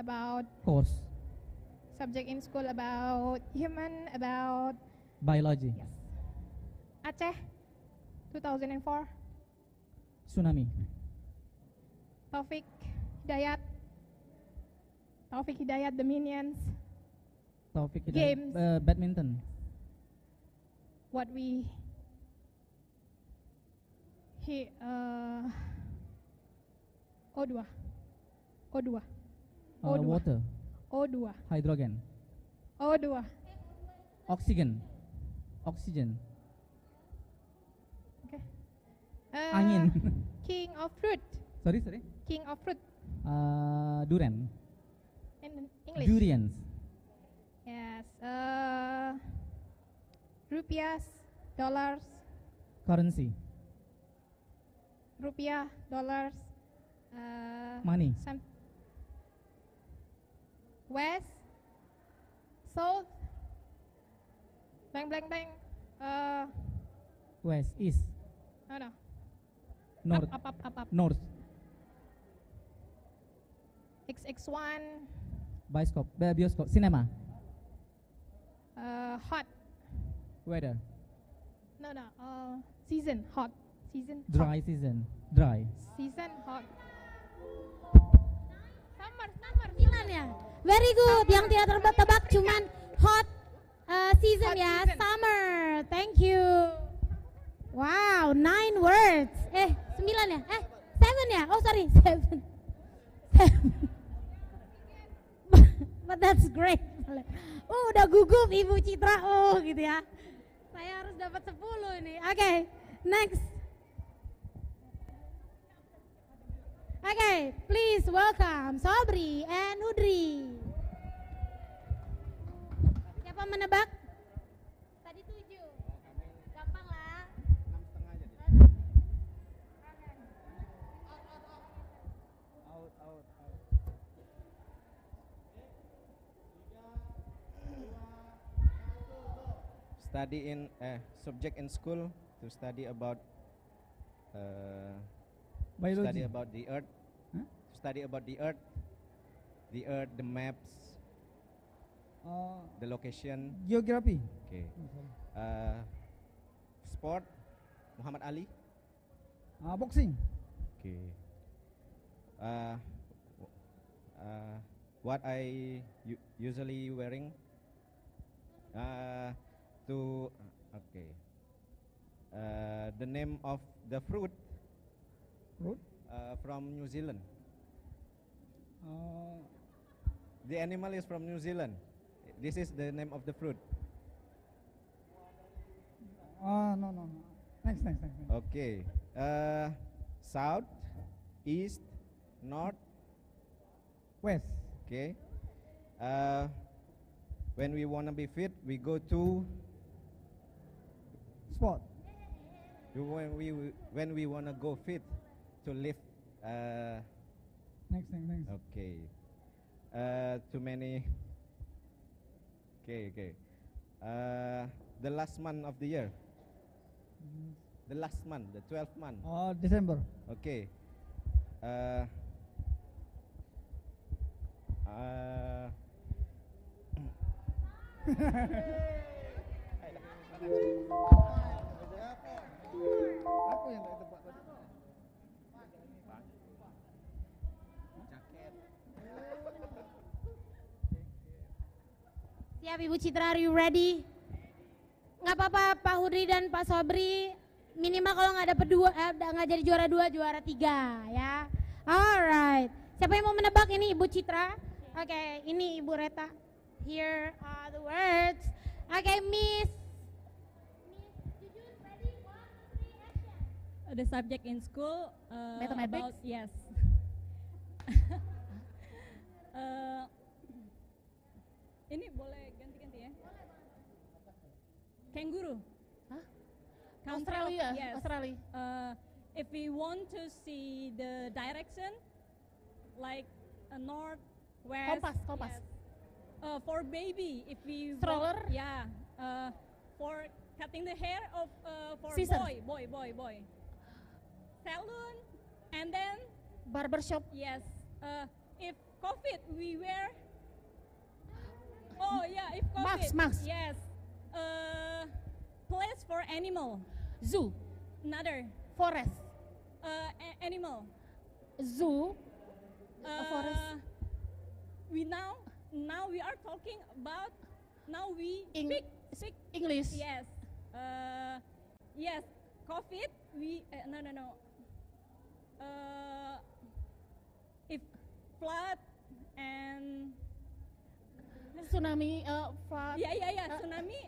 about course. Subject in school about human, about Biology. yes. Aceh 2004. Tsunami. Taufik Hidayat. Taufik Hidayat, The Minions. Taufik Games. Badminton. What we O2. Water. O2. Hydrogen. O2. Oxygen. Oxygen. Okay. Angin. King of fruit. Sorry. King of fruit. Durian. In English. Durians. Yes. Rupiahs, dollars. Currency. Rupiah, dollars. Money. West, South, blank. West. East. No. North. Up. North. XX1. Bioskop. Cinema. Hot. Weather. No. Season, hot. Season. Dry hot. season. Dry. Season, hot. Summer. 9 ya. Very good. Yang tidak tebak-tebak cuman hot season Hot ya. season. Summer. Thank you. Wow, 9 words. 9 ya? 7 ya? Oh sorry, 7. But that's great. Oh udah gugup Ibu Citra. Oh gitu ya. Saya harus dapat 10 ini. Oke, next. Okay, please welcome Sobri and Hudri. Siapa menebak? Tadi 7. Gampang lah. 6,5 Out. Study in subject in school to study about Biology. study about the earth. Huh? Study about the earth, the maps, the location. Geography. Okay. Sport, Muhammad Ali. Boxing. Okay. What I usually wearing the name of the fruit from New Zealand. The animal is from New Zealand. This is the name of the fruit. No. Next. Okay. South, east, north, West. okay. When we want to be fit, we go to Sport. when we want to go fit to lift Next. Okay. Too many. Okay. The last month of the year. The last month, the 12th month. Oh, December. Okay. Aku yang tak tebak tadi. Siap Ibu Citra, are you ready? Nggak apa-apa Pak Hudri dan Pak Sobri, minimal kalau nggak dapet nggak jadi juara 2, juara 3 ya. Alright, siapa yang mau menebak ini Ibu Citra? Oke, ini Ibu Reta. Here are the words. Oke, Miss. The subject in school Mathematics? about yes. Ini boleh ganti-ganti ya? Kangaroo. Hah? Country Australia. of- yes. Australia. If we want to see the direction, like north, west. Kompas. Yes. For baby, if we Stroller? yeah. For cutting the hair of for Scissors. boy. Salon, and then Barbershop. yes. If COVID, we wear. Oh yeah, if COVID. Mask. Yes. Place for animal. Zoo. Another. Forest. Animal. Zoo. Forest. We now we are talking about we speak English. yes. Yes. COVID. We no. If flood and Tsunami. Flood. yeah. Tsunami.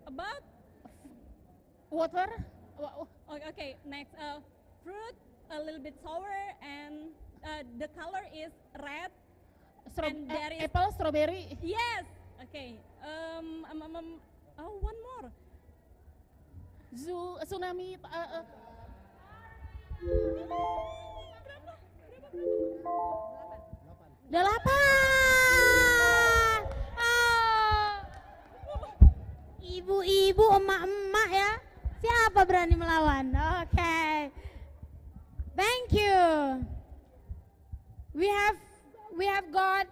About Water. okay. Next. Fruit a little bit sour and the color is red. And there is Apple. Strawberry. yes. Okay. One more. Zoo. Tsunami. Delapan. Oh. Ibu-ibu, emak-emak ya. Siapa berani melawan? Oke. Thank you. We have got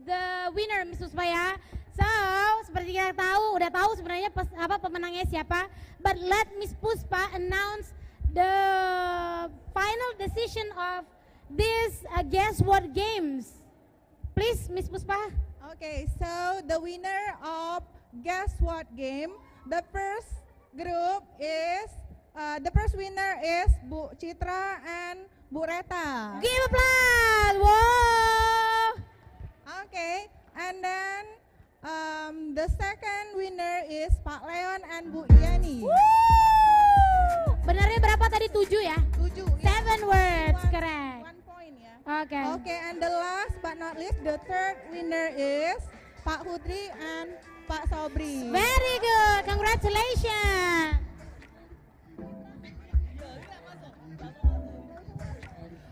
the winner, Miss Puspa ya. So, seperti kita udah tahu sebenarnya pemenangnya siapa. But let Miss Puspa announce the final decision of this Guess What Games. Please, Miss Puspa. Okay, so the winner of Guess What Game, the first winner is Bu Citra and Bu Reta. Give applause. Wow. Okay, and then the second winner is Pak Leon and Bu Yani. Benarnya berapa tadi? 7 ya? 7. 7 words, correct. 1 point ya. Okay. Okay, and the last but not least, the third winner is Pak Hudri and Pak Sobri. Very good. Congratulations.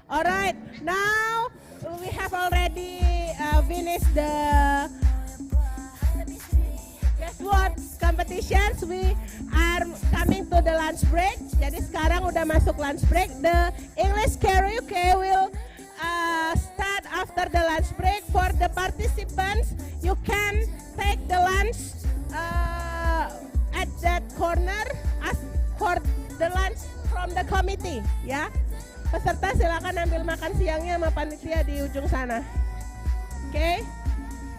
Alright, now we have already finished the Guess What competitions. We are coming to the lunch break. Jadi sekarang udah masuk lunch break. The English karaoke will start after the lunch break. For the participants, you can take the lunch at that corner. Ask for the lunch from the committee, ya. Peserta silakan ambil makan siangnya sama panitia di ujung sana. Oke.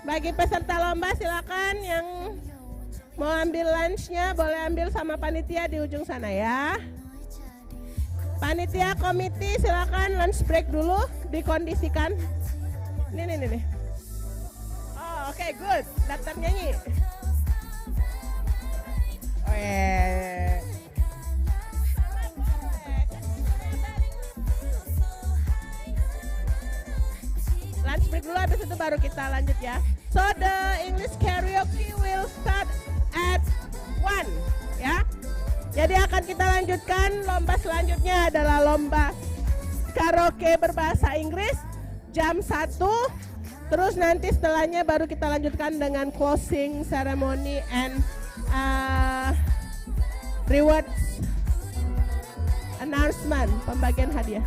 Bagi peserta lomba silakan yang mau ambil lunchnya boleh ambil sama panitia di ujung sana ya. Panitia komite silakan lunch break dulu, dikondisikan. Nih. Oh, oke, good. Daftar nyanyi. Lunch break dulu, habis itu baru kita lanjut ya. So the English karaoke will start at 1 ya. Jadi akan kita lanjutkan, lomba selanjutnya adalah lomba karaoke berbahasa Inggris jam 1. Terus nanti setelahnya baru kita lanjutkan dengan closing ceremony and rewards announcement, pembagian hadiah.